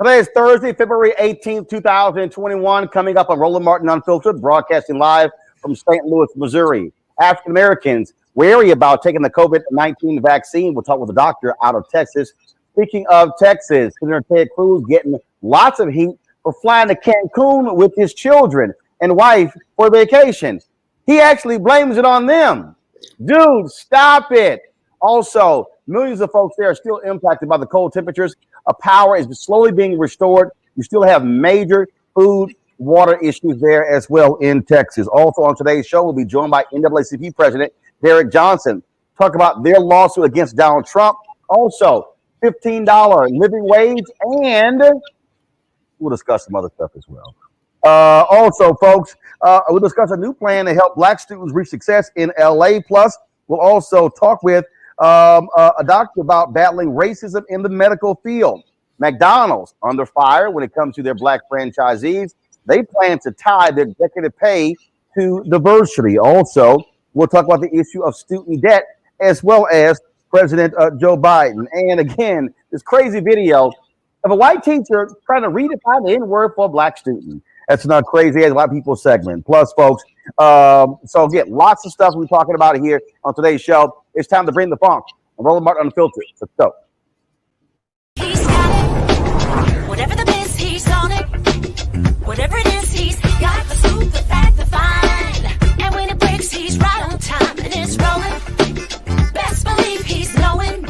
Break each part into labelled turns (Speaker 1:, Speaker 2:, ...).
Speaker 1: Today is Thursday, February 18th, 2021, coming up on Roland Martin Unfiltered, broadcasting live from St. Louis, Missouri. African Americans wary about taking the COVID-19 vaccine. We'll talk with a doctor out of Texas. Speaking of Texas, Senator Ted Cruz getting lots of heat for flying to Cancun with his children and wife for vacation. He actually blames it on them. Dude, stop it. Also, millions of folks there are still impacted by the cold temperatures. Power is slowly being restored. You still have major food, water issues there as well in Texas. Also on today's show, we'll be joined by NAACP President Derek Johnson. Talk about their lawsuit against Donald Trump. Also, $15 living wage, and we'll discuss some other stuff as well. Also, folks, we'll discuss a new plan to help Black students reach success in LA. Plus, we'll also talk with a doctor about battling racism in the medical field. McDonald's under fire when it comes to their Black franchisees. They plan to tie their executive pay to diversity. Also, we'll talk about the issue of student debt as well as President Joe Biden. And again, this crazy video of a white teacher trying to redefine the N-word for a Black student. That's not crazy as a lot of people segment. Plus, folks, so again, lots of stuff we're talking about here on today's show. It's time to bring the funk. Roland Martin Unfiltered. Let's go.
Speaker 2: He's got it. Whatever the biz, he's on it. Whatever it is, he's got the scoop, the fact, the find. And when it breaks, he's right on time and it's rolling. Best believe he's knowing.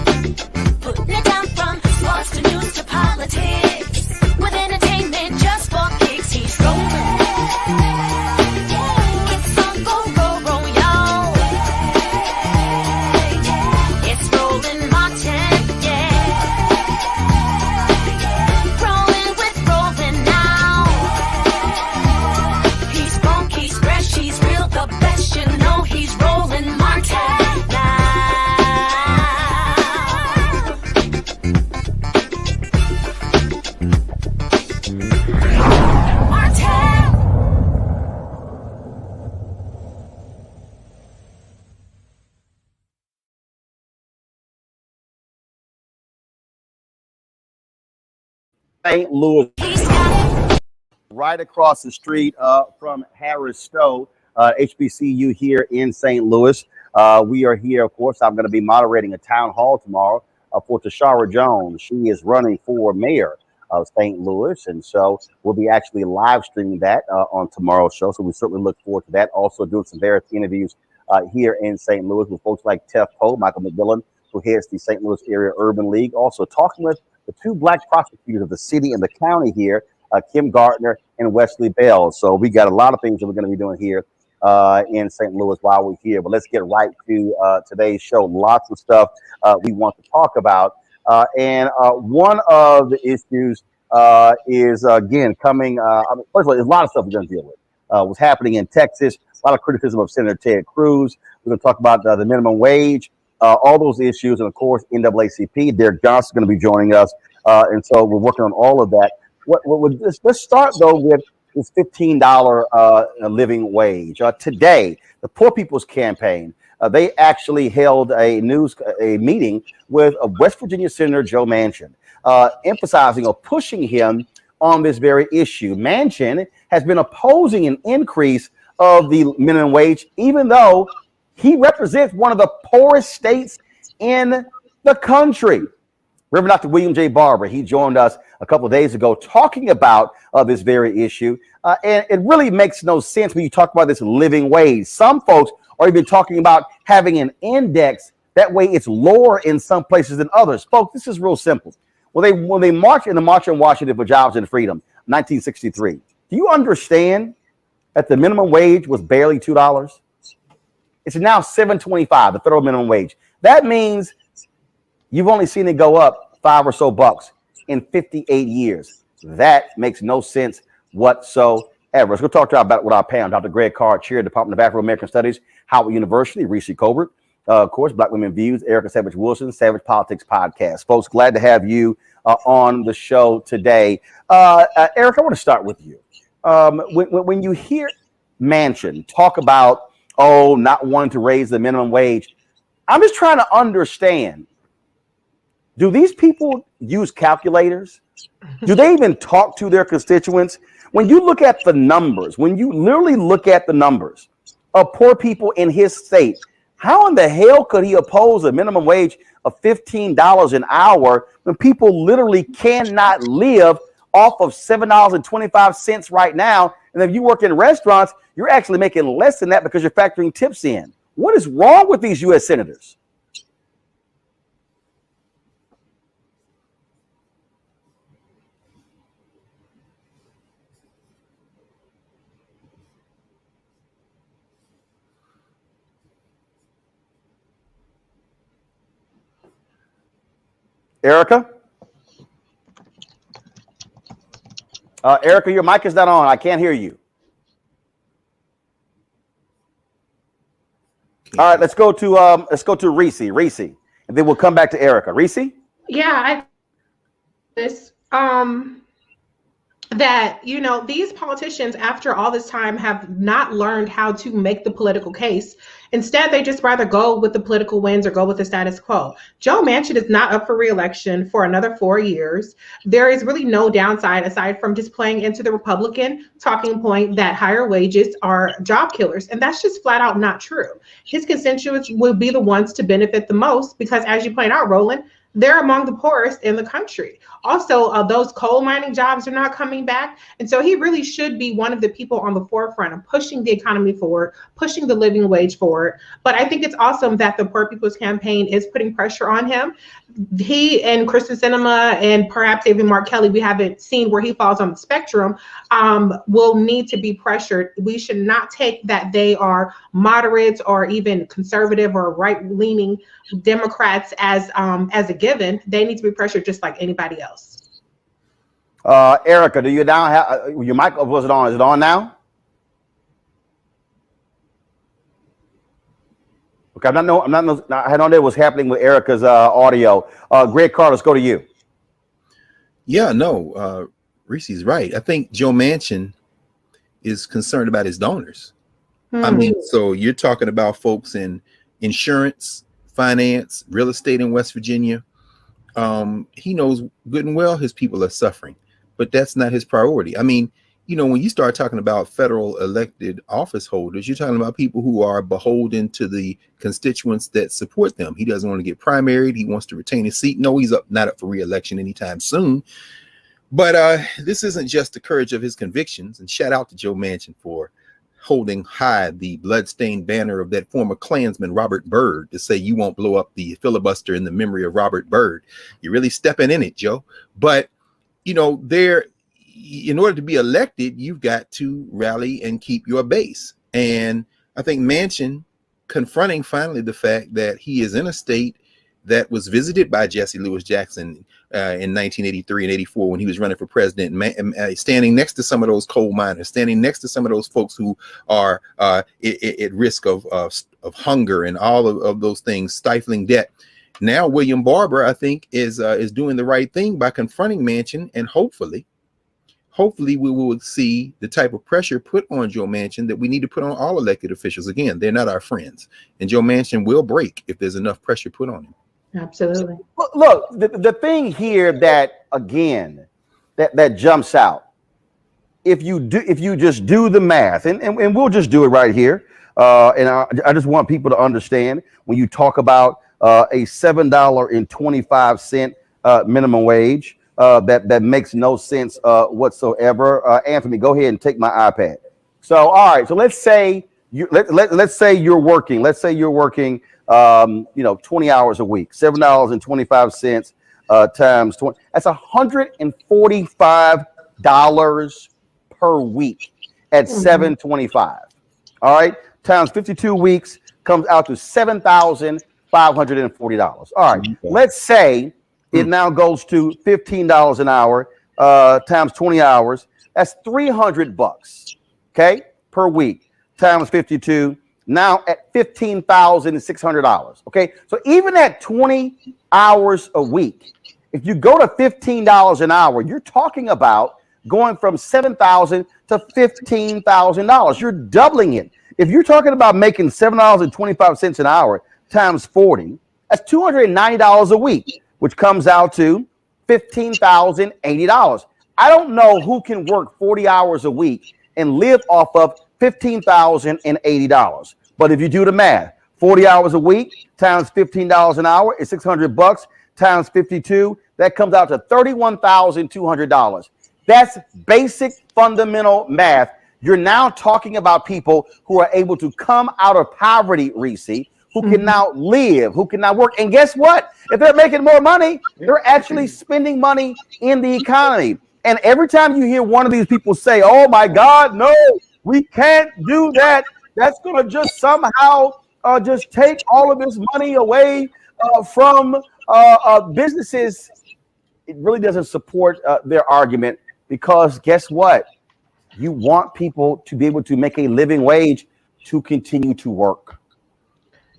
Speaker 2: Putting it down from sports to news to politics. With entertainment just for kicks, he's rolling. It's on go, y'all. It's Roland Martin, yeah. Rolling with Roland now. He's funk, he's fresh, he's real, the best, you know he's Roland Martin now.
Speaker 1: St. Louis,
Speaker 2: He's got it.
Speaker 1: right across the street from Harris Stowe, HBCU here in St. Louis. We are here, of course. I'm going to be moderating a town hall tomorrow for Tashara Jones. She is running for mayor of St. Louis, and so we'll be actually live streaming that on tomorrow's show. So we certainly look forward to that. Also doing some various interviews here in St. Louis with folks like Tef Poe, Michael McMillan, who heads the St. Louis Area Urban League. Also talking with the two Black prosecutors of the city and the county here, Kim Gardner and Wesley Bell. So we got a lot of things that we're going to be doing here in St. Louis while we're here. But let's get right to today's show. Lots of stuff we want to talk about. And one of the issues is, again, coming. First of all, there's a lot of stuff we're going to deal with. What's happening in Texas, a lot of criticism of Senator Ted Cruz. We're going to talk about the minimum wage, all those issues, and of course, NAACP. Derek Johnson is going to be joining us. And so we're working on all of that. Let's start, though, with this $15 living wage. Today, the Poor People's Campaign, they actually held a meeting with West Virginia Senator Joe Manchin, emphasizing or pushing him on this very issue. Manchin has been opposing an increase of the minimum wage, even though he represents one of the poorest states in the country. Reverend Dr. William J. Barber, he joined us a couple of days ago talking about this very issue. And it really makes no sense when you talk about this living wage. Some folks are even talking about having an index. That way it's lower in some places than others. Folks, this is real simple. When they marched in the March on Washington for Jobs and Freedom, 1963, do you understand that the minimum wage was barely $2? It's now $7.25, the federal minimum wage. That means you've only seen it go up $5 or so bucks in 58 years. That makes no sense whatsoever. Let's go talk about with our panel. Dr. Greg Carr, Chair of the Department of Afro-American Studies, Howard University, Reese Colbert, of course, Black Women Views, Erica Savage Wilson, Savage Politics Podcast. Folks, glad to have you on the show today. Erica, I want to start with you. When you hear Manchin talk about, not wanting to raise the minimum wage, I'm just trying to understand, do these people use calculators? Do they even talk to their constituents? When you look at the numbers, when you literally look at the numbers of poor people in his state, how in the hell could he oppose a minimum wage of $15 an hour when people literally cannot live off of $7.25 right now? And if you work in restaurants, you're actually making less than that because you're factoring tips in. What is wrong with these U.S. senators? Erica? Erica, your mic is not on. I can't hear you. All right, let's go to Reese, and then we'll come back to Erica. Reese?
Speaker 3: Yeah, that, you know, these politicians after all this time have not learned how to make the political case. Instead, they just rather go with the political wins or go with the status quo. Joe Manchin is not up for re-election for another 4 years. There is really no downside aside from just playing into the Republican talking point that higher wages are job killers. And that's just flat out not true. His constituents will be the ones to benefit the most because, as you point out, Roland, they're among the poorest in the country. Also, those coal mining jobs are not coming back. And so he really should be one of the people on the forefront of pushing the economy forward, pushing the living wage forward. But I think it's awesome that the Poor People's Campaign is putting pressure on him. He and Kristen Sinema and perhaps even Mark Kelly, we haven't seen where he falls on the spectrum, will need to be pressured. We should not take that they are moderates or even conservative or right-leaning Democrats as a given. They need to be pressured just like anybody else.
Speaker 1: Erica, do you now have your mic? Was it on? Is it on now? Okay, I had no idea what's happening with Erica's audio. Greg Carr, let's go to you.
Speaker 4: Yeah, no, Reese's right. I think Joe Manchin is concerned about his donors. I mean, so you're talking about folks in insurance, finance, real estate in West Virginia. He knows good and well his people are suffering, but that's not his priority. I mean, you know, when you start talking about federal elected office holders, you're talking about people who are beholden to the constituents that support them. He doesn't want to get primaried. He wants to retain his seat. No, he's not up for re-election anytime soon. But this isn't just the courage of his convictions. And shout out to Joe Manchin for holding high the bloodstained banner of that former Klansman, Robert Byrd, to say you won't blow up the filibuster in the memory of Robert Byrd. You're really stepping in it, Joe. But, you know, in order to be elected, you've got to rally and keep your base. And I think Manchin confronting finally the fact that he is in a state that was visited by Jesse Lewis Jackson in 1983 and 84 when he was running for president, standing next to some of those coal miners, standing next to some of those folks who are at risk of hunger and all of those things, stifling debt. Now William Barber, I think, is doing the right thing by confronting Manchin, and hopefully we will see the type of pressure put on Joe Manchin that we need to put on all elected officials. Again, they're not our friends, and Joe Manchin will break if there's enough pressure put on him.
Speaker 3: Absolutely.
Speaker 1: Look, the thing here that again that jumps out, if you just do the math, and we'll just do it right here, and I just want people to understand when you talk about a $7.25 minimum wage. That makes no sense whatsoever. Anthony, go ahead and take my iPad. So, all right. So let's say let's say you're working. Let's say you're working, 20 hours a week. $7.25 times 20. That's $145 per week at $7.25. All right. Times 52 weeks comes out to $7,540. All right. Let's say it now goes to $15 an hour times 20 hours. That's $300, okay, per week times 52. Now at $15,600. Okay, so even at 20 hours a week, if you go to $15 an hour, you're talking about going from $7,000 to $15,000. You're doubling it. If you're talking about making $7.25 an hour times 40, that's $290 a week, which comes out to $15,080. I don't know who can work 40 hours a week and live off of $15,080. But if you do the math, 40 hours a week times $15 an hour is $600 times 52. That comes out to $31,200. That's basic fundamental math. You're now talking about people who are able to come out of poverty, Reese, who can now live, who can now work. And guess what? If they're making more money, they're actually spending money in the economy. And every time you hear one of these people say, oh my God, no, we can't do that, that's going to just somehow just take all of this money away from businesses, it really doesn't support their argument, because guess what? You want people to be able to make a living wage to continue to work.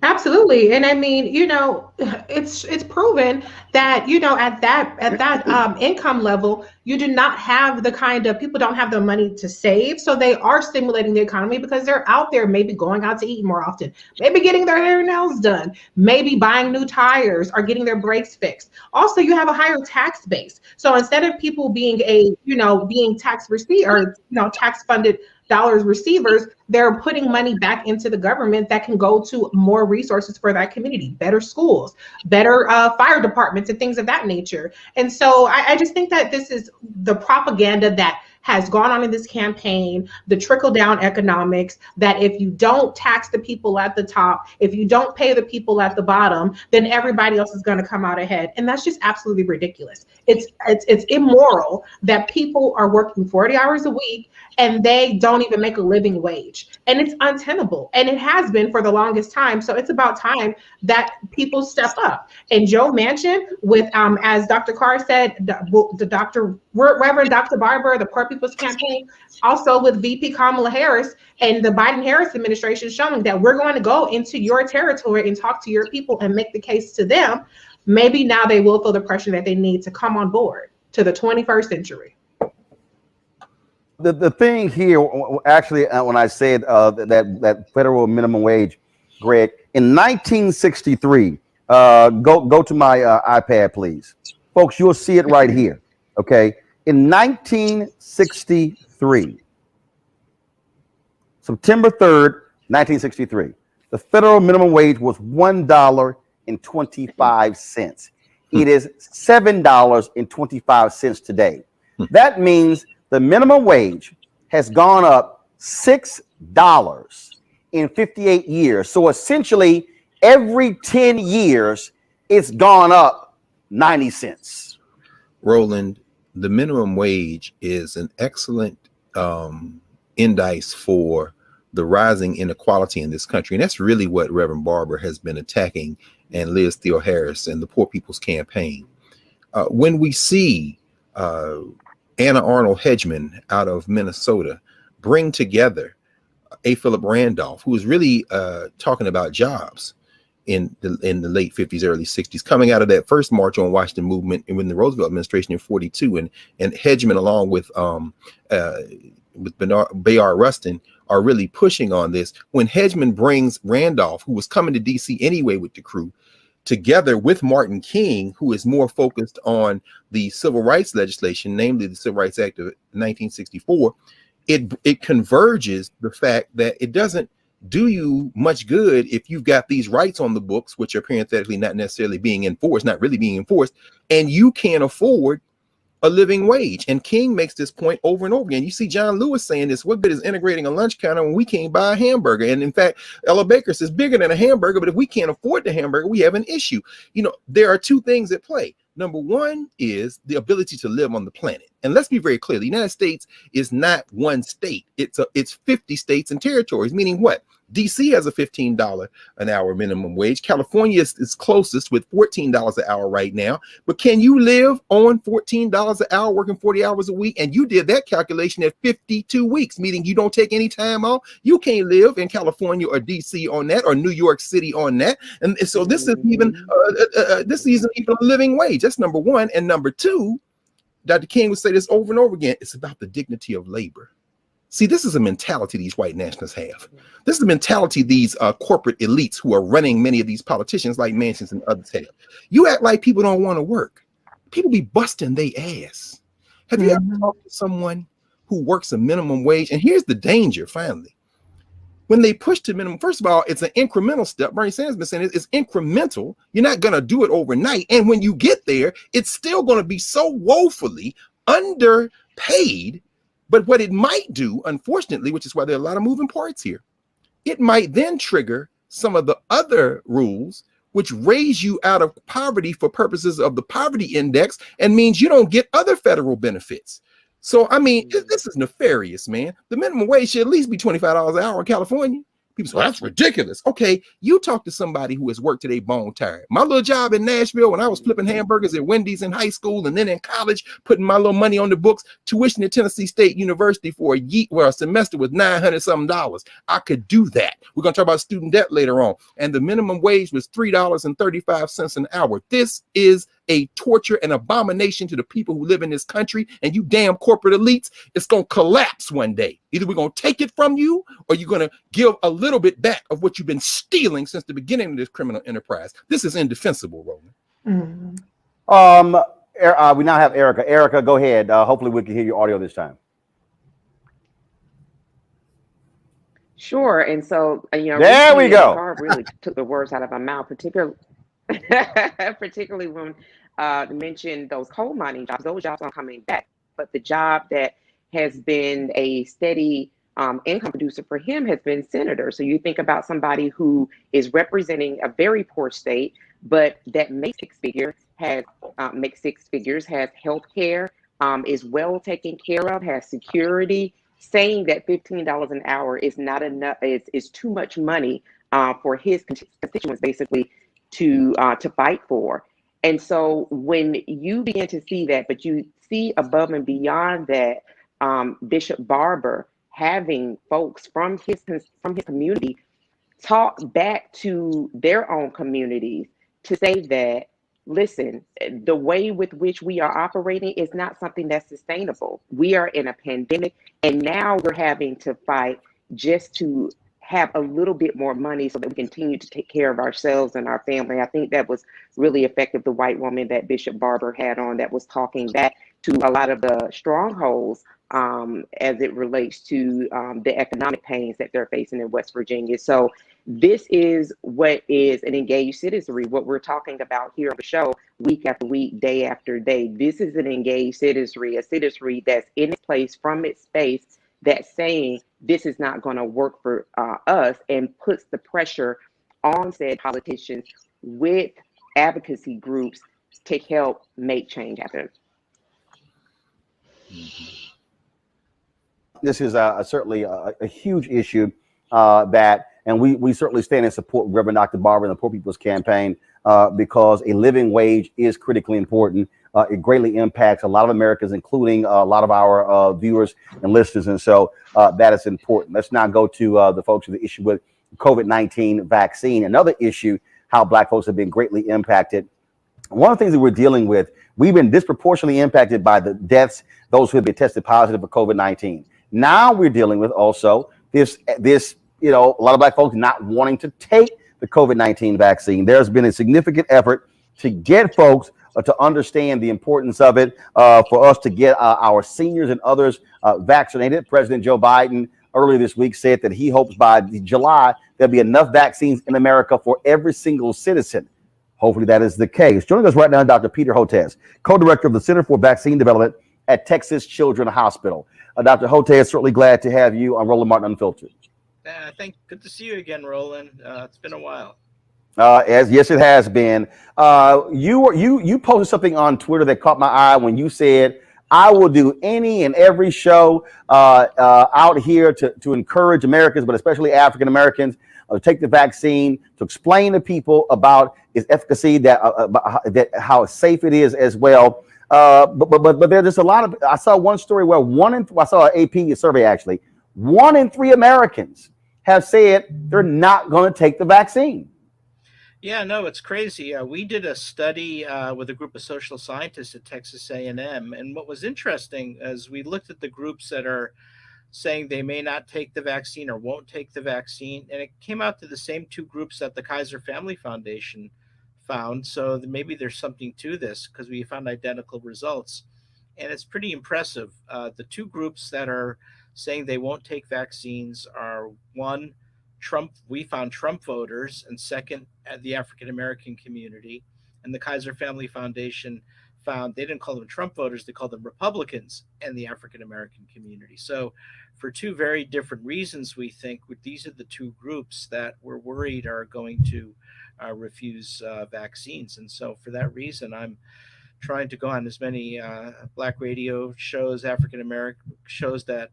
Speaker 3: Absolutely. And I mean, you know, it's proven that, you know, at that income level, you do not have the kind of people don't have the money to save. So they are stimulating the economy because they're out there maybe going out to eat more often, maybe getting their hair and nails done, maybe buying new tires or getting their brakes fixed. Also, you have a higher tax base. So instead of people being being tax receipt or, tax funded dollars receivers, they're putting money back into the government that can go to more resources for that community, better schools, better fire departments and things of that nature. And so I just think that this is the propaganda that has gone on in this campaign, the trickle down economics, that if you don't tax the people at the top, if you don't pay the people at the bottom, then everybody else is going to come out ahead. And that's just absolutely ridiculous. It's immoral that people are working 40 hours a week and they don't even make a living wage. And it's untenable. And it has been for the longest time. So it's about time that people step up. And Joe Manchin, with, as Dr. Carr said, the Reverend Dr. Barber, the Poor People's Campaign, also with VP Kamala Harris and the Biden-Harris administration, showing that we're going to go into your territory and talk to your people and make the case to them. Maybe now they will feel the pressure that they need to come on board to the 21st century.
Speaker 1: The thing here, actually, when I said that federal minimum wage, Greg, in 1963, go to my iPad, please. Folks, you'll see it right here, okay? In 1963, September 3rd, 1963, the federal minimum wage was $1.25. It is $7.25 today. That means the minimum wage has gone up $6 in 58 years. So essentially, every 10 years, it's gone up 90 cents.
Speaker 4: Roland, the minimum wage is an excellent indice for the rising inequality in this country. And that's really what Reverend Barber has been attacking, and Liz Theo Harris and the Poor People's Campaign. When we see Anna Arnold Hedgeman out of Minnesota bring together A. Philip Randolph, who was really talking about jobs in the late 50s, early 60s, coming out of that first March on Washington movement and when the Roosevelt administration in 42, and Hedgeman along with Bayard Rustin are really pushing on this. When Hedgeman brings Randolph, who was coming to DC anyway with the crew, together with Martin King, who is more focused on the civil rights legislation, namely the Civil Rights Act of 1964, it converges the fact that it doesn't do you much good if you've got these rights on the books, which are parenthetically not necessarily being enforced, not really being enforced, and you can't afford a living wage. And King makes this point over and over again. You see John Lewis saying this: what good is integrating a lunch counter when we can't buy a hamburger? And in fact, Ella Baker says bigger than a hamburger, but if we can't afford the hamburger, we have an issue. There are two things at play. Number one is the ability to live on the planet. And let's be very clear, the United States is not one state. It's 50 states and territories, meaning what? DC has a $15 an hour minimum wage. California is closest with $14 an hour right now. But can you live on $14 an hour working 40 hours a week? And you did that calculation at 52 weeks, meaning you don't take any time off. You can't live in California or DC on that, or New York City on that. And so this isn't even a living wage. That's number one. And number two, Dr. King would say this over and over again: it's about the dignity of labor. See, this is a mentality these white nationalists have. This is the mentality these corporate elites who are running many of these politicians like Manchin and others have. You act like people don't want to work. people be busting their ass. Have you ever talked to someone who works a minimum wage? And here's the danger, finally. When they push to minimum, first of all, it's an incremental step. Bernie Sanders has been saying it's incremental. You're not going to do it overnight. And when you get there, it's still going to be so woefully underpaid. But what it might do, unfortunately, which is why there are a lot of moving parts here, it might then trigger some of the other rules which raise you out of poverty for purposes of the poverty index and means you don't get other federal benefits. So, I mean, this is nefarious, man. The minimum wage should at least be $25 an hour in California. People say, well, that's ridiculous. Okay, you talk to somebody who has worked to their bone tired. My little job in Nashville, when I was flipping hamburgers at Wendy's in high school and then in college, putting my little money on the books, tuition at Tennessee State University for a semester was $900 something. I could do that. We're going to talk about student debt later on. And the minimum wage was $3.35 an hour. This is a torture and abomination to the people who live in this country, and you damn corporate elites, it's going to collapse one day. Either we're going to take it from you or you're going to give a little bit back of what you've been stealing since the beginning of this criminal enterprise. This is indefensible, Roland.
Speaker 1: We now have Erica. Erica, go ahead. Hopefully we can hear your audio this time.
Speaker 5: Sure. And so,
Speaker 1: there we go.
Speaker 5: Really took the words out of my mouth, particularly when mentioned those coal mining jobs. Those jobs are coming back, but the job that has been a steady income producer for him has been senator. So you think about somebody who is representing a very poor state, but that makes six figures, has health care, is well taken care of, has security. Saying that $15 an hour is not enough, is too much money for his constituents basically to fight for. And so when you begin to see that, but you see above and beyond that, Bishop Barber having folks from his community talk back to their own communities to say that, listen, the way with which we are operating is not something that's sustainable. We are in a pandemic, and now we're having to fight just to have a little bit more money so that we continue to take care of ourselves and our family. I think that was really effective, the white woman that Bishop Barber had on that was talking back to a lot of the strongholds as it relates to the economic pains that they're facing in West Virginia. So this is what is an engaged citizenry, what we're talking about here on the show week after week, day after day. This is an engaged citizenry, a citizenry that's in its place from its space, that's saying this is not going to work for us, and puts the pressure on said politicians with advocacy groups to help make change happen.
Speaker 1: This is certainly a huge issue and we certainly stand in support of Reverend Dr. Barber and the Poor People's Campaign because a living wage is critically important. It greatly impacts a lot of Americans, including a lot of our viewers and listeners. And so that is important. Let's now go to the folks with the issue with COVID-19 vaccine. Another issue, how Black folks have been greatly impacted. One of the things that we're dealing with, we've been disproportionately impacted by the deaths, those who have been tested positive for COVID-19. Now we're dealing with also this, a lot of Black folks not wanting to take the COVID-19 vaccine. There's been a significant effort to get folks to understand the importance of it, for us to get our seniors and others vaccinated. President Joe Biden earlier this week said that he hopes by July there'll be enough vaccines in America for every single citizen. Hopefully that is the case. Joining us right now, Dr. Peter Hotez, co-director of the Center for Vaccine Development at Texas Children's Hospital. Dr. Hotez, certainly glad to have you on Roland Martin Unfiltered.
Speaker 6: Good to see you again, Roland. It's been a while.
Speaker 1: Yes, it has been. You posted something on Twitter that caught my eye when you said, I will do any and every show out here to encourage Americans, but especially African Americans, to take the vaccine, to explain to people about its efficacy, that how safe it is as well. But there's just a lot of. I saw one story where I saw an AP survey actually. 1 in 3 Americans have said they're not going to take the vaccine.
Speaker 6: Yeah, no, it's crazy. We did a study with a group of social scientists at Texas A&M, and what was interesting is we looked at the groups that are saying they may not take the vaccine or won't take the vaccine, and it came out to the same two groups that the Kaiser Family Foundation found. So maybe there's something to this because we found identical results. And it's pretty impressive. The two groups that are saying they won't take vaccines are one, Trump, we found Trump voters, and second, the African American community. And the Kaiser Family Foundation found they didn't call them Trump voters, they called them Republicans and the African American community. So, for two very different reasons, we think these are the two groups that we're worried are going to refuse vaccines. And so, for that reason, I'm trying to go on as many Black radio shows, African American shows that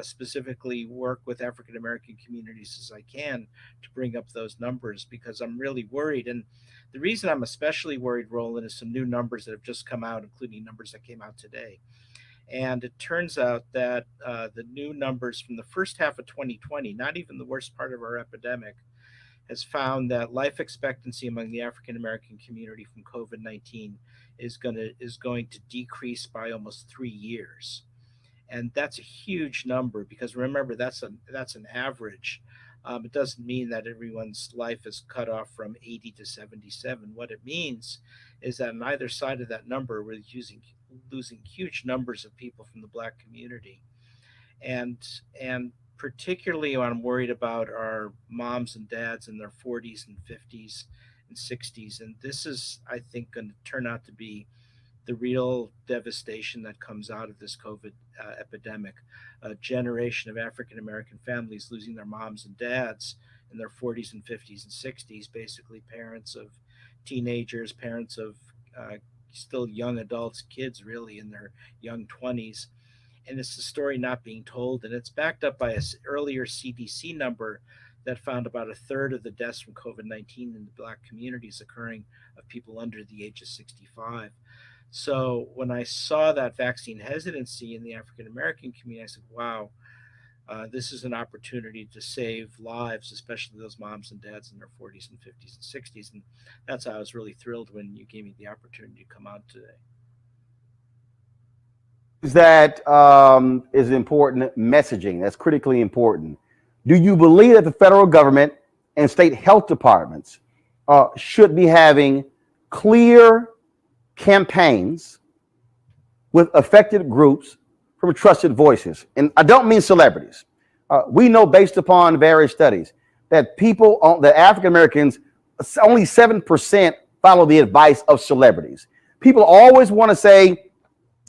Speaker 6: specifically work with African American communities as I can to bring up those numbers, because I'm really worried. And the reason I'm especially worried, Roland, is some new numbers that have just come out, including numbers that came out today. And it turns out that the new numbers from the first half of 2020, not even the worst part of our epidemic, has found that life expectancy among the African American community from COVID-19 is going to decrease by almost 3 years. And that's a huge number, because remember, that's an average. It doesn't mean that everyone's life is cut off from 80 to 77. What it means is that on either side of that number, we're losing huge numbers of people from the Black community. And particularly what I'm worried about are moms and dads in their 40s and 50s and 60s. And this is, I think, going to turn out to be the real devastation that comes out of this COVID epidemic. A generation of African American families losing their moms and dads in their 40s and 50s and 60s, basically parents of teenagers, parents of still young adults, kids really in their young 20s. And it's the story not being told. And it's backed up by an earlier CDC number that found about a third of the deaths from COVID-19 in the Black communities occurring of people under the age of 65. So when I saw that vaccine hesitancy in the African American community, I said, wow, this is an opportunity to save lives, especially those moms and dads in their 40s and 50s and 60s. And that's how I was really thrilled when you gave me the opportunity to come out today.
Speaker 1: That is important messaging. That's critically important. Do you believe that the federal government and state health departments should be having clear campaigns with affected groups from trusted voices? And I don't mean celebrities. We know, based upon various studies, that that African Americans, only 7% follow the advice of celebrities. People always want to say,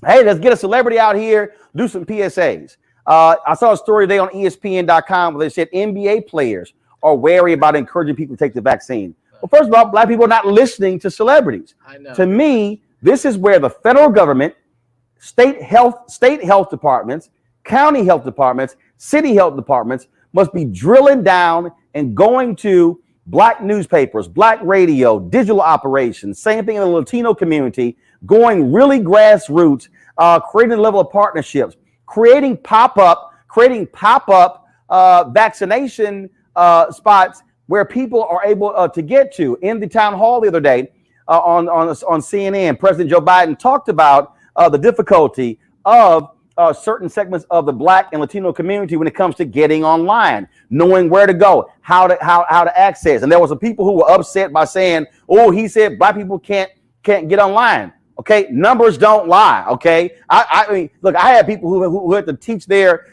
Speaker 1: hey, let's get a celebrity out here, do some PSAs. I saw a story today on ESPN.com where they said NBA players are wary about encouraging people to take the vaccine. Well, first of all, Black people are not listening to celebrities.
Speaker 6: I know.
Speaker 1: To me, this is where the federal government, state health departments, county health departments, city health departments must be drilling down and going to Black newspapers, Black radio, digital operations, same thing in the Latino community, going really grassroots, creating a level of partnerships, creating pop-up vaccination spots where people are able to get to. In the town hall the other day on CNN, President Joe Biden talked about the difficulty of certain segments of the Black and Latino community when it comes to getting online, knowing where to go, how to access. And there was some people who were upset by saying, "Oh, he said Black people can't get online." Okay, numbers don't lie. Okay, I mean, look, I had people who had to teach their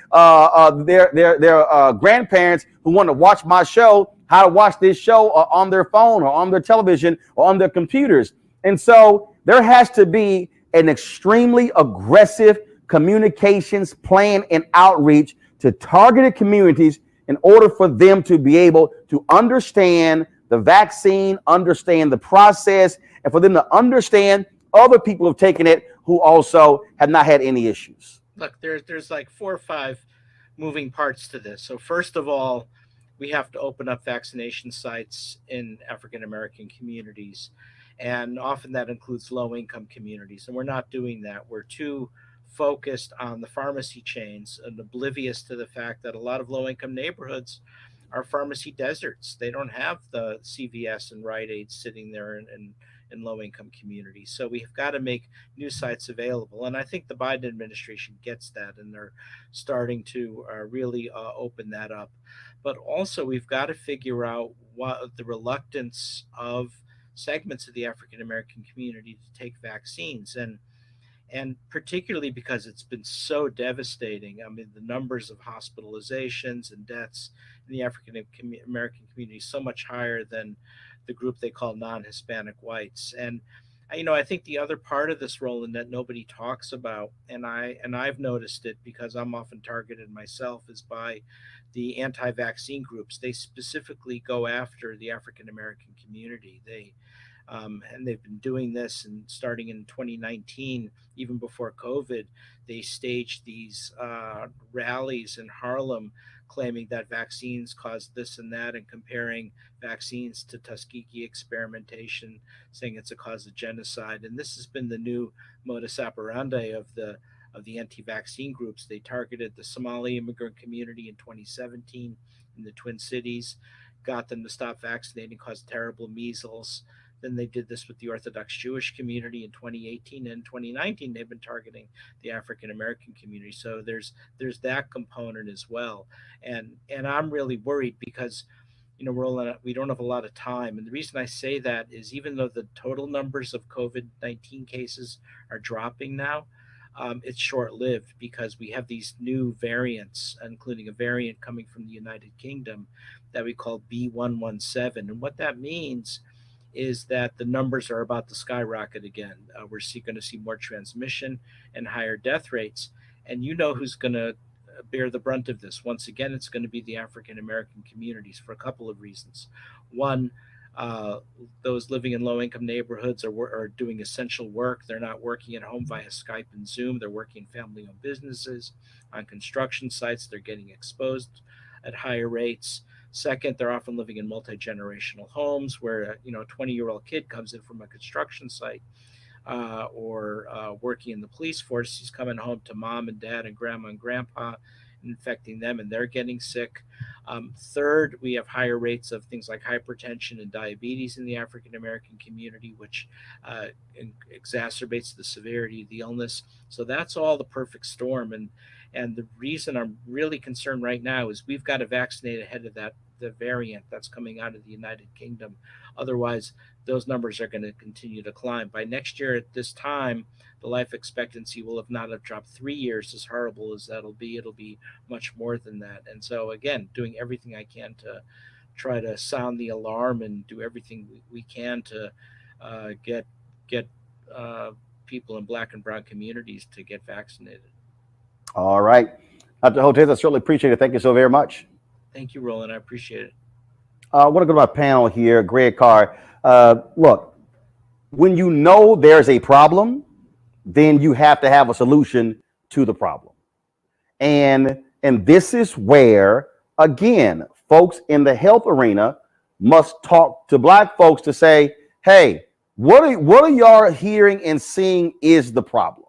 Speaker 1: grandparents who want to watch my show how to watch this show on their phone or on their television or on their computers. And so there has to be an extremely aggressive communications plan and outreach to targeted communities in order for them to be able to understand the vaccine, understand the process, and for them to understand other people who've taken it who also have not had any issues.
Speaker 6: Look, there's like 4 or 5 moving parts to this. So first of all, we have to open up vaccination sites in African American communities. And often that includes low-income communities. And we're not doing that. We're too focused on the pharmacy chains and oblivious to the fact that a lot of low-income neighborhoods are pharmacy deserts. They don't have the CVS and Rite Aid sitting there in low-income communities. So we've got to make new sites available. And I think the Biden administration gets that, and they're starting to really open that up. But also we've got to figure out what the reluctance of segments of the African American community to take vaccines, and particularly because it's been so devastating. I mean, the numbers of hospitalizations and deaths in the African American community is so much higher than the group they call non-Hispanic whites. And I think the other part of this, Roland, that nobody talks about, and I've noticed it because I'm often targeted myself, is by the anti-vaccine groups. They specifically go after the African American community. And they've been doing this, and starting in 2019, even before COVID, they staged these rallies in Harlem claiming that vaccines caused this and that, and comparing vaccines to Tuskegee experimentation, saying it's a cause of genocide. And this has been the new modus operandi of the anti-vaccine groups. They targeted the Somali immigrant community in 2017 in the Twin Cities, got them to stop vaccinating, caused terrible measles. Then they did this with the Orthodox Jewish community in 2018, and 2019 they've been targeting the African American community. So there's that component as well, and I'm really worried because, Roland, we don't have a lot of time, and the reason I say that is even though the total numbers of COVID-19 cases are dropping now, it's short-lived because we have these new variants, including a variant coming from the United Kingdom that we call B117, and what that means is that the numbers are about to skyrocket again. We're going to see more transmission and higher death rates. And who's going to bear the brunt of this? Once again, it's going to be the African American communities for a couple of reasons. One, those living in low-income neighborhoods are doing essential work. They're not working at home via Skype and Zoom. They're working in family-owned businesses, on construction sites. They're getting exposed at higher rates. Second, they're often living in multi-generational homes where a 20-year-old kid comes in from a construction site or working in the police force. He's coming home to mom and dad and grandma and grandpa, infecting them, and they're getting sick. Third, we have higher rates of things like hypertension and diabetes in the African American community, which exacerbates the severity of the illness. So that's all the perfect storm. And the reason I'm really concerned right now is we've got to vaccinate ahead of the variant that's coming out of the United Kingdom. Otherwise, those numbers are going to continue to climb. By next year at this time, the life expectancy will not have dropped 3 years. As horrible as that'll be, it'll be much more than that. And so, again, doing everything I can to try to sound the alarm and do everything we can to get people in Black and brown communities to get vaccinated.
Speaker 1: All right. Dr. Hotez, I certainly appreciate it. Thank you so very much.
Speaker 6: Thank you, Roland. I appreciate it.
Speaker 1: I want to go to my panel here, Greg Carr. Look, when you know there's a problem, then you have to have a solution to the problem. And this is where, again, folks in the health arena must talk to Black folks to say, hey, what are y'all hearing and seeing is the problem?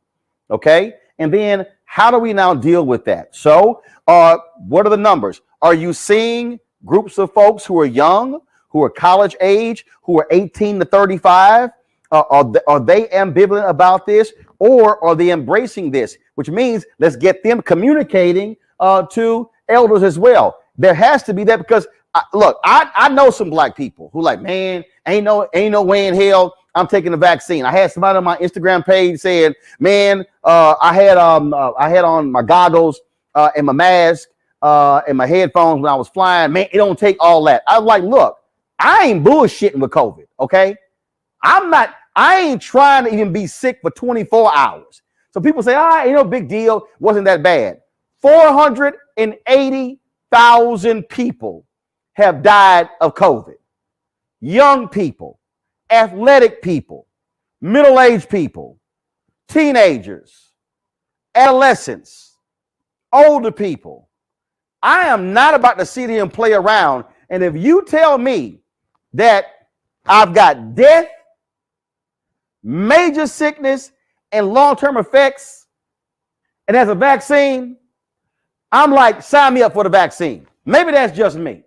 Speaker 1: Okay. And then how do we now deal with that? So what are the numbers? Are you seeing groups of folks who are young, who are college age, who are 18 to 35? Are they ambivalent about this, or are they embracing this? Which means let's get them communicating to elders as well. There has to be that, because look, I know some Black people who like, man, ain't no way in hell I'm taking the vaccine. I had somebody on my Instagram page saying, man, I had on my goggles and my mask and my headphones when I was flying. Man, it don't take all that. I was like, look, I ain't bullshitting with COVID, okay? I ain't trying to even be sick for 24 hours. So people say, ain't no big deal. Wasn't that bad. 480,000 people have died of COVID. Young people, athletic people, middle-aged people, teenagers, adolescents, older people. I am not about to sit here and play around. And if you tell me that I've got death, major sickness, and long-term effects, and as a vaccine, I'm like, sign me up for the vaccine. Maybe that's just me.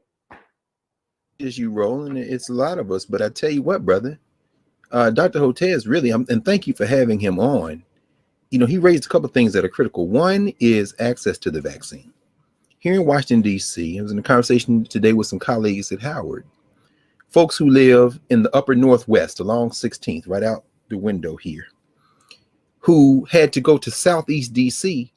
Speaker 4: Is you, Roland? It's a lot of us, but I tell you what, brother, Dr. Hotez, really, and thank you for having him on. He raised a couple of things that are critical. One is access to the vaccine. Here in Washington, D.C., I was in a conversation today with some colleagues at Howard. folks who live in the upper Northwest along 16th, right out the window here, who had to go to Southeast DC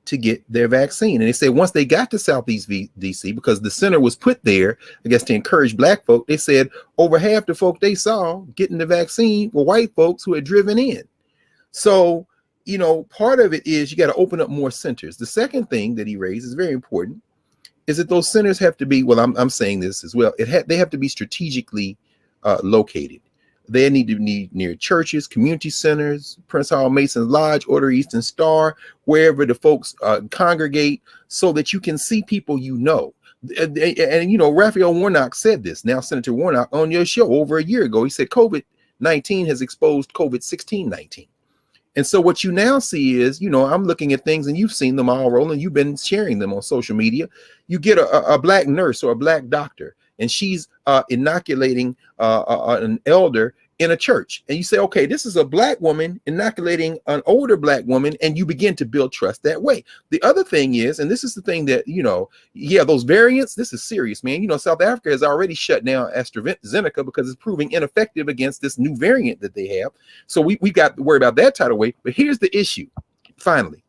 Speaker 4: to get their vaccine. And they said once they got to Southeast DC, because the center was put there, I guess, to encourage black folk, they said over half the folk they saw getting the vaccine were white folks who had driven in. So, you know, part of it is you got to open up more centers. The second thing that he raised is very important, is that those centers have to be, well, I'm saying this as well, they have to be strategically located. They need to be near churches, community centers, Prince Hall Mason's Lodge, Order Eastern Star, wherever the folks congregate, so that you can see people you know. And you know, Raphael Warnock said this, now Senator Warnock, on your show over a year ago. He said COVID-19 has exposed COVID-16-19. And so what you now see is, you know, I'm looking at things, and you've seen them all, Roland. You've been sharing them on social media. You get a black nurse or a black doctor, and she's inoculating an elder in a church. And you say, okay, this is a black woman inoculating an older black woman, and you begin to build trust that way. The other thing is, and this is the thing that, you know, yeah, those variants, this is serious, man. You know, South Africa has already shut down AstraZeneca because it's proving ineffective against this new variant that they have. So we got to worry about that tidal wave. But here's the issue, finally.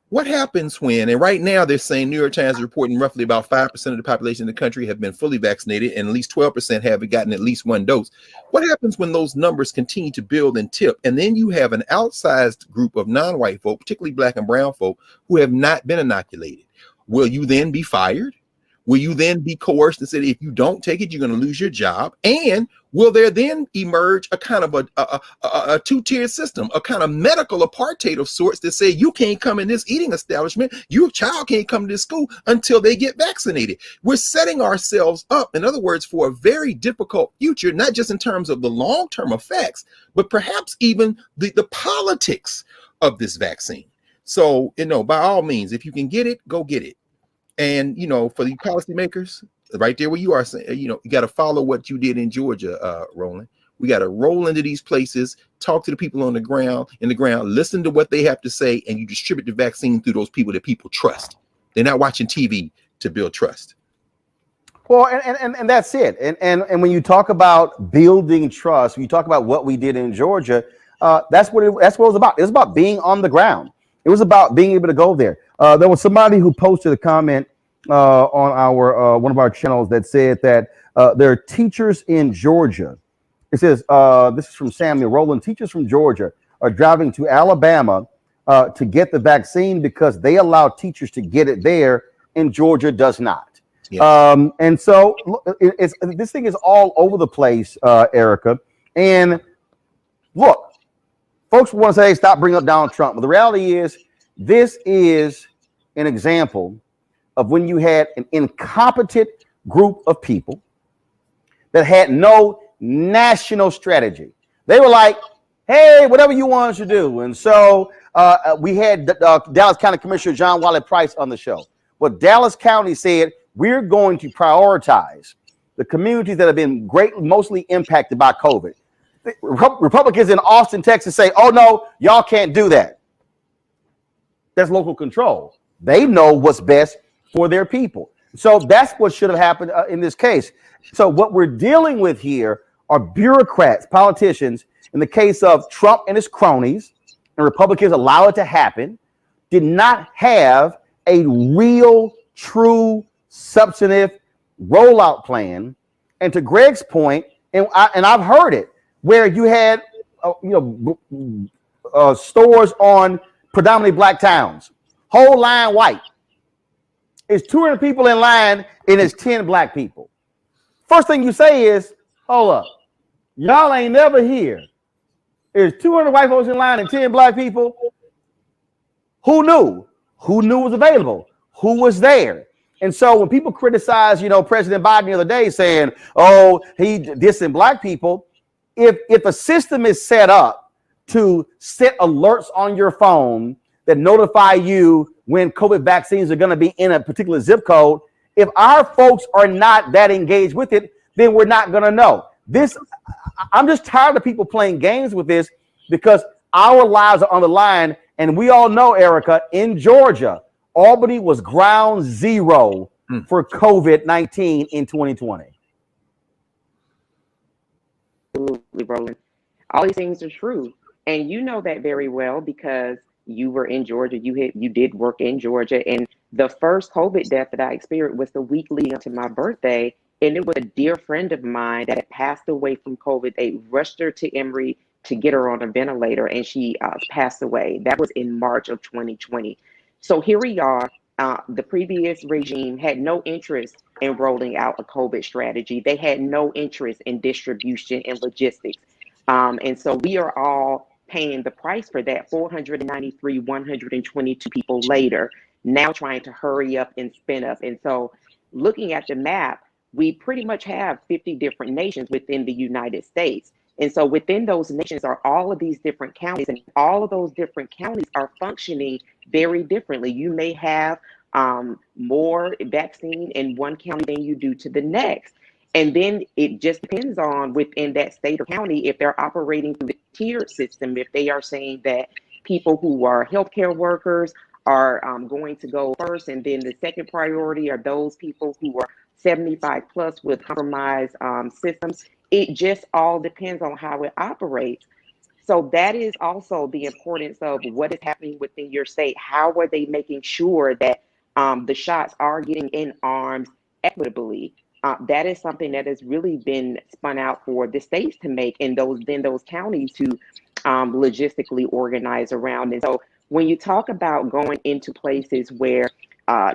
Speaker 4: What happens when, and right now they're saying, New York Times is reporting roughly about 5% of the population in the country have been fully vaccinated, and at least 12% have gotten at least one dose. What happens when those numbers continue to build and tip, and then you have an outsized group of non-white folk, particularly black and brown folk, who have not been inoculated? Will you then be fired? Will you then be coerced and say, if you don't take it, you're going to lose your job? And will there then emerge a kind of a two-tier system, a kind of medical apartheid of sorts that say you can't come in this eating establishment, your child can't come to this school until they get vaccinated? We're setting ourselves up, in other words, for a very difficult future, not just in terms of the long-term effects, but perhaps even the politics of this vaccine. So, you know, by all means, if you can get it, go get it. And, you know, for the policymakers, right there where you are saying, you know, you got to follow what you did in Georgia, Roland. We got to roll into these places, talk to the people on the ground, listen to what they have to say, and you distribute the vaccine through those people that people trust. They're not watching TV to build trust.
Speaker 1: Well, and that's it. And when you talk about building trust, when you talk about what we did in Georgia, that's what it was about. It was about being on the ground. It was about being able to go there. There was somebody who posted a comment on our one of our channels that said that there are teachers in Georgia. It says, this is from Samuel Roland, teachers from Georgia are driving to Alabama to get the vaccine because they allow teachers to get it there and Georgia does not. Yeah. And so this thing is all over the place, Erica. And look, folks want to say, stop bringing up Donald Trump. But the reality is, this is an example of when you had an incompetent group of people that had no national strategy. They were like, hey, whatever you want us to do. And so we had Dallas County Commissioner John Wiley Price on the show. Well, Dallas County said, we're going to prioritize the communities that have been mostly impacted by COVID. Republicans in Austin, Texas say, oh, no, y'all can't do that. That's local control. They know what's best for their people. So that's what should have happened in this case. So what we're dealing with here are bureaucrats, politicians, in the case of Trump and his cronies, and Republicans allow it to happen, did not have a real, true, substantive rollout plan. And to Greg's point, and I've heard it, where you had stores on predominantly black towns, whole line white. It's 200 people in line and it's 10 black people. First thing you say is, hold up, y'all ain't never here. There's 200 white folks in line and 10 black people. Who knew? Who knew was available? Who was there? And so when people criticize, President Biden the other day saying, oh, he dissing black people, if a system is set up to set alerts on your phone that notify you when COVID vaccines are going to be in a particular zip code, if our folks are not that engaged with it, then we're not going to know. I'm just tired of people playing games with this because our lives are on the line. And we all know, Erica, in Georgia, Albany was ground zero for COVID-19 in 2020.
Speaker 5: Roland. All these things are true. And you know that very well because you were in Georgia. You did work in Georgia. And the first COVID death that I experienced was the week leading up to my birthday. And it was a dear friend of mine that had passed away from COVID. They rushed her to Emory to get her on a ventilator, and she passed away. That was in March of 2020. So here we are. The previous regime had no interest in rolling out a COVID strategy. They had no interest in distribution and logistics. And so we are all paying the price for that. 493, 122 people later, now trying to hurry up and spin up. And so looking at the map, we pretty much have 50 different nations within the United States. And so within those nations are all of these different counties, and all of those different counties are functioning very differently. You may have more vaccine in one county than you do to the next. And then it just depends on within that state or county if they're operating through the tiered system, if they are saying that people who are healthcare workers are going to go first, and then the second priority are those people who are 75 plus with compromised systems. It just all depends on how it operates. So that is also the importance of what is happening within your state. How are they making sure that the shots are getting in arms equitably? That is something that has really been spun out for the states to make, and those counties to logistically organize around. And so when you talk about going into places where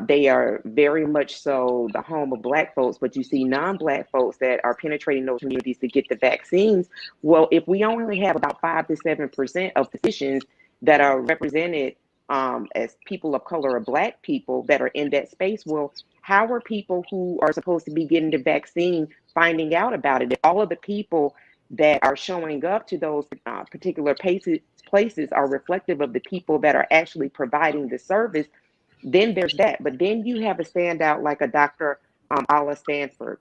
Speaker 5: they are very much so the home of Black folks, but you see non-Black folks that are penetrating those communities to get the vaccines. Well, if we only have about 5 to 7% of physicians that are represented as people of color or Black people that are in that space, well, how are people who are supposed to be getting the vaccine finding out about it? If all of the people that are showing up to those particular places are reflective of the people that are actually providing the service, then there's that. But then you have a standout like a Dr. Ala Stanford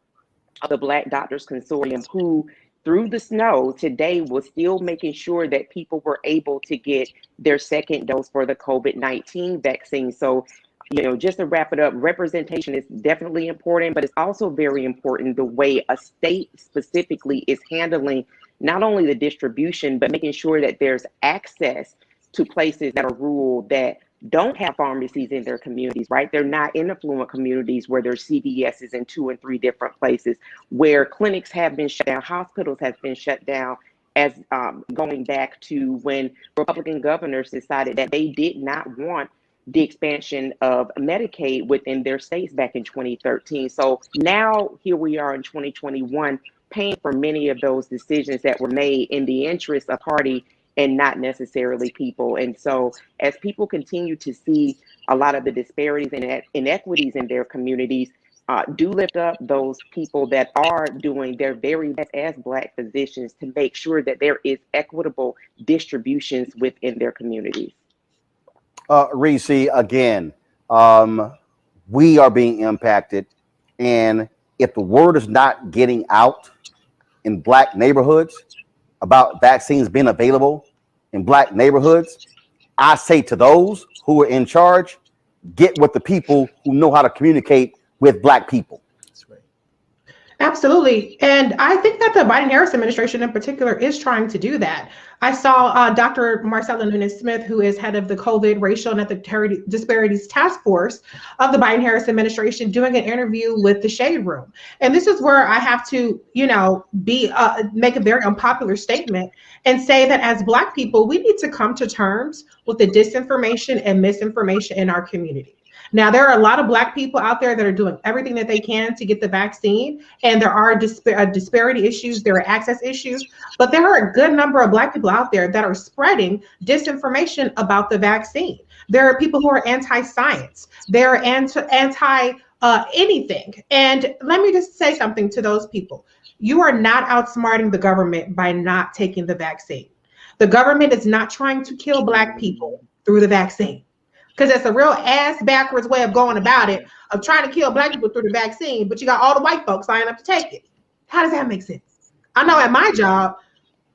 Speaker 5: of the Black Doctors Consortium, who through the snow today was still making sure that people were able to get their second dose for the COVID-19 vaccine. So, you know, just to wrap it up, representation is definitely important, but it's also very important the way a state specifically is handling not only the distribution, but making sure that there's access to places that are rural that don't have pharmacies in their communities, right? They're not in affluent communities where there's CVS's in 2 and 3 different places, where clinics have been shut down, hospitals have been shut down, as going back to when Republican governors decided that they did not want the expansion of Medicaid within their states back in 2013. So now here we are in 2021, paying for many of those decisions that were made in the interest of party and not necessarily people. And so as people continue to see a lot of the disparities and inequities in their communities, do lift up those people that are doing their very best as Black physicians to make sure that there is equitable distributions within their communities.
Speaker 1: Reese, again, we are being impacted. And if the word is not getting out in Black neighborhoods about vaccines being available in Black neighborhoods, I say to those who are in charge, get with the people who know how to communicate with Black people.
Speaker 4: That's right.
Speaker 3: Absolutely. And I think that the Biden-Harris administration in particular is trying to do that. I saw Dr. Marcella Nunes-Smith, who is head of the COVID, Racial, and Ethnic Disparities Task Force of the Biden-Harris administration, doing an interview with the Shade Room. And this is where I have to, you know, make a very unpopular statement and say that as Black people, we need to come to terms with the disinformation and misinformation in our community. Now, there are a lot of Black people out there that are doing everything that they can to get the vaccine, and there are disparity issues, there are access issues, but there are a good number of Black people out there that are spreading disinformation about the vaccine. There are people who are anti-science, they're anti anything. And let me just say something to those people. You are not outsmarting the government by not taking the vaccine. The government is not trying to kill Black people through the vaccine, because it's a real ass backwards way of going about it, of trying to kill Black people through the vaccine, but you got all the white folks signing up to take it. How does that make sense? I know at my job,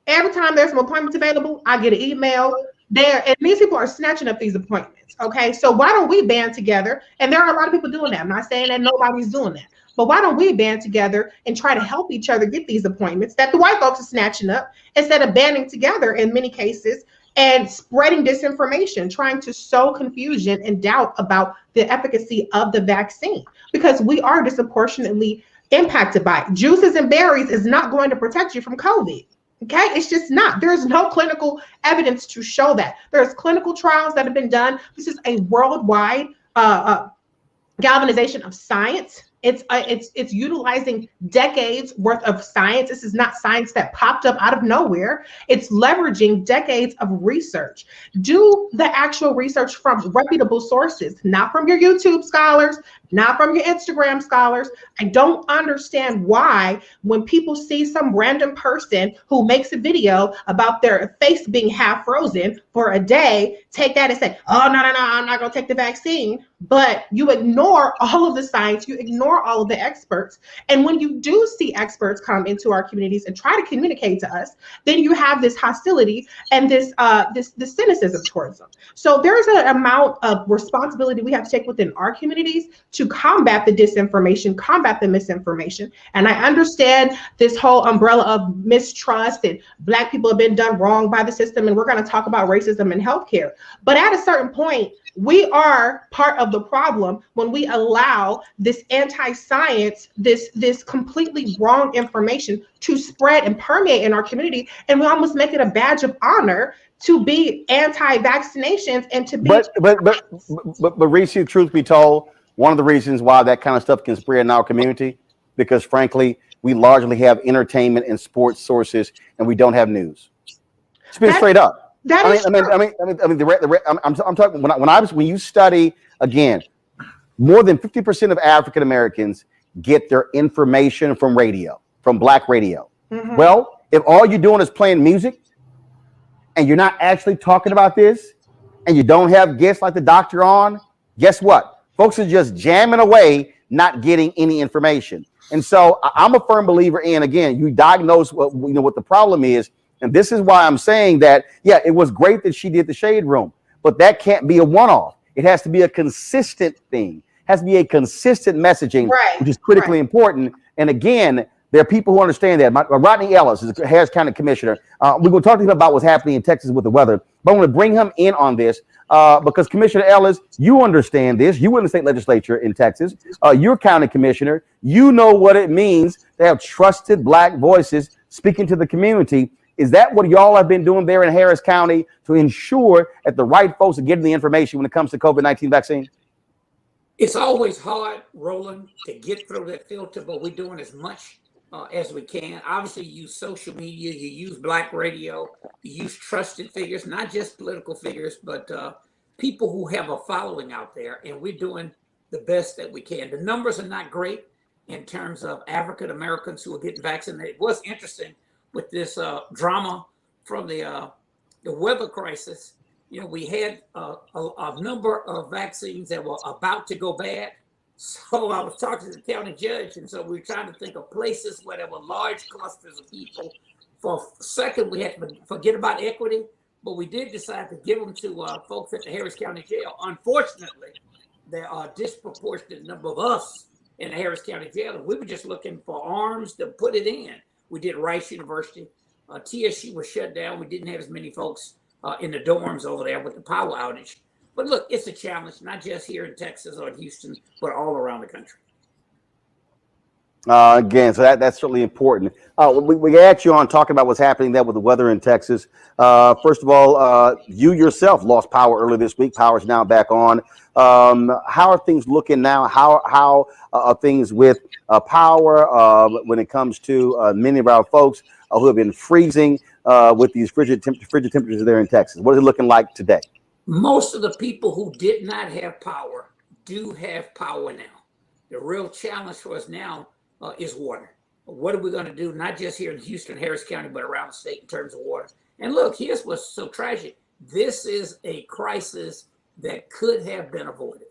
Speaker 3: every time there's some appointments available, I get an email And these people are snatching up these appointments. Okay, so why don't we band together? And there are a lot of people doing that. I'm not saying that nobody's doing that, but why don't we band together and try to help each other get these appointments that the white folks are snatching up, instead of banding together in many cases and spreading disinformation, trying to sow confusion and doubt about the efficacy of the vaccine, because we are disproportionately impacted by it. Juices and berries is not going to protect you from COVID. Okay, it's just not. There's no clinical evidence to show that. There's clinical trials that have been done. This is a worldwide galvanization of science. It's utilizing decades worth of science. This is not science that popped up out of nowhere. It's leveraging decades of research. Do the actual research from reputable sources, not from your YouTube scholars, not from your Instagram scholars. I don't understand why, when people see some random person who makes a video about their face being half frozen for a day, take that and say, oh, no, I'm not going to take the vaccine. But you ignore all of the science, you ignore all of the experts. And when you do see experts come into our communities and try to communicate to us, then you have this hostility and this cynicism towards them. So there's an amount of responsibility we have to take within our communities to combat the disinformation, combat the misinformation. And I understand this whole umbrella of mistrust and Black people have been done wrong by the system, and we're going to talk about racism in healthcare. But at a certain point, we are part of the problem when we allow this anti-science, this completely wrong information to spread and permeate in our community, and we almost make it a badge of honor to be anti-vaccinations and to be.
Speaker 1: But Reese, truth be told, one of the reasons why that kind of stuff can spread in our community, because frankly, we largely have entertainment and sports sources, and we don't have news. It's straight up. I'm talking when you study, again, more than 50% of African Americans get their information from radio, from Black radio. Mm-hmm. Well, if all you're doing is playing music and you're not actually talking about this, and you don't have guests like the doctor on, guess what? Folks are just jamming away, not getting any information. And so I'm a firm believer in, again, you diagnose what the problem is. And this is why I'm saying that, yeah, it was great that she did the shade room, but that can't be a one-off. It has to be a consistent thing, has to be a consistent messaging, right, which is critically important. And again, there are people who understand that. Rodney Ellis is the Harris County Commissioner. We're going to talk to him about what's happening in Texas with the weather, but I want to bring him in on this because Commissioner Ellis, you understand this. You were in the state legislature in Texas. You're county commissioner. You know what it means to have trusted Black voices speaking to the community. Is that what y'all have been doing there in Harris County to ensure that the right folks are getting the information when it comes to COVID-19 vaccine?
Speaker 7: It's always hard, Roland, to get through that filter, but we're doing as much as we can. Obviously, you use social media, you use Black radio, you use trusted figures, not just political figures, but people who have a following out there, and we're doing the best that we can. The numbers are not great in terms of African Americans who are getting vaccinated. It was interesting with this drama from the weather crisis. You know, we had a number of vaccines that were about to go bad. So I was talking to the county judge, and so we were trying to think of places where there were large clusters of people. For a second, we had to forget about equity, but we did decide to give them to folks at the Harris County Jail. Unfortunately, there are a disproportionate number of us in the Harris County Jail, and we were just looking for arms to put it in. We did Rice University. TSU was shut down. We didn't have as many folks in the dorms over there with the power outage. But look, it's a challenge, not just here in Texas or in Houston, but all around the country.
Speaker 1: Again, so that's certainly important. We got you on talking about what's happening there with the weather in Texas. First of all, you yourself lost power earlier this week. Power is now back on. How are things looking now? How are things with power when it comes to many of our folks who have been freezing with these frigid temperatures there in Texas? What is it looking like today?
Speaker 7: Most of the people who did not have power do have power now. The real challenge for us now is water. What are we going to do, not just here in Houston, Harris County, but around the state in terms of water? And look, here's what's so tragic. This is a crisis that could have been avoided.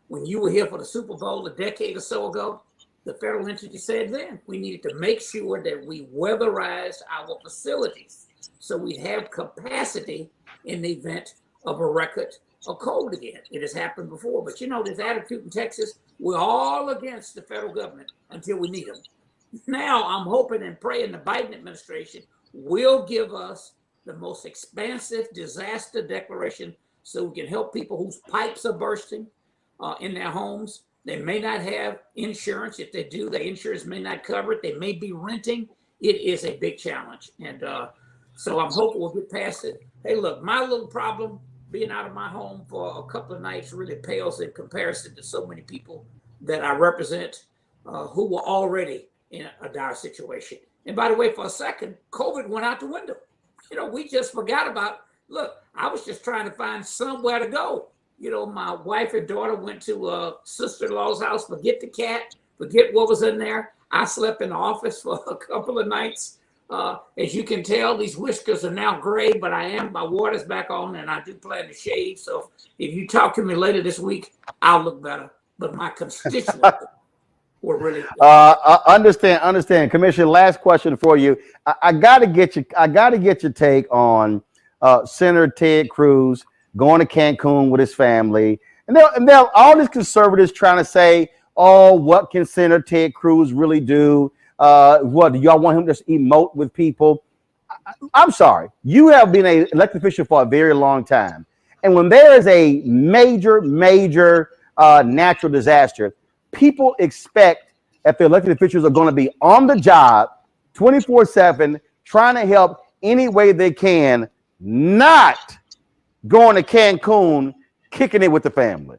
Speaker 7: When you were here for the Super Bowl a decade or so ago, the federal entity said then we needed to make sure that we weatherized our facilities so we'd have capacity in the event of a record of cold again. It has happened before, but you know, this attitude in Texas, we're all against the federal government until we need them. Now I'm hoping and praying the Biden administration will give us the most expansive disaster declaration so we can help people whose pipes are bursting in their homes. They may not have insurance. If they do, the insurance may not cover it. They may be renting. It is a big challenge. And so I'm hoping we'll get past it. Hey, look, my little problem being out of my home for a couple of nights really pales in comparison to so many people that I represent who were already in a dire situation. And by the way, for a second, COVID went out the window. You know, we just forgot about, look, I was just trying to find somewhere to go. You know, my wife and daughter went to a sister-in-law's house, forget the cat, forget what was in there. I slept in the office for a couple of nights. As you can tell, these whiskers are now gray, but my water's back on and I do plan to shave. So if you talk to me later this week, I'll look better. But my constituents were really
Speaker 1: understand. Commissioner, last question for you. I gotta get your take on Senator Ted Cruz going to Cancun with his family. And they're all these conservatives trying to say, oh, what can Senator Ted Cruz really do? What do y'all want him to just emote with people? I'm sorry. You have been an elected official for a very long time. And when there is a major natural disaster, people expect that the elected officials are going to be on the job 24/7, trying to help any way they can, not going to Cancun, kicking it with the family.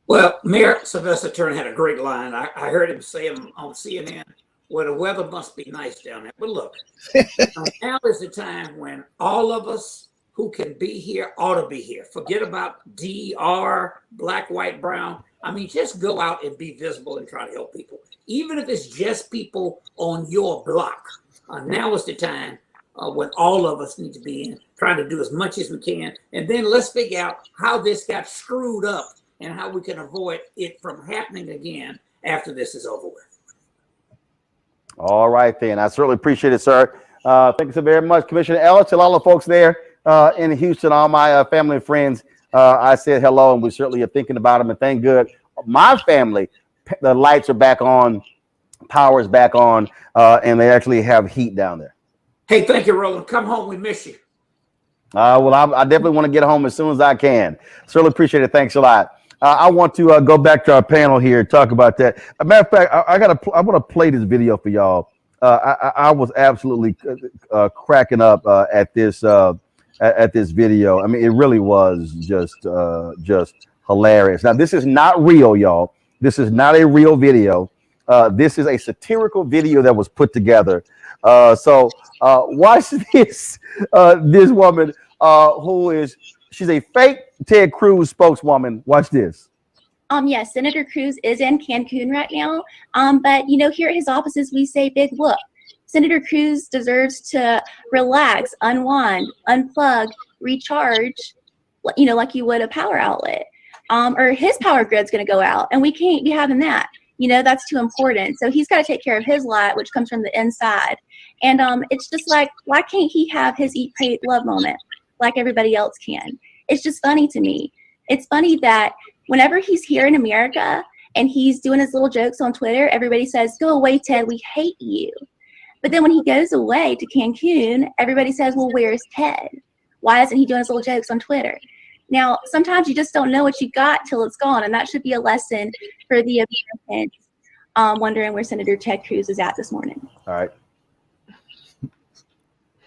Speaker 7: Well, Mayor Sylvester Turner had a great line. I heard him say him on CNN, where the weather must be nice down there. But look, now is the time when all of us who can be here ought to be here. Forget about DR, black, white, brown. I mean, just go out and be visible and try to help people. Even if it's just people on your block. Now is the time when all of us need to be in, trying to do as much as we can. And then let's figure out how this got screwed up and how we can avoid it from happening again after this is over with.
Speaker 1: All right, then. I certainly appreciate it, sir. Thank you so very much, Commissioner Ellis, and all the folks there in Houston, all my family and friends. I said hello, and we certainly are thinking about them. And thank good, my family, the lights are back on, power is back on, and they actually have heat down there.
Speaker 7: Hey, thank you, Roland. Come home. We miss you.
Speaker 1: Well, I definitely want to get home as soon as I can. Certainly appreciate it. Thanks a lot. I want to go back to our panel here and talk about that. As a matter of fact, I want to play this video for y'all. I was absolutely cracking up at this video. I mean, it really was just hilarious. Now, this is not real, y'all. This is not a real video. This is a satirical video that was put together. So watch this. This woman she's a fake Ted Cruz spokeswoman. Watch this.
Speaker 8: Yes, Senator Cruz is in Cancun right now. But you know, here at his offices, we say big whoop. Senator Cruz deserves to relax, unwind, unplug, recharge, you know, like you would a power outlet. Or his power grid's going to go out, and we can't be having that. You know, that's too important. So he's got to take care of his light, which comes from the inside. And it's just like, why can't he have his eat, pray, love moment like everybody else can? It's just funny to me. It's funny that whenever he's here in America and he's doing his little jokes on Twitter, everybody says, go away, Ted, we hate you. But then when he goes away to Cancun, everybody says, well, where's Ted? Why isn't he doing his little jokes on Twitter? Now, sometimes you just don't know what you got till it's gone, and that should be a lesson for the Americans wondering where Senator Ted Cruz is at this morning.
Speaker 1: All right.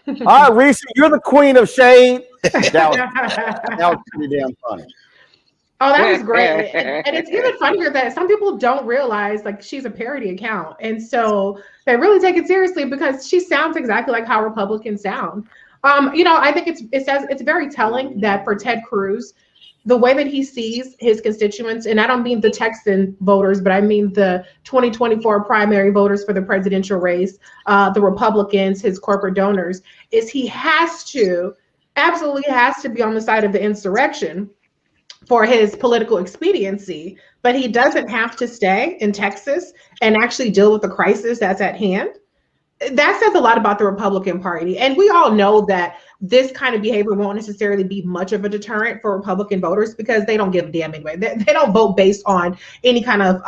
Speaker 1: All right, Reese, you're the queen of shade. That was pretty damn funny.
Speaker 3: Oh, that was great. And it's even funnier that some people don't realize, like, she's a parody account. And so they really take it seriously because she sounds exactly like how Republicans sound. You know, I think it's very telling that for Ted Cruz, the way that he sees his constituents, and I don't mean the Texan voters, but I mean the 2024 primary voters for the presidential race, the Republicans, his corporate donors, is he absolutely has to be on the side of the insurrection for his political expediency, but he doesn't have to stay in Texas and actually deal with the crisis that's at hand. that says a lot about the Republican Party. And we all know that this kind of behavior won't necessarily be much of a deterrent for Republican voters because they don't give a damn anyway. They don't vote based on any kind of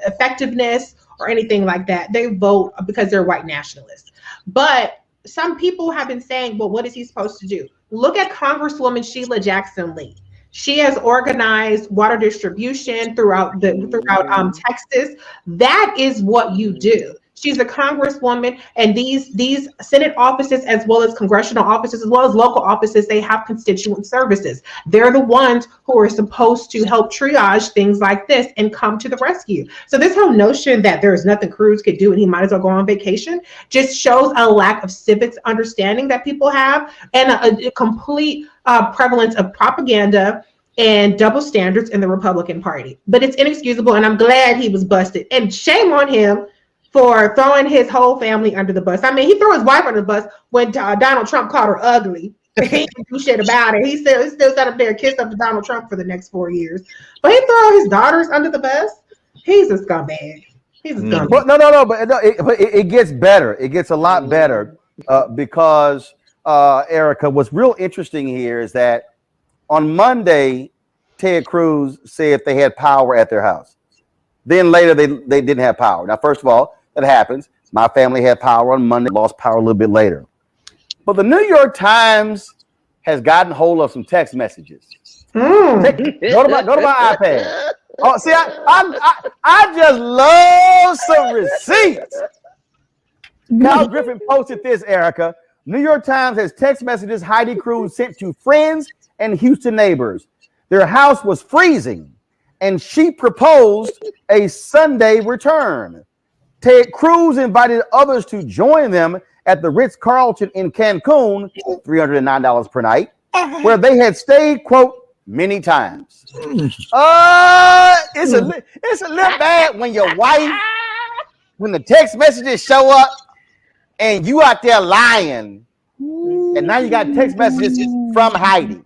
Speaker 3: effectiveness or anything like that. They vote because they're white nationalists. But some people have been saying, well, what is he supposed to do? Look at Congresswoman Sheila Jackson Lee. She has organized water distribution throughout Texas. That is what you do. She's a congresswoman, and these Senate offices, as well as congressional offices, as well as local offices, they have constituent services. They're the ones who are supposed to help triage things like this and come to the rescue. So this whole notion that there's nothing Cruz could do and he might as well go on vacation just shows a lack of civics understanding that people have, and a complete prevalence of propaganda and double standards in the Republican Party. But it's inexcusable, and I'm glad he was busted. And shame on him for throwing his whole family under the bus. I mean, he threw his wife under the bus when Donald Trump called her ugly. He didn't do shit about it. He still sat up there and kissed up to Donald Trump for the next 4 years. But he threw his daughters under the bus. He's a scumbag. He's a scumbag.
Speaker 1: But but it gets better. It gets a lot better because, Erica, what's real interesting here is that on Monday, Ted Cruz said they had power at their house. Then later, they didn't have power. Now, first of all, that happens. My family had power on Monday, lost power a little bit later. But the New York Times has gotten hold of some text messages. Go to my iPad. Oh, see, I just love some receipts. Kyle Griffin posted this, Erica. New York Times has text messages Heidi Cruz sent to friends and Houston neighbors. Their house was freezing, and she proposed a Sunday return. Ted Cruz invited others to join them at the Ritz-Carlton in Cancun, $309 per night, where they had stayed, quote, many times. It's a little bad when your wife, when the text messages show up and you out there lying, and now you got text messages from Heidi.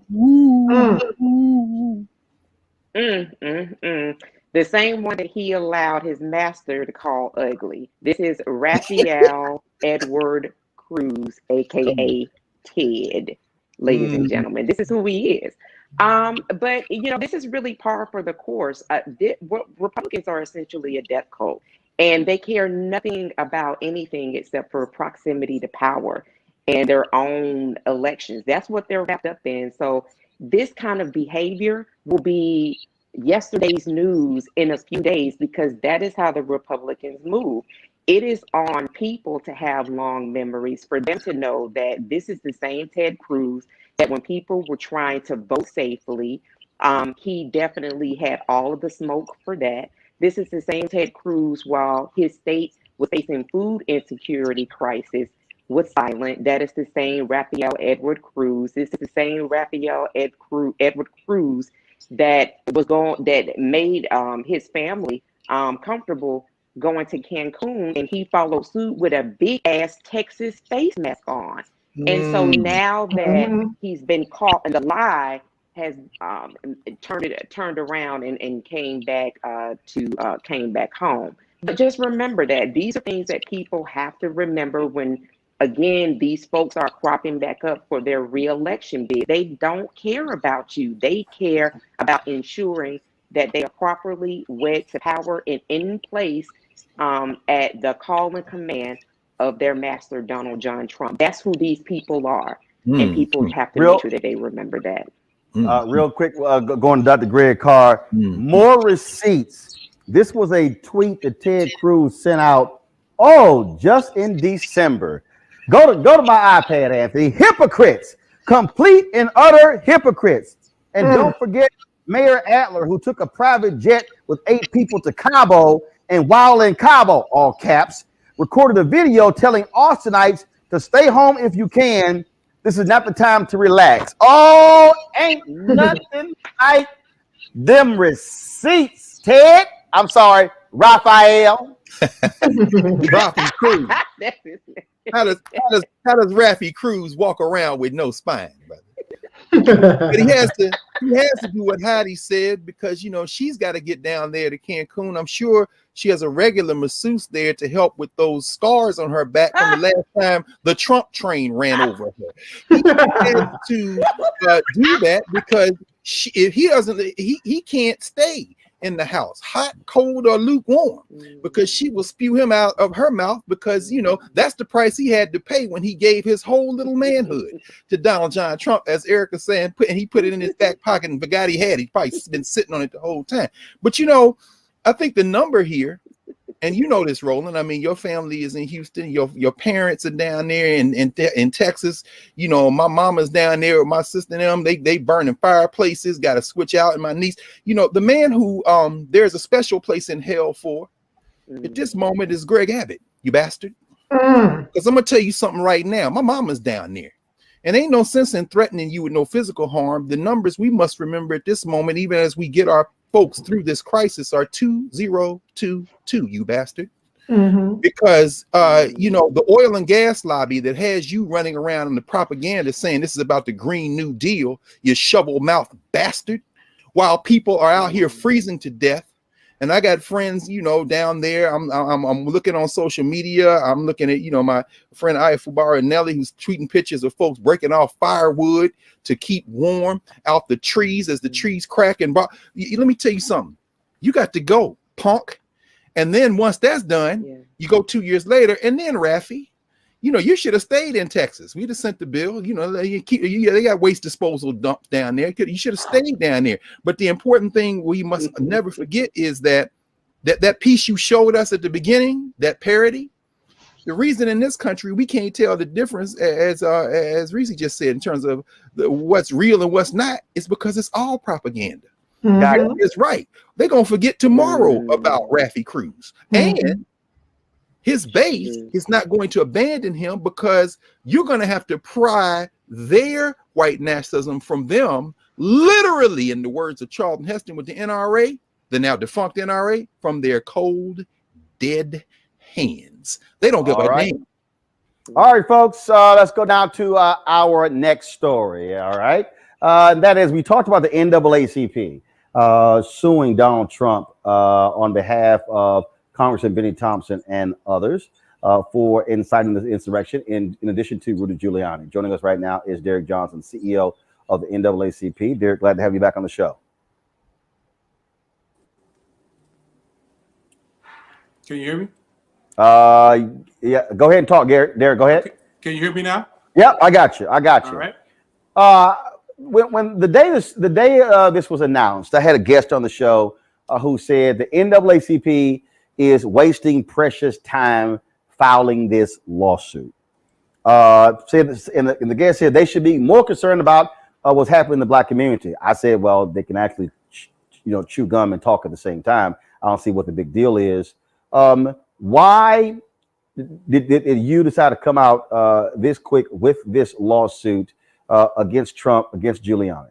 Speaker 5: The same one that he allowed his master to call ugly. This is Raphael Edward Cruz, aka Ted, ladies and gentlemen. This is who he is. But this is really par for the course. Republicans are essentially a death cult, and they care nothing about anything except for proximity to power and their own elections. That's what they're wrapped up in. So this kind of behavior will be yesterday's news in a few days, because that is how the Republicans move. It is on people to have long memories, for them to know that this is the same Ted Cruz that when people were trying to vote safely, he definitely had all of the smoke for that. This is the same Ted Cruz while his state was facing food insecurity crisis was silent. That is the same Raphael Edward Cruz. This is the same Raphael Edward Cruz that made his family comfortable going to Cancun, and he followed suit with a big ass Texas face mask on. And so now that he's been caught, and the lie has turned around and came back home. But just remember that these are things that people have to remember when, again, these folks are cropping back up for their re-election bid. They don't care about you. They care about ensuring that they are properly wed to power and in place at the call and command of their master, Donald John Trump. That's who these people are. And people have to make sure that they remember that.
Speaker 1: Real quick, going to Dr. Greg Carr, more receipts. This was a tweet that Ted Cruz sent out, just in December. Go to my iPad, Anthony. Hypocrites, complete and utter hypocrites. And don't forget Mayor Adler, who took a private jet with 8 people to Cabo, and while in Cabo, all caps, recorded a video telling Austinites to stay home if you can. This is not the time to relax. Ain't nothing like them receipts, Ted. I'm sorry, Raphael.
Speaker 4: Rafi Cruz. How does Rafi Cruz walk around with no spine, brother? But he has to do what Heidi said, because she's got to get down there to Cancun. I'm sure she has a regular masseuse there to help with those scars on her back from the last time the Trump train ran over her. He has to do that, because if he doesn't, he can't stay in the house, hot, cold, or lukewarm, because she will spew him out of her mouth, because that's the price he had to pay when he gave his whole little manhood to Donald John Trump, as Erica's saying, and he put it in his back pocket and forgot he had it. He's probably been sitting on it the whole time. But I think the number here, and this, Roland, I mean, your family is in Houston, your parents are down there in Texas. My mama's down there with my sister and them. They burning fireplaces, got to switch out. And my niece, the man who there's a special place in hell for at this moment is Greg Abbott, you bastard. Because I'm gonna tell you something right now. My mama's down there, and ain't no sense in threatening you with no physical harm. The numbers we must remember at this moment, even as we get our folks through this crisis, are 2022, you bastard. Because the oil and gas lobby that has you running around in the propaganda saying this is about the Green New Deal, you shovel mouth bastard, while people are out here freezing to death. And I got friends, down there. I'm looking on social media. I'm looking at, my friend Ayafubara Nelly, who's tweeting pictures of folks breaking off firewood to keep warm out the trees as the trees crack. And let me tell you something. You got to go, punk. And then once that's done, you go 2 years later, and then Rafi, you should have stayed in Texas. We'd have sent the bill. They got waste disposal dumps down there. You should have stayed down there. But the important thing we must never forget is that piece you showed us at the beginning, that parody. The reason in this country we can't tell the difference, as Reese just said, in terms of what's real and what's not, is because it's all propaganda. God is right. They're gonna forget tomorrow about Rafi Cruz, and his base is not going to abandon him, because you're going to have to pry their white nationalism from them, literally, in the words of Charlton Heston with the NRA, the now defunct NRA, from their cold, dead hands. They don't give a damn.
Speaker 1: All right, folks, let's go down to our next story. All right. That is, we talked about the NAACP suing Donald Trump on behalf of Congressman Benny Thompson and others for inciting the insurrection, in addition to Rudy Giuliani. Joining us right now is Derek Johnson, CEO of the NAACP. Derek, glad to have you back on the show.
Speaker 9: Can you hear me?
Speaker 1: Yeah, go ahead and talk, Derek. Go ahead.
Speaker 9: Can you hear me now?
Speaker 1: Yep, I got you.
Speaker 9: All right.
Speaker 1: When the day this was announced, I had a guest on the show who said the NAACP is wasting precious time filing this lawsuit. Said, and the guest said they should be more concerned about what's happening in the Black community. I said, well, they can actually, chew gum and talk at the same time. I don't see what the big deal is. Why did you decide to come out this quick with this lawsuit against Trump, against Giuliani?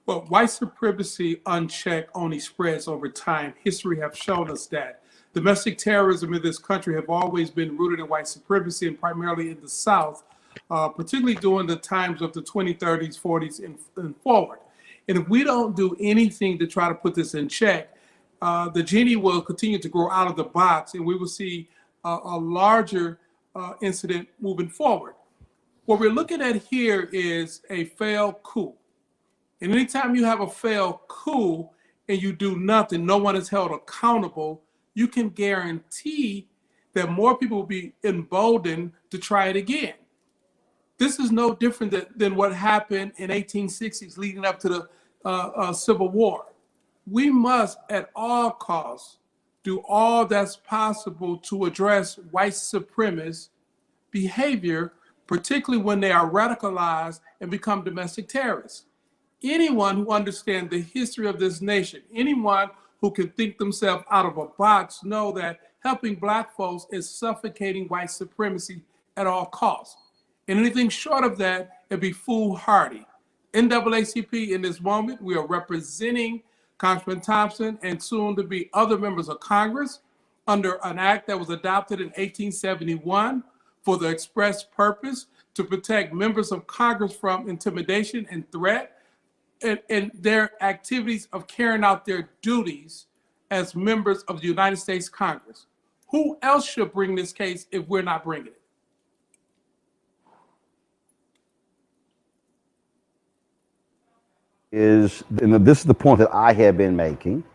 Speaker 9: Well, white supremacy unchecked only spreads over time. History have shown us that. Domestic terrorism in this country have always been rooted in white supremacy, and primarily in the South, particularly during the times of the 2030s, 40s, and forward. And if we don't do anything to try to put this in check, the genie will continue to grow out of the box, and we will see a larger incident moving forward. What we're looking at here is a failed coup. And anytime you have a failed coup and you do nothing, no one is held accountable, you can guarantee that more people will be emboldened to try it again. This is no different than what happened in 1860s leading up to the Civil War. We must, at all costs, do all that's possible to address white supremacist behavior, particularly when they are radicalized and become domestic terrorists. Anyone who understands the history of this nation, anyone who can think themselves out of a box, know that helping Black folks is suffocating white supremacy at all costs. And anything short of that, it'd be foolhardy. NAACP, in this moment, we are representing Congressman Thompson and soon to be other members of Congress under an act that was adopted in 1871 for the express purpose to protect members of Congress from intimidation and threat and their activities of carrying out their duties as members of the United States Congress. Who else should bring this case if we're not bringing it?
Speaker 1: And this is the point that I have been making,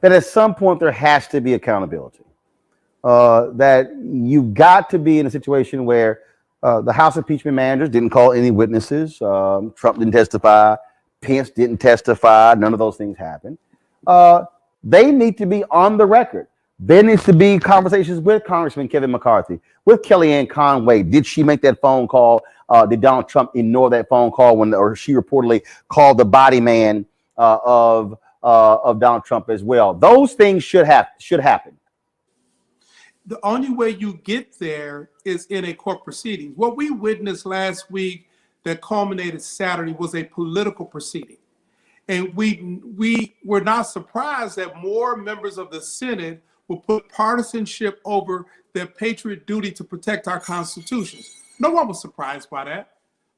Speaker 1: that at some point there has to be accountability. That you've got to be in a situation where the House impeachment managers didn't call any witnesses. Trump didn't testify. Pence didn't testify. None of those things happened. They need to be on the record. There needs to be conversations with Congressman Kevin McCarthy, with Kellyanne Conway. Did she make that phone call? Did Donald Trump ignore that phone call or she reportedly called the body man of Donald Trump as well? Those things should happen.
Speaker 9: The only way you get there is in a court proceeding. What we witnessed last week that culminated Saturday was a political proceeding. And we were not surprised that more members of the Senate will put partisanship over their patriot duty to protect our constitutions. No one was surprised by that.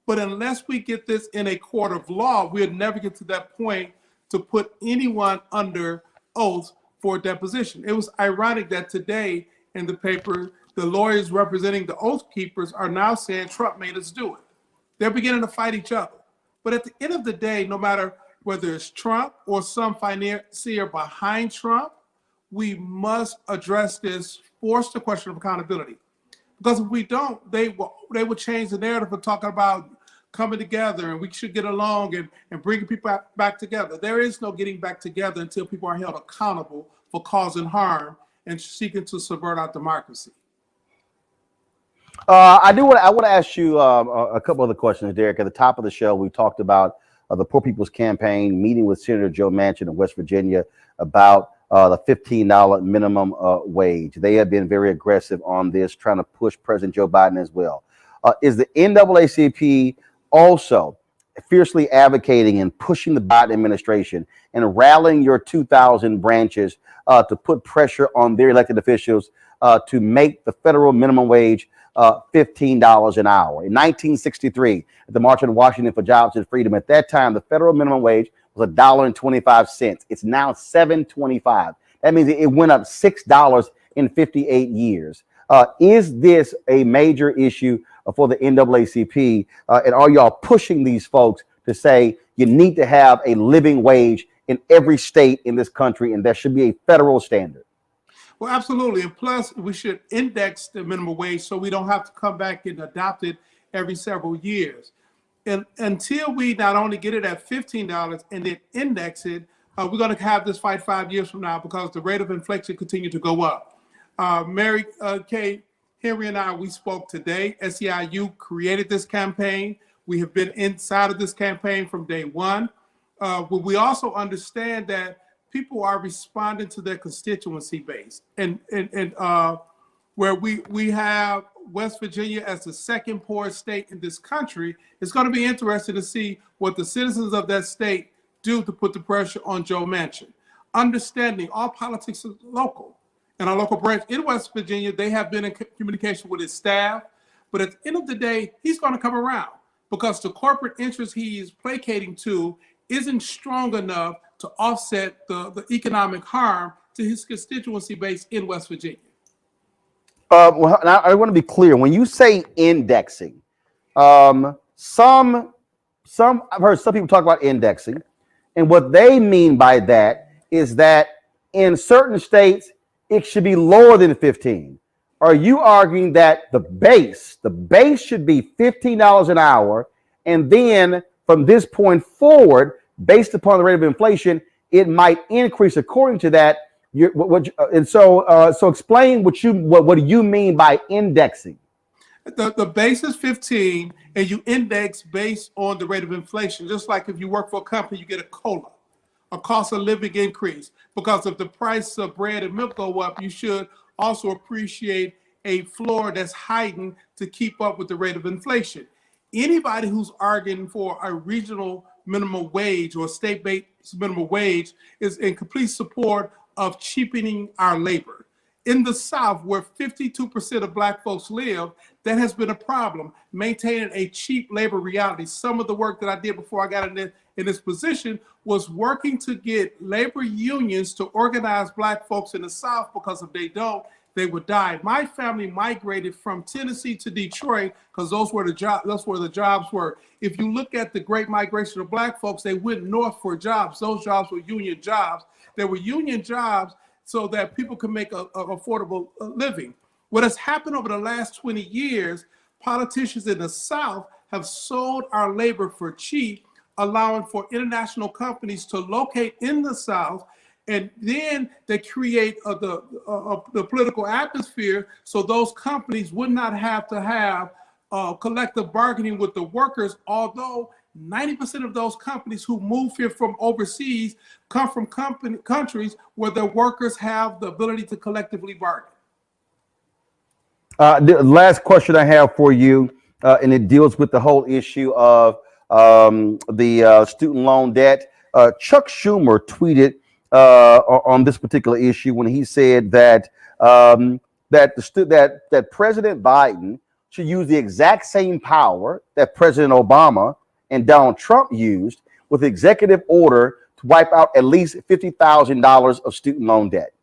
Speaker 9: But unless we get this in a court of law, we'll never get to that point to put anyone under oath for deposition. It was ironic that today in the paper, the lawyers representing the Oath Keepers are now saying Trump made us do it. They're beginning to fight each other. But at the end of the day, no matter whether it's Trump or some financier behind Trump, we must address this, force the question of accountability. Because if we don't, they will change the narrative of talking about coming together and we should get along and bringing people back together. There is no getting back together until people are held accountable for causing harm and seeking to subvert our democracy.
Speaker 1: I want to ask you a couple other questions, Derek. At the top of the show, we talked about the Poor People's Campaign meeting with Senator Joe Manchin of West Virginia about the $15 minimum wage. They have been very aggressive on this, trying to push President Joe Biden as well. Is the NAACP also fiercely advocating and pushing the Biden administration and rallying your 2,000 branches to put pressure on their elected officials to make the federal minimum wage $15 an hour? In 1963, at the March on Washington for Jobs and Freedom, at that time, the federal minimum wage was $1.25. It's now $7.25. That means it went up $6 in 58 years. Is this a major issue for the NAACP? And are y'all pushing these folks to say you need to have a living wage in every state in this country, and there should be a federal standard?
Speaker 9: Well, absolutely. And plus, we should index the minimum wage so we don't have to come back and adopt it every several years. And until we not only get it at $15 and then index it, we're going to have this fight 5 years from now because the rate of inflation continues to go up. Mary Kay, Henry and I, we spoke today. SEIU created this campaign. We have been inside of this campaign from day one. But we also understand that people are responding to their constituency base. And where we have West Virginia as the second poorest state in this country, it's going to be interesting to see what the citizens of that state do to put the pressure on Joe Manchin. Understanding all politics is local. And our local branch in West Virginia, they have been in communication with his staff. But at the end of the day, he's going to come around because the corporate interest he is placating to isn't strong enough to offset the economic harm to his constituency base in West Virginia.
Speaker 1: Well, I want to be clear. When you say indexing, I've heard some people talk about indexing, and what they mean by that is that in certain states it should be lower than 15. Are you arguing that the base should be $15 an hour, and then from this point forward, based upon the rate of inflation, it might increase according to that? So explain what do you mean by indexing?
Speaker 9: The base is 15, and you index based on the rate of inflation. Just like if you work for a company, you get a COLA, a cost of living increase. Because if the price of bread and milk go up, you should also appreciate a floor that's heightened to keep up with the rate of inflation. Anybody who's arguing for a regional minimum wage or state-based minimum wage is in complete support of cheapening our labor. in the South, where 52% of Black folks live, that has been a problem, maintaining a cheap labor reality. Some of the work that I did before I got in this position was working to get labor unions to organize Black folks in the South, because if they don't, they would die. My family migrated from Tennessee to Detroit because those were the jobs were. If you look at the great migration of Black folks, they went north for jobs. Those jobs were union jobs. They were union jobs so that people could make an affordable living. What has happened over the last 20 years, politicians in the South have sold our labor for cheap, allowing for international companies to locate in the South, and then they create the political atmosphere so those companies would not have to have collective bargaining with the workers, although 90% of those companies who move here from overseas come from countries where the workers have the ability to collectively bargain.
Speaker 1: The last question I have for you, and it deals with the whole issue of the student loan debt. Chuck Schumer tweeted on this particular issue when he said that that President Biden should use the exact same power that President Obama and Donald Trump used with executive order to wipe out at least $50,000 of student loan debt.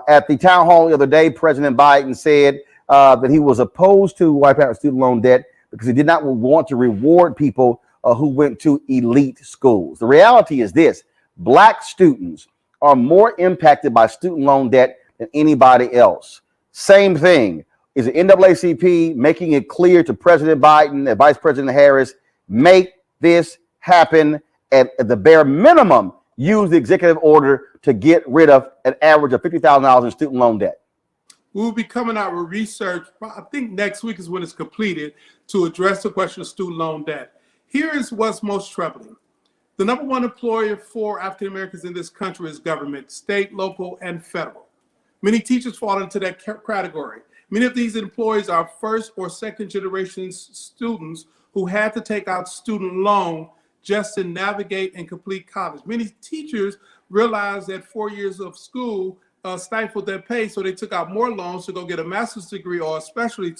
Speaker 1: At the town hall the other day, President Biden said that he was opposed to wipe out student loan debt because he did not want to reward people who went to elite schools. The reality is this: Black students are more impacted by student loan debt than anybody else. Same thing. Is the NAACP making it clear to President Biden and Vice President Harris, make this happen at the bare minimum, use the executive order to get rid of an average of $50,000 in student loan debt?
Speaker 9: We'll be coming out with research, I think next week is when it's completed, to address the question of student loan debt. Here is what's most troubling. The number one employer for African Americans in this country is government, state, local, and federal. Many teachers fall into that category. Many of these employees are first or second generation students who had to take out student loan just to navigate and complete college. Many teachers realized that 4 years of school stifled their pay, so they took out more loans to go get a master's degree or a specialty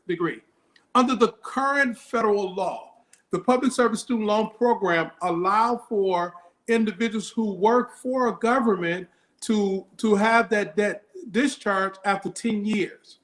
Speaker 9: degree. Under the current federal law, the Public Service Student Loan Program allows for individuals who work for a government to have that debt discharged after 10 years.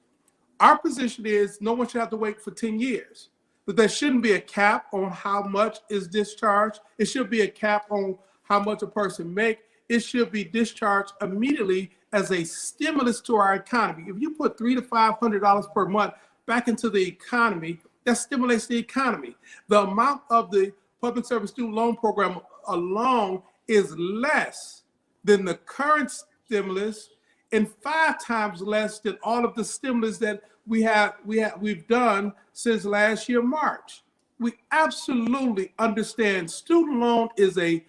Speaker 9: Our position is no one should have to wait for 10 years, but there shouldn't be a cap on how much is discharged. It should be a cap on how much a person makes. It should be discharged immediately as a stimulus to our economy. If you put $300 to $500 per month back into the economy, that stimulates the economy. The amount of the Public Service Student Loan Program alone is less than the current stimulus and 5 times less than all of the stimulus that we've done since last year, March. We absolutely understand student loan is a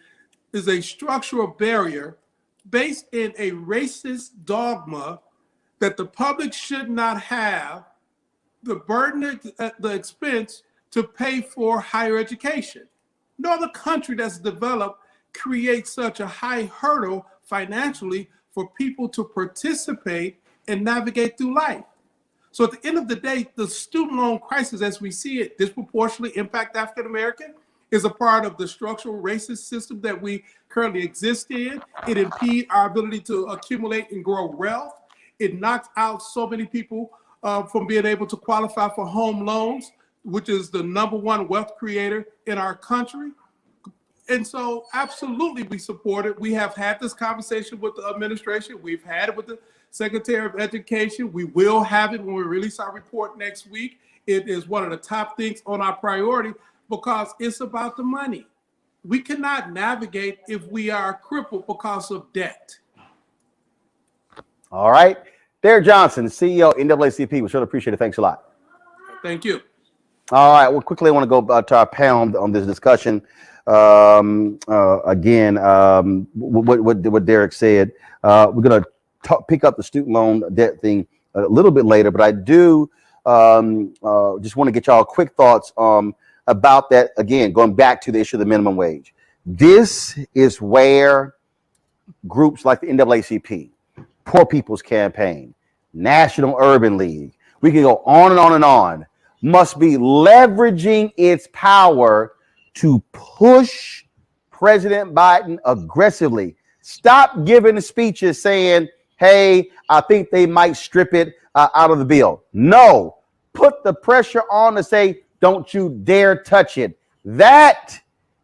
Speaker 9: structural barrier based in a racist dogma that the public should not have the burden, the expense to pay for higher education. No other country that's developed creates such a high hurdle financially for people to participate and navigate through life. So at the end of the day, the student loan crisis, as we see it, disproportionately impact African American, is a part of the structural racist system that we currently exist in. It impedes our ability to accumulate and grow wealth. It knocks out so many people from being able to qualify for home loans, which is the number one wealth creator in our country. And so absolutely we support it. We have had this conversation with the administration. We've had it with the Secretary of Education. We will have it when we release our report next week. It is one of the top things on our priority because it's about the money. We cannot navigate if we are crippled because of debt.
Speaker 1: All right. Derek Johnson, CEO, NAACP. We sure appreciate it. Thanks a lot.
Speaker 9: Thank you.
Speaker 1: All right. Well, quickly, I want to go to our panel on this discussion. Again, what Derek said. We're going to pick up the student loan debt thing a little bit later, but I do just want to get y'all quick thoughts about that. Again, going back to the issue of the minimum wage. This is where groups like the NAACP, Poor People's Campaign, National Urban League. We can go on and on and on. Must be leveraging its power to push President Biden aggressively. Stop giving speeches saying, hey, I think they might strip it out of the bill. No, put the pressure on to say, don't you dare touch it. That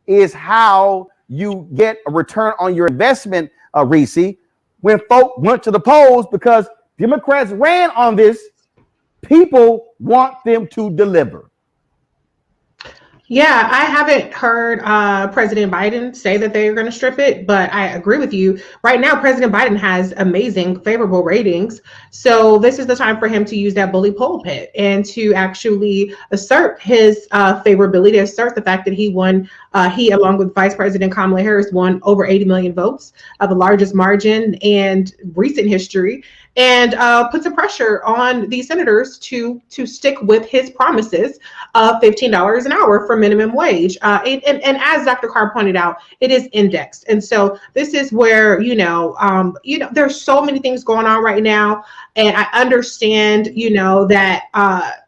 Speaker 1: is how you get a return on your investment, Reese, when folk went to the polls, because Democrats ran on this. People want them to deliver.
Speaker 3: Yeah, I haven't heard President Biden say that they're going to strip it, but I agree with you. Right now, President Biden has amazing, favorable ratings. So this is the time for him to use that bully pulpit and to actually assert his favorability, assert the fact that he won. He, along with Vice President Kamala Harris, won over 80 million votes, the largest margin in recent history, and put some pressure on these senators to stick with his promises of $15 an hour for minimum wage. And as Dr. Carr pointed out, it is indexed. And so this is where, there's so many things going on right now. And I understand, that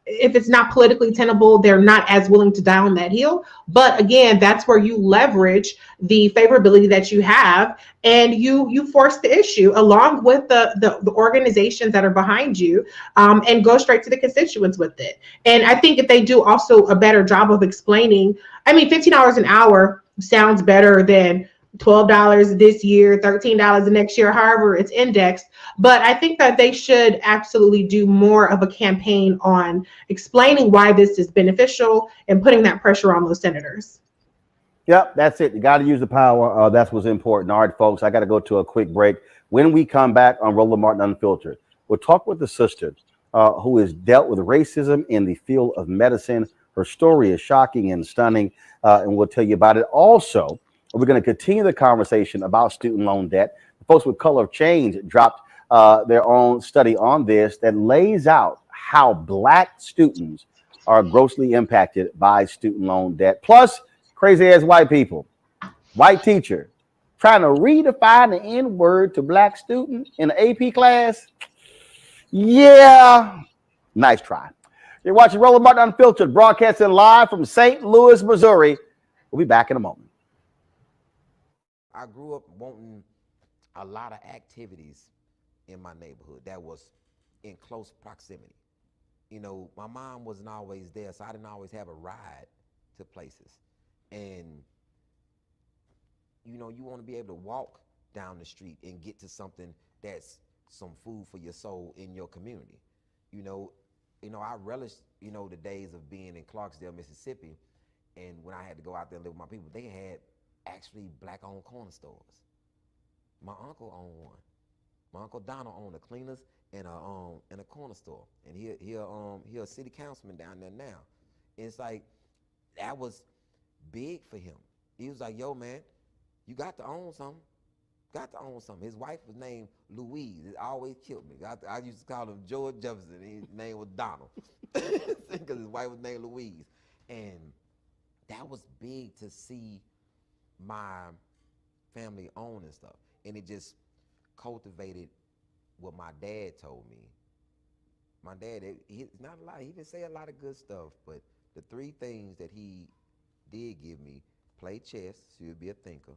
Speaker 3: if it's not politically tenable, they're not as willing to die on that hill. But again, that's where you leverage the favorability that you have, and you force the issue along with the organizations that are behind you, and go straight to the constituents with it. And I think if they do also a better job of explaining, $15 an hour sounds better than $12 this year, $13 the next year, however it's indexed. But I think that they should absolutely do more of a campaign on explaining why this is beneficial and putting that pressure on those senators.
Speaker 1: Yep, that's it. You got to use the power. That's what's important. All right, folks, I got to go to a quick break. When we come back on Roland Martin Unfiltered, we'll talk with the sister who has dealt with racism in the field of medicine. Her story is shocking and stunning, and we'll tell you about it. Also, we're going to continue the conversation about student loan debt. The folks with Color of Change dropped their own study on this that lays out how Black students are grossly impacted by student loan debt. Plus, crazy ass white people, white teacher trying to redefine the N word to Black student in the AP class. Yeah, nice try. You're watching Roland Martin Unfiltered, broadcasting live from St. Louis, Missouri. We'll be back in a moment.
Speaker 10: I grew up wanting a lot of activities in my neighborhood that was in close proximity. My mom wasn't always there, so I didn't always have a ride to places. And, you want to be able to walk down the street and get to something that's some food for your soul in your community. I relish, the days of being in Clarksdale, Mississippi, and when I had to go out there and live with my people, they had actually Black-owned corner stores. My uncle owned one. My Uncle Donald owned a cleaners and a corner store, and he a city councilman down there now. And it's like that was big for him. He was like, "Yo, man, you got to own something. Got to own something." His wife was named Louise. It always killed me. I used to call him George Jefferson. His name was Donald because his wife was named Louise, and that was big to see my family own and stuff, and it just cultivated what my dad told me. My dad, he's not a lot. He didn't say a lot of good stuff, but the three things that he did give me: play chess, so you'll be a thinker.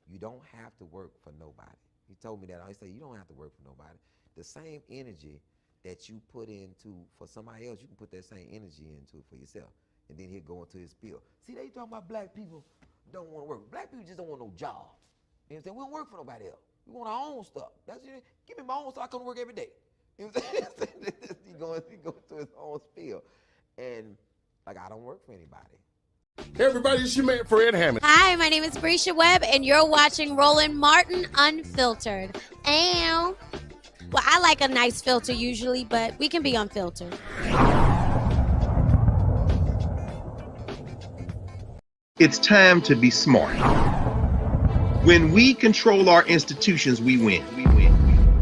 Speaker 10: You don't have to work for nobody. He told me that. He said, you don't have to work for nobody. The same energy that you put into for somebody else, you can put that same energy into for yourself. And then he'll go into his spiel. See, they talking about Black people don't want to work. Black people just don't want no job. You know what I'm saying? We don't work for nobody else. We want our own stuff. That's it. Give me my own stuff. I come to work every day. You know what I'm saying? he goes to his own spiel. And like, I don't work for anybody.
Speaker 11: Hey everybody, it's your man Fred Hammond.
Speaker 12: Hi, my name is Brescia Webb, and you're watching Roland Martin Unfiltered. Ow. Well, I like a nice filter usually, but we can be unfiltered.
Speaker 13: It's time to be smart. When we control our institutions, we win.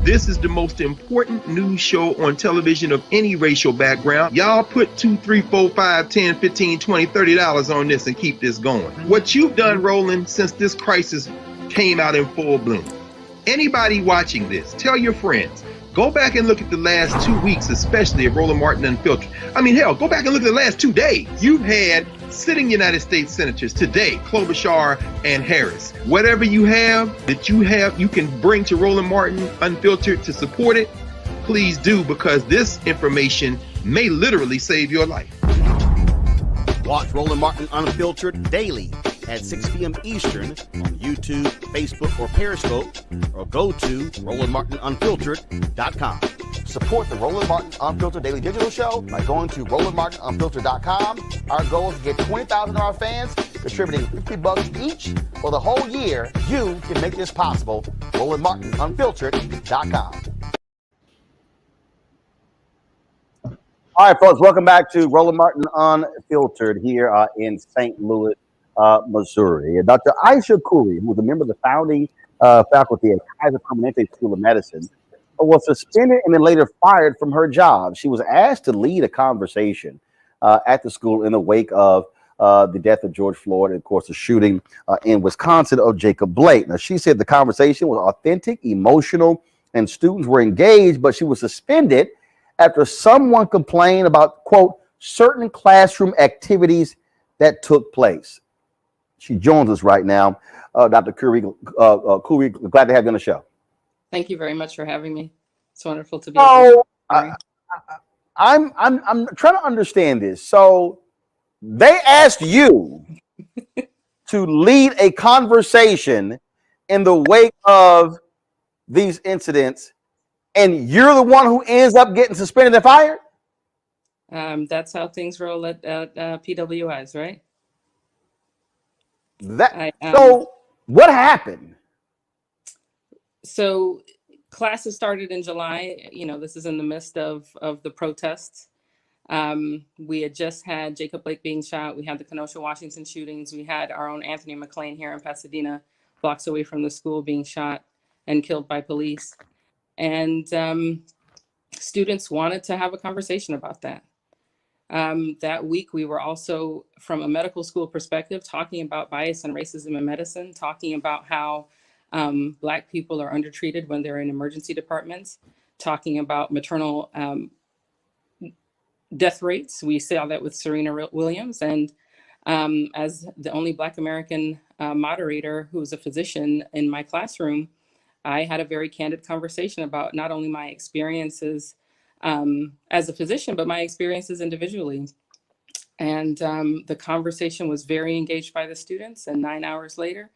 Speaker 13: This is the most important news show on television of any racial background. Y'all put $2, $3, $4, $5, $10, $15, $20, $30 on this and keep this going. What you've done, Roland, since this crisis came out in full bloom. Anybody watching this, tell your friends, Go back and look at the last 2 weeks, especially of Roland Martin Unfiltered. I mean, hell, go back and look at the last 2 days. You've had sitting United States senators today, Klobuchar and Harris. Whatever you have that you can bring to Roland Martin Unfiltered to support it, please do, because this information may literally save your life.
Speaker 1: Watch Roland Martin Unfiltered daily at 6 p.m. Eastern on YouTube, Facebook, or Periscope, or go to RolandMartinUnfiltered.com. Support the Roland Martin Unfiltered Daily Digital Show by going to RolandMartinUnfiltered.com. Our goal is to get 20,000 of our fans contributing $50 each for the whole year. You can make this possible. RolandMartinUnfiltered.com. All right, folks, welcome back to Roland Martin Unfiltered here in St. Louis, Missouri. Dr. Aisha Khoury, who was a member of the founding faculty at Kaiser Permanente School of Medicine, was suspended and then later fired from her job. She was asked to lead a conversation at the school in the wake of the death of George Floyd and, of course, the shooting in Wisconsin of Jacob Blake. Now, she said the conversation was authentic, emotional, and students were engaged, but she was suspended after someone complained about, quote, certain classroom activities that took place. She joins us right now. Dr. Khoury, glad to have you on the show.
Speaker 14: Thank you very much for having me. It's wonderful to be here.
Speaker 1: I'm trying to understand this. So they asked you to lead a conversation in the wake of these incidents, and you're the one who ends up getting suspended and fired?
Speaker 14: That's how things roll at PWIs, right?
Speaker 1: So what happened?
Speaker 14: So classes started in July. You know, this is in the midst of the protests. We had just had Jacob Blake being shot. We had the Kenosha, Washington shootings. We had our own Anthony McLean here in Pasadena, blocks away from the school, being shot and killed by police. And students wanted to have a conversation about that. That week, we were also, from a medical school perspective, talking about bias and racism in medicine, talking about how Black people are undertreated when they're in emergency departments, talking about maternal death rates. We saw that with Serena Williams. And as the only Black American moderator who was a physician in my classroom, I had a very candid conversation about not only my experiences as a physician, but my experiences individually. And the conversation was very engaged by the students. And 9 hours later,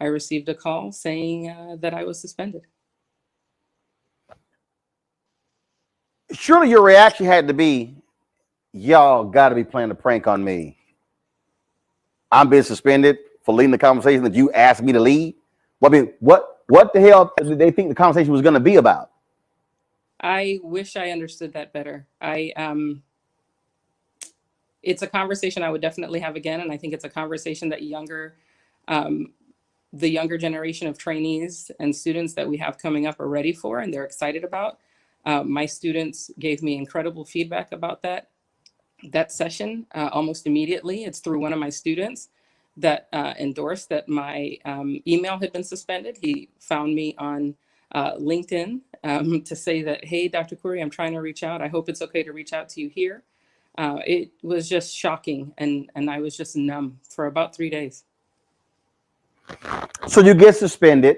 Speaker 14: I received a call saying that I was suspended.
Speaker 1: Surely your reaction had to be, y'all got to be playing a prank on me. I'm being suspended for leading the conversation that you asked me to lead. Well, I mean, what the hell did they think the conversation was going to be about?
Speaker 14: I wish I understood that better. It's a conversation I would definitely have again. And I think it's a conversation that the younger generation of trainees and students that we have coming up are ready for, and they're excited about. My students gave me incredible feedback about that session almost immediately. It's through one of my students that endorsed that my email had been suspended. He found me on LinkedIn to say that, hey, Dr. Khoury, I'm trying to reach out. I hope it's okay to reach out to you here. It was just shocking, and I was just numb for about 3 days.
Speaker 1: So you get suspended.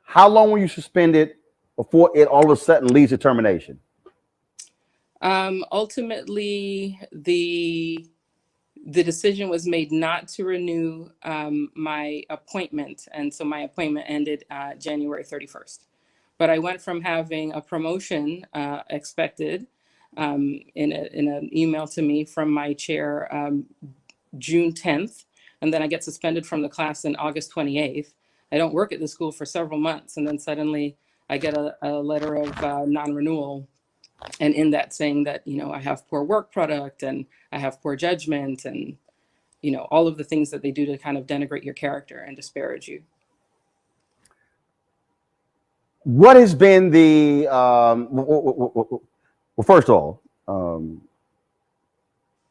Speaker 1: How long were you suspended before it all of a sudden leads to termination?
Speaker 14: Ultimately, the decision was made not to renew my appointment. And so my appointment ended January 31st. But I went from having a promotion expected in an email to me from my chair June 10th. And then I get suspended from the class in August 28th. I don't work at the school for several months. And then suddenly I get a letter of non-renewal. And in that saying that, you know, I have poor work product and I have poor judgment and, you know, all of the things that they do to kind of denigrate your character and disparage you.
Speaker 1: What has been the, well, first of all,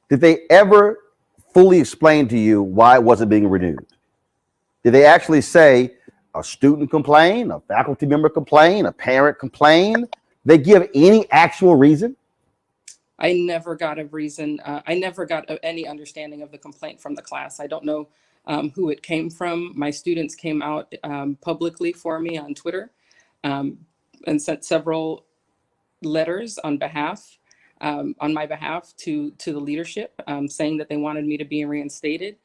Speaker 1: did they ever fully explain to you why it wasn't being renewed? Did they actually say a student complained, a faculty member complained, a parent complained? they give any actual reason?
Speaker 14: I never got a reason. I never got any understanding of the complaint from the class. I don't know who it came from. My students came out publicly for me on Twitter and sent several letters on my behalf to the leadership, saying that they wanted me to be reinstated.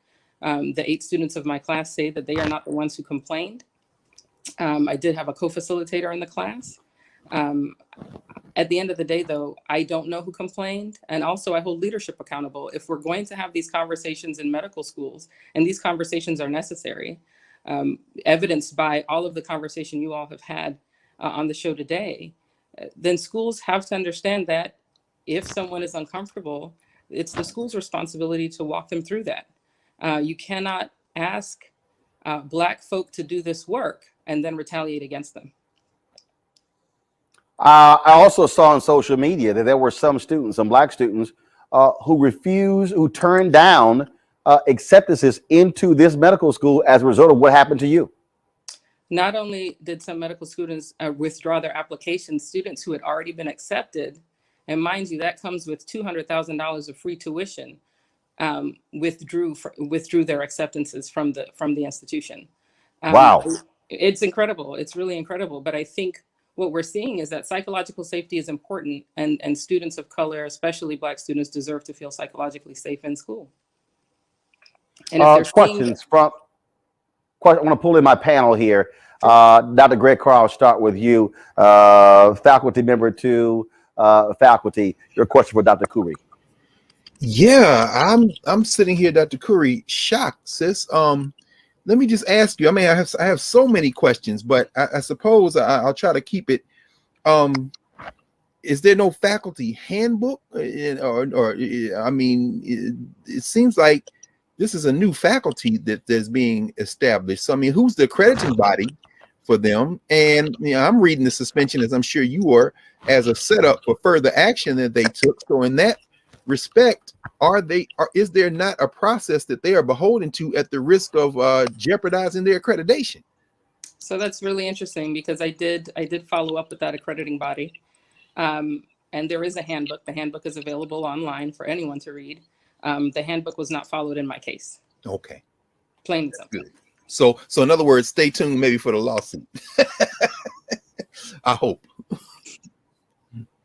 Speaker 14: The 8 students of my class say that they are not the ones who complained. I did have a co-facilitator in the class. At the end of the day, though, I don't know who complained. And also I hold leadership accountable. If we're going to have these conversations in medical schools, and these conversations are necessary, evidenced by all of the conversation you all have had on the show today, then schools have to understand that if someone is uncomfortable, it's the school's responsibility to walk them through that. You cannot ask Black folk to do this work and then retaliate against them.
Speaker 1: I also saw on social media that there were some students, some Black students, who turned down acceptances into this medical school as a result of what happened to you.
Speaker 14: Not only did some medical students withdraw their applications, students who had already been accepted, and mind you, that comes with $200,000 of free tuition, withdrew their acceptances from the institution.
Speaker 1: Wow.
Speaker 14: It's incredible. It's really incredible. But I think what we're seeing is that psychological safety is important, and students of color, especially Black students, deserve to feel psychologically safe in school. And if
Speaker 1: questions from, I want to pull in my panel here. Dr. Greg Carr, I'll start with you. Faculty member 2, faculty. Your question for Dr. Khoury.
Speaker 4: Yeah, I'm sitting here, Dr. Khoury, shocked, sis. Let me just ask you. I mean, I have so many questions, but I suppose I'll try to keep it. Is there no faculty handbook, or I mean, it seems like this is a new faculty that's being established. So I mean, who's the accrediting body for them? And I'm reading the suspension, as I'm sure you are, as a setup for further action that they took. So in that respect, is there not a process that they are beholden to at the risk of jeopardizing their accreditation?
Speaker 14: So that's really interesting, because I did follow up with that accrediting body, and there is a handbook. The handbook is available online for anyone to read. The handbook was not followed in my case.
Speaker 4: Okay.
Speaker 14: Plain and simple.
Speaker 4: Good. So in other words, stay tuned maybe for the lawsuit. I hope.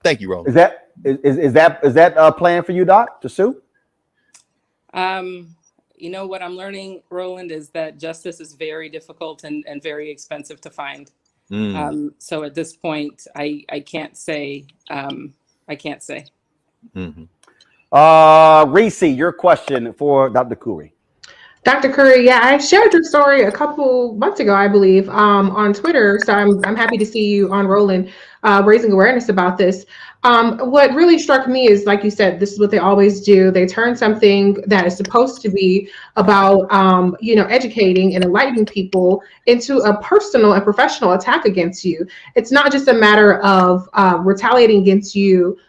Speaker 4: Thank you, Roland.
Speaker 1: Is that a plan for you, Doc, to sue?
Speaker 14: You know, what I'm learning, Roland, is that justice is very difficult and very expensive to find. So at this point, I can't say. I can't say.
Speaker 1: Reese, your question for Dr. Khoury.
Speaker 3: Dr. Khoury, yeah, I shared your story a couple months ago, I believe, on Twitter. So I'm happy to see you on Roland, raising awareness about this. What really struck me is, like you said, this is what they always do. They turn something that is supposed to be about, educating and enlightening people into a personal and professional attack against you. It's not just a matter of retaliating against you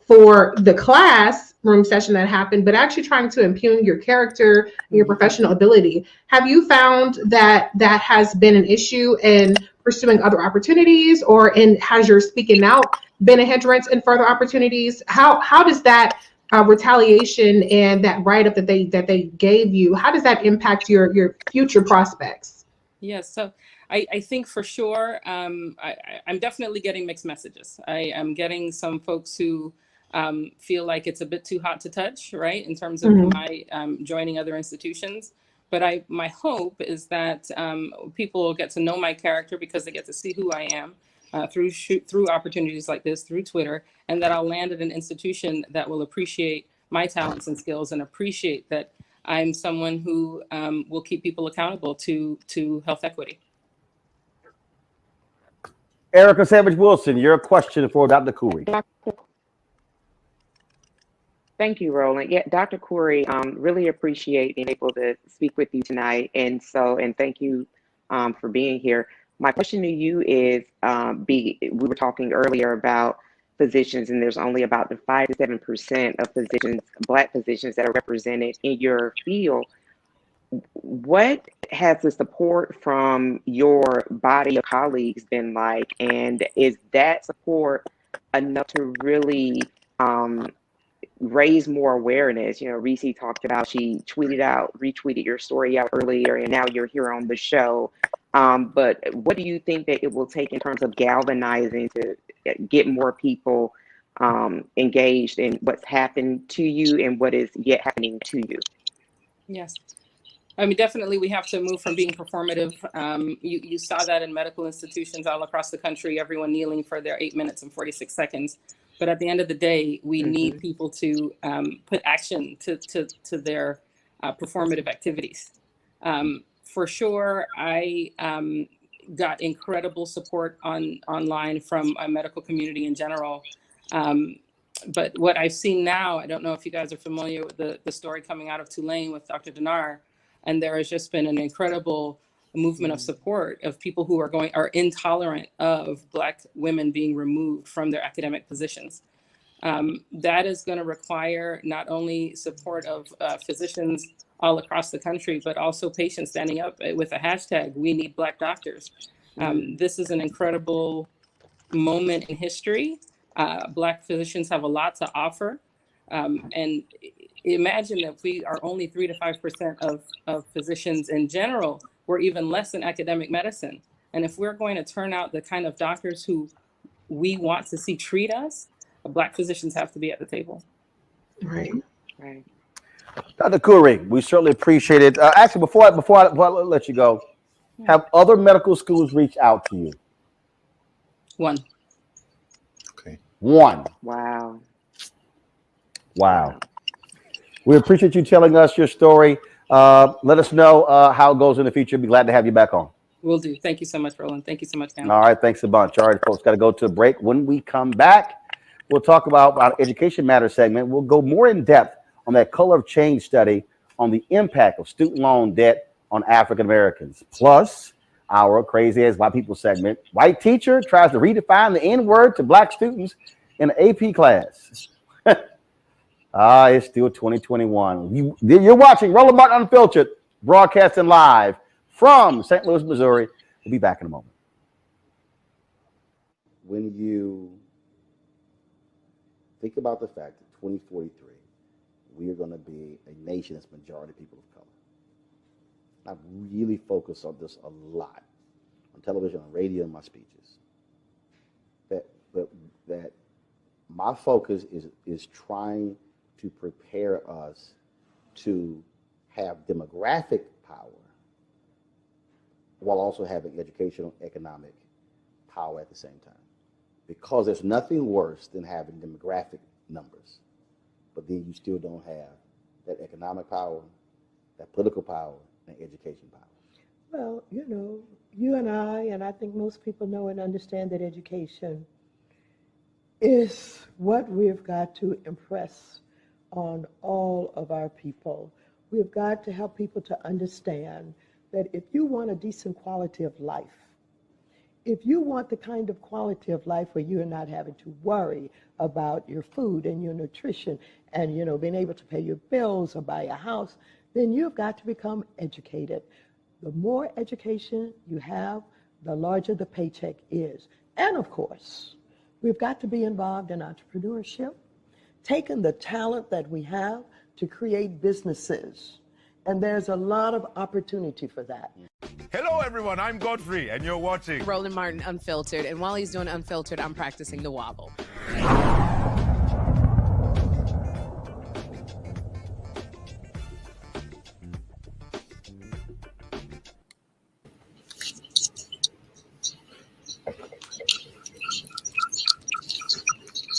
Speaker 3: for the classroom session that happened, but actually trying to impugn your character and your professional ability. Have you found that that has been an issue in pursuing other opportunities, or has your speaking out been a hindrance in further opportunities? How does that retaliation and that write-up that they gave you, how does that impact your future prospects?
Speaker 14: Yes, so I think for sure, I'm definitely getting mixed messages. I am getting some folks who feel like it's a bit too hot to touch, right, in terms of my joining other institutions. But my hope is that people will get to know my character because they get to see who I am through opportunities like this, through Twitter, and that I'll land at an institution that will appreciate my talents and skills and appreciate that I'm someone who will keep people accountable to health equity.
Speaker 1: Erica Savage Wilson, your question for Dr. Khoury.
Speaker 5: Thank you, Roland. Yeah, Dr. Khoury, really appreciate being able to speak with you tonight. And thank you for being here. My question to you is, we were talking earlier about physicians, and there's only about the 5 to 7% of physicians, Black physicians, that are represented in your field. What has the support from your body of colleagues been like? And is that support enough to really raise more awareness. Reese talked about, she retweeted your story out earlier, and now you're here on the show. But what do you think that it will take in terms of galvanizing to get more people engaged in what's happened to you and what is yet happening to you?
Speaker 14: Yes. I mean, definitely we have to move from being performative. You saw that in medical institutions all across the country, everyone kneeling for their 8 minutes and 46 seconds. But at the end of the day, we need people to put action to their performative activities. For sure, I got incredible support online from a medical community in general. But what I've seen now, I don't know if you guys are familiar with the story coming out of Tulane with Dr. Dinar, and there has just been an incredible movement of support of people who are intolerant of Black women being removed from their academic positions. That is going to require not only support of physicians all across the country, but also patients standing up with a hashtag, "We need Black doctors." This is an incredible moment in history. Black physicians have a lot to offer. And imagine if we are only 3 to 5% of physicians in general, we're even less in academic medicine. And if we're going to turn out the kind of doctors who we want to see treat us, Black physicians have to be at the table.
Speaker 3: Right.
Speaker 1: Dr. Khoury, we certainly appreciate it. Actually, before I let you go, have other medical schools reached out to you?
Speaker 14: One.
Speaker 1: Okay. One.
Speaker 5: Wow.
Speaker 1: We appreciate you telling us your story. Let us know how it goes in the future. Be glad to have you back on.
Speaker 14: Will do. Thank you so much, Roland. Thank you so much, Dan.
Speaker 1: All right. Thanks a bunch. All right, folks, got to go to a break. When we come back, we'll talk about our Education Matters segment. We'll go more in depth on that color of change study on the impact of student loan debt on African Americans. Plus, our crazy as white people segment. White teacher tries to redefine the N-word to Black students in an AP class. It's still 2021. You're watching Roland Martin Unfiltered, broadcasting live from St. Louis, Missouri. We'll be back in a moment. When you think about the fact that 2043, we are going to be a nation that's majority people of color. I've really focused on this a lot on television, on radio, and my speeches. That my focus is trying to prepare us to have demographic power while also having educational, economic power at the same time. Because there's nothing worse than having demographic numbers, but then you still don't have that economic power, that political power, and education power.
Speaker 15: Well, you and I think most people know and understand that education is what we've got to impress on all of our people. We've got to help people to understand that if you want a decent quality of life, if you want the kind of quality of life where you're not having to worry about your food and your nutrition and, being able to pay your bills or buy a house, then you've got to become educated. The more education you have, the larger the paycheck is. And of course, we've got to be involved in entrepreneurship, taking the talent that we have to create businesses. And there's a lot of opportunity for that.
Speaker 16: Hello, everyone. I'm Godfrey, and you're watching
Speaker 17: Roland Martin Unfiltered. And while he's doing Unfiltered, I'm practicing the wobble.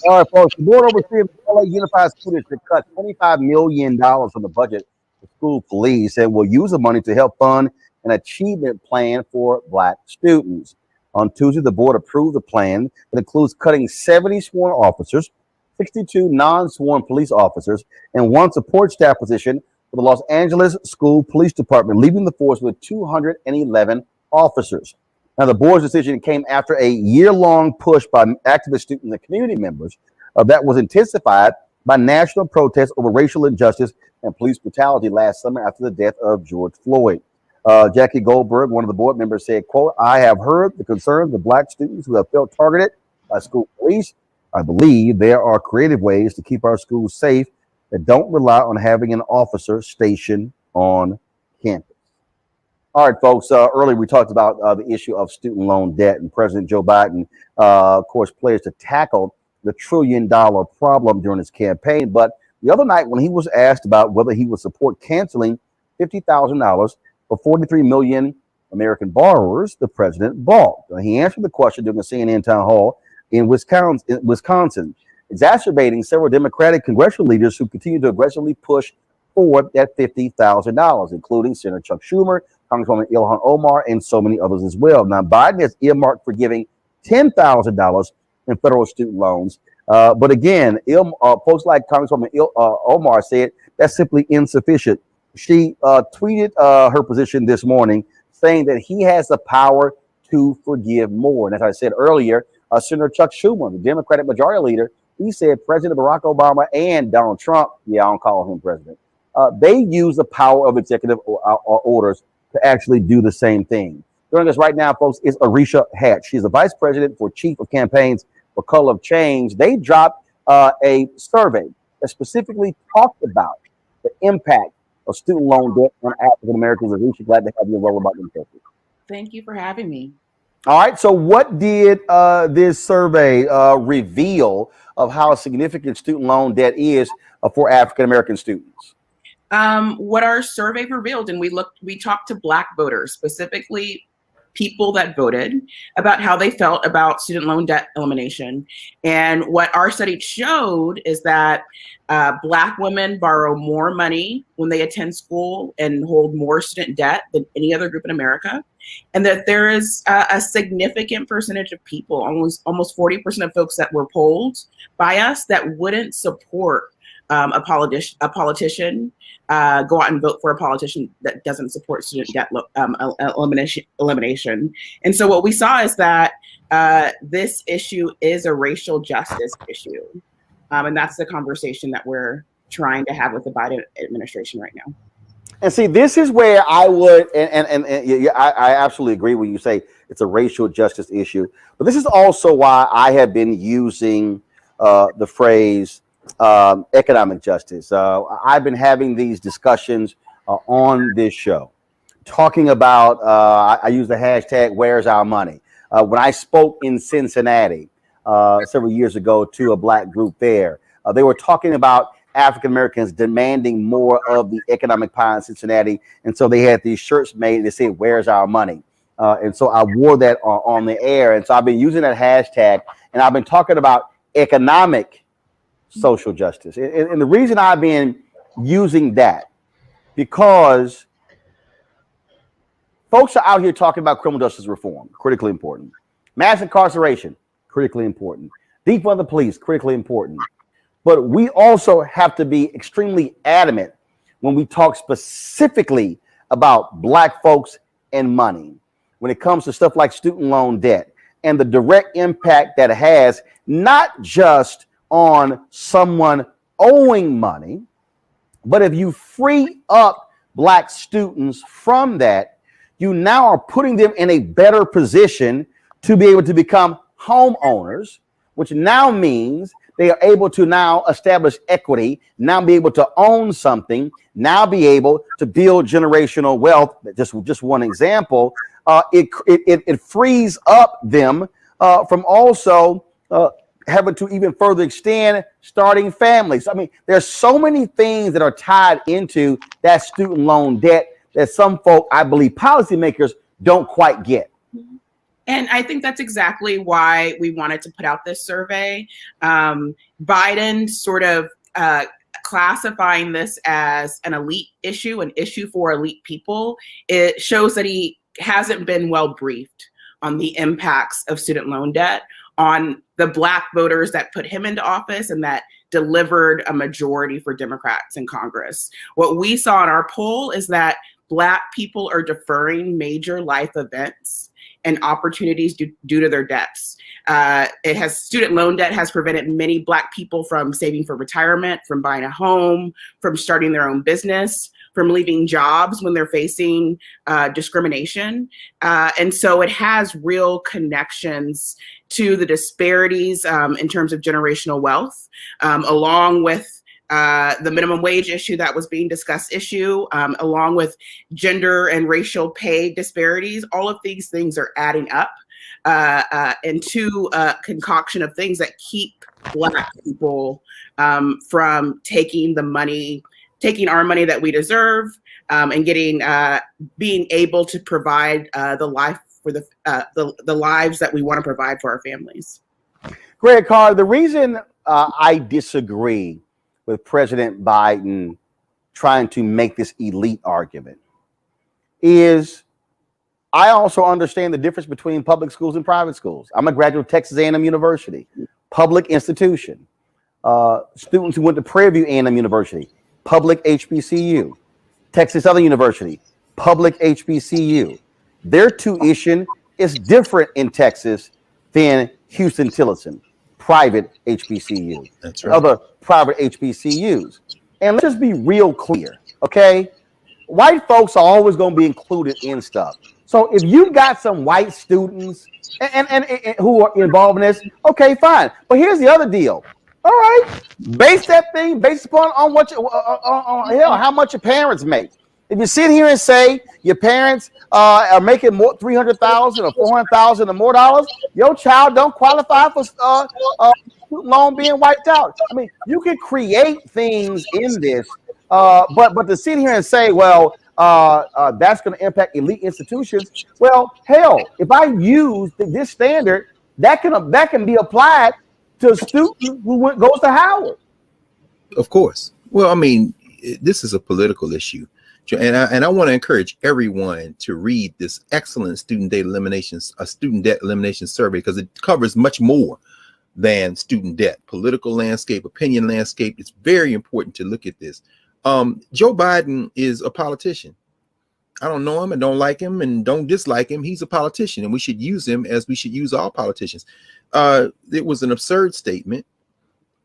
Speaker 1: All right, folks. The board overseeing the LA Unified School District cut $25 million from the budget for school police and will use the money to help fund an achievement plan for Black students. On Tuesday, the board approved the plan that includes cutting 70 sworn officers, 62 non-sworn police officers, and 1 support staff position for the Los Angeles School Police Department, leaving the force with 211 officers. Now, the board's decision came after a year-long push by activist students and community members that was intensified by national protests over racial injustice and police brutality last summer after the death of George Floyd. Jackie Goldberg, one of the board members, said, quote, "I have heard the concerns of Black students who have felt targeted by school police I believe there are creative ways to keep our schools safe that don't rely on having an officer stationed on campus. All right, folks. Earlier we talked about the issue of student loan debt, and President Joe Biden, of course, pledged to tackle the $1 trillion problem during his campaign. But the other night, when he was asked about whether he would support canceling $50,000 for 43 million American borrowers, the president balked. He answered the question during a CNN town hall in Wisconsin, exacerbating several Democratic congressional leaders who continue to aggressively push for that $50,000, including Senator Chuck Schumer, Congresswoman Ilhan Omar, and so many others as well. Now, Biden has earmarked for giving $10,000 in federal student loans. But again, folks like Congresswoman Omar said that's simply insufficient. She tweeted her position this morning, saying that he has the power to forgive more. And as I said earlier, Senator Chuck Schumer, the Democratic Majority Leader, he said President Barack Obama and Donald Trump, yeah, I don't call him president, they use the power of executive orders to actually do the same thing. Joining us right now, folks, is Arisha Hatch. She's the Vice President for Chief of Campaigns for Color of Change. They dropped a survey that specifically talked about the impact of student loan debt on African Americans. Arisha, glad to have you roll about them.
Speaker 18: Thank you for having me.
Speaker 1: All right. So what did this survey reveal of how significant student loan debt is for African American students?
Speaker 18: What our survey revealed, and we talked to Black voters, specifically people that voted, about how they felt about student loan debt elimination. And what our study showed is that Black women borrow more money when they attend school and hold more student debt than any other group in America. And that there is a significant percentage of people, almost 40% of folks that were polled by us, that wouldn't support a politician, go out and vote for a politician that doesn't support student debt elimination. And so what we saw is that this issue is a racial justice issue. And that's the conversation that we're trying to have with the Biden administration right now.
Speaker 1: And see, this is where I would, I absolutely agree when you say it's a racial justice issue. But this is also why I have been using the phrase economic justice. I've been having these discussions on this show, talking about, I use the hashtag, where's our money? When I spoke in Cincinnati several years ago to a Black group there, they were talking about African Americans demanding more of the economic pie in Cincinnati. And so they had these shirts made that said, where's our money? And so I wore that on the air. And so I've been using that hashtag, and I've been talking about economic social justice. And the reason I've been using that, because folks are out here talking about criminal justice reform, critically important. Mass incarceration, critically important. Defund the police, critically important. But we also have to be extremely adamant when we talk specifically about Black folks and money, when it comes to stuff like student loan debt and the direct impact that it has, not just on someone owing money, but if you free up Black students from that, you now are putting them in a better position to be able to become homeowners, which now means they are able to now establish equity, now be able to own something, now be able to build generational wealth. Just one example, it frees up them from also having to even further extend starting families. I mean, there's so many things that are tied into that student loan debt that some folk, I believe, policymakers don't quite get.
Speaker 18: And I think that's exactly why we wanted to put out this survey. Biden sort of classifying this as an elite issue, an issue for elite people, it shows that he hasn't been well briefed on the impacts of student loan debt on the Black voters that put him into office and that delivered a majority for Democrats in Congress. What we saw in our poll is that Black people are deferring major life events and opportunities due to their debts. Student loan debt has prevented many Black people from saving for retirement, from buying a home, from starting their own business. from leaving jobs when they're facing discrimination. And so it has real connections to the disparities in terms of generational wealth, along with the minimum wage issue that was being discussed along with gender and racial pay disparities. All of these things are adding up into a concoction of things that keep Black people from taking our money that we deserve and being able to provide the lives that we want to provide for our families.
Speaker 1: Greg Carr, the reason I disagree with President Biden trying to make this elite argument is I also understand the difference between public schools and private schools. I'm a graduate of Texas A&M University, public institution. Students who went to Prairie View A&M University, public HBCU. Texas Southern University, public HBCU. Their tuition is different in Texas than Houston-Tillotson, private HBCU.
Speaker 4: That's right.
Speaker 1: Other private HBCUs. And let's just be real clear, okay? White folks are always going to be included in stuff. So if you got some white students and who are involved in this, okay, fine. But here's the other deal. All right, base that thing based upon on what how much your parents make. If you sit here and say your parents are making more $300,000 or $400,000 or more dollars, your child don't qualify for loan being wiped out. I mean, you can create things in this, but to sit here and say, well, that's going to impact elite institutions. Well, hell, if I use this standard, that can be applied to a student who goes to Howard.
Speaker 4: Of course. Well, I mean, this is a political issue. And I want to encourage everyone to read this excellent student debt elimination survey, because it covers much more than student debt, political landscape, opinion landscape. It's very important to look at this. Joe Biden is a politician. I don't know him and don't like him and don't dislike him. He's a politician, and we should use him as we should use all politicians. It was an absurd statement.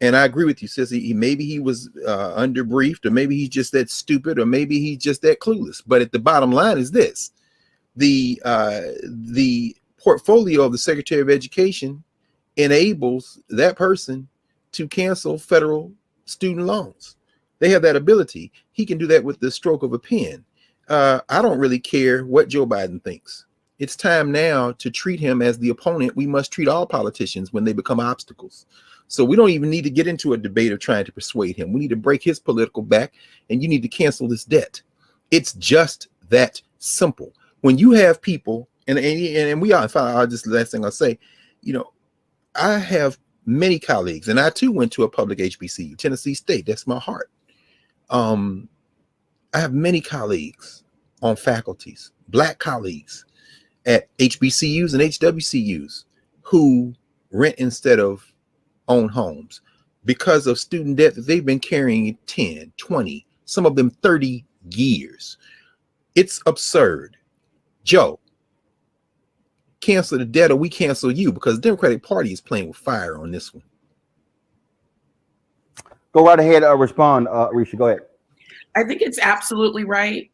Speaker 4: And I agree with you, Sissy. Maybe he was underbriefed, or maybe he's just that stupid, or maybe he's just that clueless. But at the bottom line is this: the portfolio of the Secretary of Education enables that person to cancel federal student loans. They have that ability. He can do that with the stroke of a pen. I don't really care what Joe Biden thinks. It's time now to treat him as the opponent we must treat all politicians when they become obstacles. So we don't even need to get into a debate of trying to persuade him. We need to break his political back, and you need to cancel this debt. It's just that simple. When you have people, and we are, just the last thing I'll say, I have many colleagues, and I too went to a public HBCU, Tennessee State. That's my heart. I have many colleagues on faculties, Black colleagues at HBCUs and HWCUs who rent instead of own homes because of student debt that they've been carrying 10, 20, some of them 30 years. It's absurd. Joe, cancel the debt or we cancel you, because the Democratic Party is playing with fire on this one.
Speaker 1: Go right ahead, respond, Risha, go ahead.
Speaker 18: I think it's absolutely right.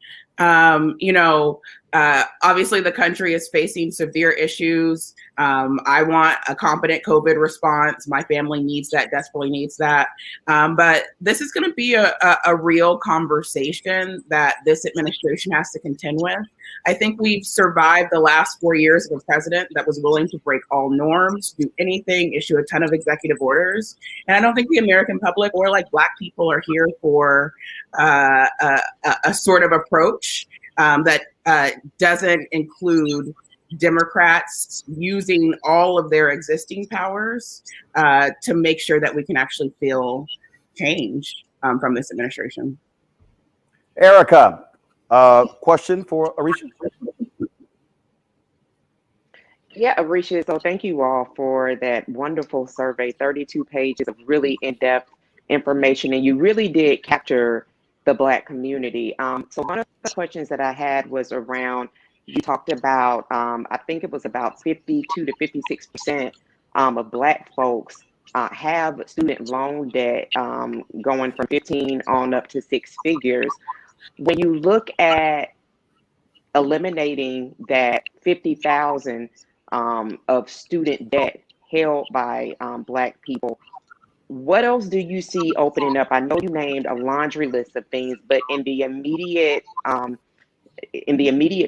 Speaker 18: Obviously the country is facing severe issues. I want a competent COVID response. My family needs that, desperately needs that. But this is going to be a real conversation that this administration has to contend with. I think we've survived the last 4 years of a president that was willing to break all norms, do anything, issue a ton of executive orders. And I don't think the American public or Black people are here for a sort of approach that doesn't include Democrats using all of their existing powers to make sure that we can actually feel change from this administration.
Speaker 1: Erica, question for Arisha?
Speaker 5: Yeah, Arisha, so thank you all for that wonderful survey, 32 pages of really in-depth information, and you really did capture the Black community. So one of the questions that I had was around, you talked about, I think it was about 52 to 56% of Black folks have student loan debt going from 15 on up to 6 figures. When you look at eliminating that 50,000 of student debt held by Black people, what else do you see opening up? I know you named a laundry list of things, but in the immediate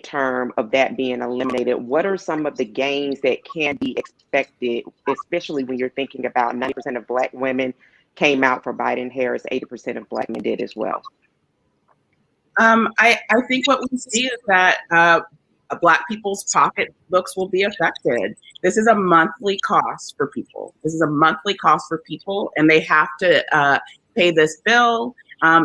Speaker 5: term of that being eliminated, what are some of the gains that can be expected, especially when you're thinking about 90% of Black women came out for Biden-Harris, 80% of Black men did as well?
Speaker 18: I think what we see is that Black people's pocketbooks will be affected. This is a monthly cost for people. And they have to pay this bill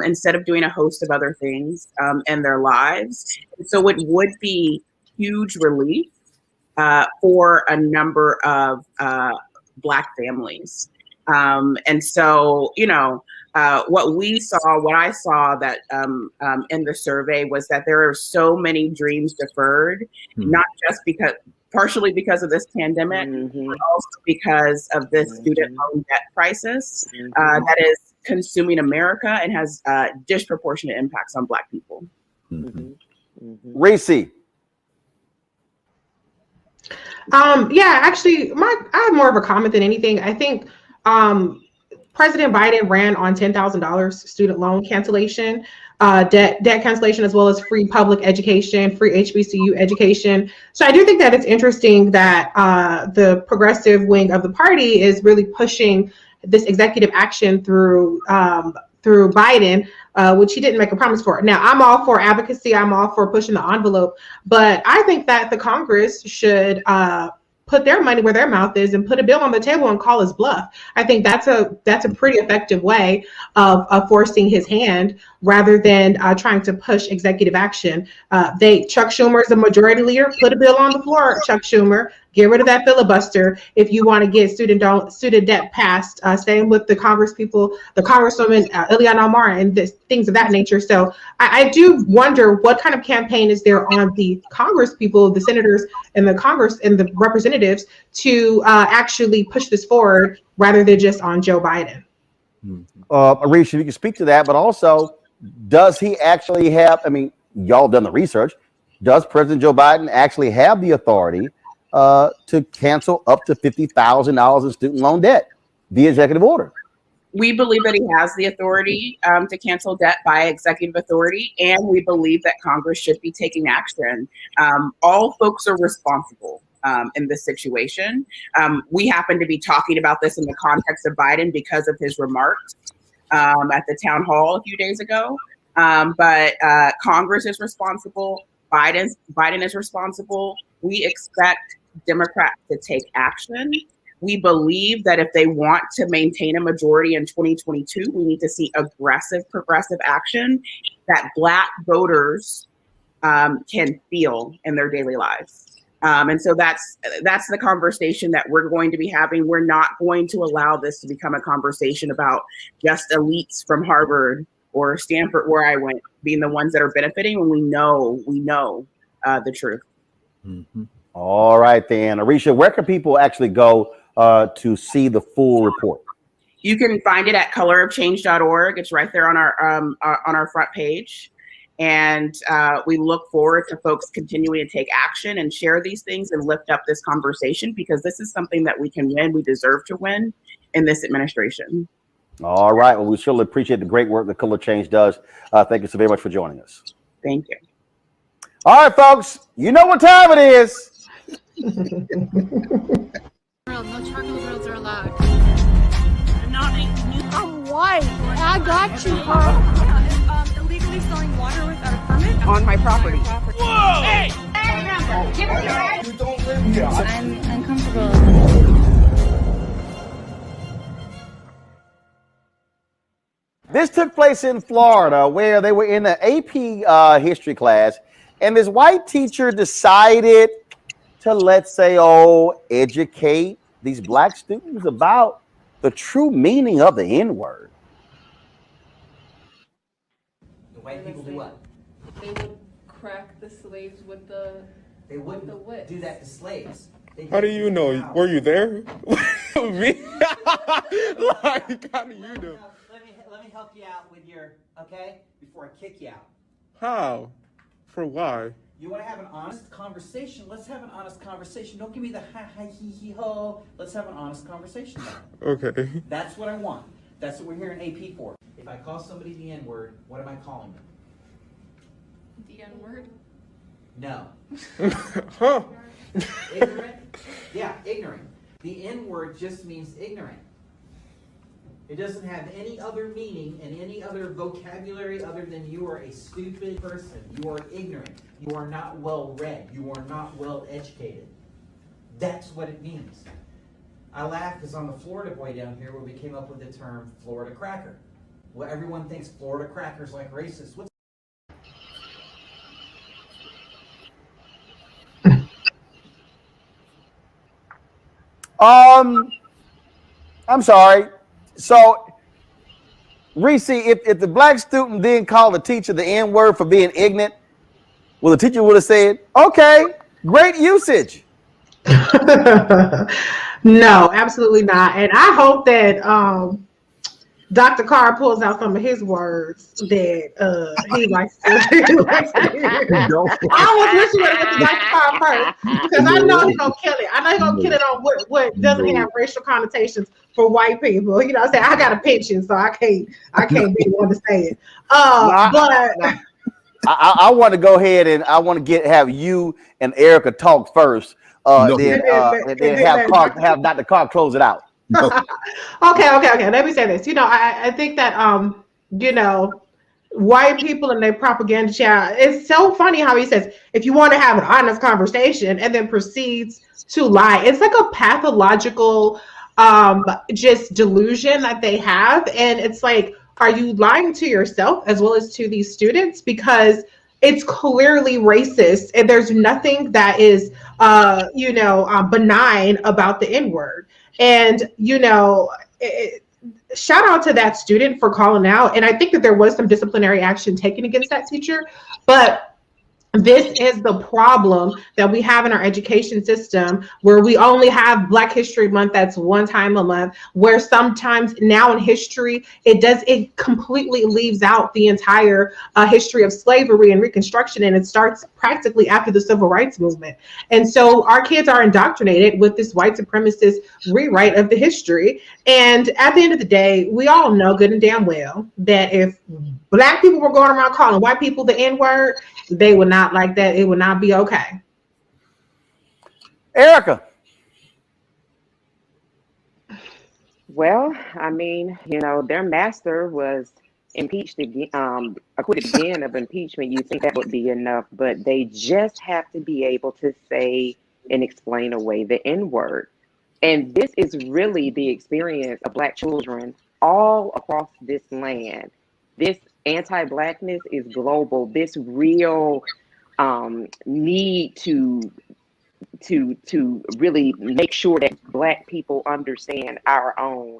Speaker 18: instead of doing a host of other things in their lives. So it would be huge relief for a number of Black families. And so, what I saw that in the survey was that there are so many dreams deferred, not just partially because of this pandemic, but also because of this student loan debt crisis that is consuming America and has disproportionate impacts on Black people.
Speaker 1: Reese.
Speaker 3: Yeah, actually, I have more of a comment than anything. I think President Biden ran on $10,000 student loan cancellation, debt cancellation, as well as free public education, free HBCU education. So I do think that it's interesting that the progressive wing of the party is really pushing this executive action through Biden, which he didn't make a promise for. Now, I'm all for advocacy. I'm all for pushing the envelope, but I think that the Congress should put their money where their mouth is and put a bill on the table and call his bluff. I think that's a pretty effective way of forcing his hand rather than trying to push executive action. Chuck Schumer is the majority leader. Put a bill on the floor, Chuck Schumer. Get rid of that filibuster if you want to get student debt passed. Same with the Congress people, the Congresswoman Ileana Omar, and things of that nature. So I do wonder what kind of campaign is there on the Congress people, the senators and the Congress and the representatives to actually push this forward rather than just on Joe Biden.
Speaker 1: Arish, you can speak to that, but also, does he actually have, y'all done the research, does President Joe Biden actually have the authority to cancel up to $50,000 in student loan debt via executive order?
Speaker 18: We believe that he has the authority to cancel debt by executive authority, and we believe that Congress should be taking action. All folks are responsible in this situation. We happen to be talking about this in the context of Biden because of his remarks at the town hall a few days ago. But Congress is responsible. Biden is responsible. We expect Democrats to take action. We believe that if they want to maintain a majority in 2022, we need to see aggressive, progressive action that Black voters can feel in their daily lives. And so that's the conversation that we're going to be having. We're not going to allow this to become a conversation about just elites from Harvard or Stanford, where I went, being the ones that are benefiting when we know the truth.
Speaker 1: All right, then. Arisha, where can people actually go to see the full report?
Speaker 18: You can find it at colorofchange.org. It's right there on our front page. And we look forward to folks continuing to take action and share these things and lift up this conversation, because this is something that we can win. We deserve to win in this administration.
Speaker 1: All right. Well, we surely appreciate the great work that Color Change does. Thank you so very much for joining us.
Speaker 18: Thank you.
Speaker 1: All right, folks. You know what time it is.
Speaker 19: No chocolate girls are allowed.
Speaker 20: I'm white. I got you, huh?
Speaker 19: Yeah, illegally selling water without a permit
Speaker 20: On my property.
Speaker 19: Whoa! Hey!
Speaker 20: You don't live here.
Speaker 19: I'm uncomfortable.
Speaker 1: This took place in Florida, where they were in the AP history class, and this white teacher decided to, let's say, educate these Black students about the true meaning of the N-word.
Speaker 21: The white people do what?
Speaker 22: They would crack the slaves with the
Speaker 21: They wouldn't do that to slaves.
Speaker 23: How do you know? Were you there? Me? Like, how do you know?
Speaker 21: Let me help you out with your, okay? Before I kick you out.
Speaker 23: How? For why?
Speaker 21: You want to have an honest conversation? Let's have an honest conversation. Don't give me the ha ha he he ho. Let's have an honest conversation now.
Speaker 23: Okay.
Speaker 21: That's what I want. That's what we're here in AP for. If I call somebody the N-word, what am I calling them?
Speaker 22: The N-word?
Speaker 21: No.
Speaker 23: Huh?
Speaker 21: Ignorant? Yeah, ignorant. The N-word just means ignorant. It doesn't have any other meaning and any other vocabulary other than you are a stupid person. You are ignorant. You are not well read. You are not well educated. That's what it means. I laugh because on the Florida boy down here where we came up with the term Florida cracker. Well, everyone thinks Florida crackers like racist. What's
Speaker 1: I'm sorry. So, Reese, if the black student didn't call the teacher the N-word for being ignorant, well, the teacher would have said, okay, great usage.
Speaker 3: No, absolutely not. And I hope that Dr. Carr pulls out some of his words that he likes to hear. I almost wish you would have went to Dr. Carr first because I know he's going to kill it. I know he's going to kill it on what doesn't have racial connotations for white people. You know what I'm saying? I got a pension, so I can't be the one to say it.
Speaker 1: I want to go ahead and I want to have you and Erica talk first. Then have Dr. Carr close it out.
Speaker 3: Okay. Let me say this. You know, I think that you know, white people and their propaganda chat. It's so funny how he says if you want to have an honest conversation and then proceeds to lie. It's like a pathological just delusion that they have, and it's like, are you lying to yourself as well as to these students? Because it's clearly racist, and there's nothing that is benign about the N-word. And, you know, shout out to that student for calling out. And I think that there was some disciplinary action taken against that teacher. But this is the problem that we have in our education system, where we only have Black History Month. That's one time a month, where sometimes now in history, it completely leaves out the entire history of slavery and Reconstruction. And it starts practically after the Civil Rights Movement. And so our kids are indoctrinated with this white supremacist rewrite of the history. And at the end of the day, we all know good and damn well that if Black people were going around calling white people the N-word, they would not like that. It would not be okay.
Speaker 1: Erica.
Speaker 5: Well, I mean, you know, their master was impeached again, acquitted again of impeachment. You think that would be enough, but they just have to be able to say and explain away the N-word. And this is really the experience of Black children all across this land. This anti-Blackness is global. This real need to really make sure that Black people understand our own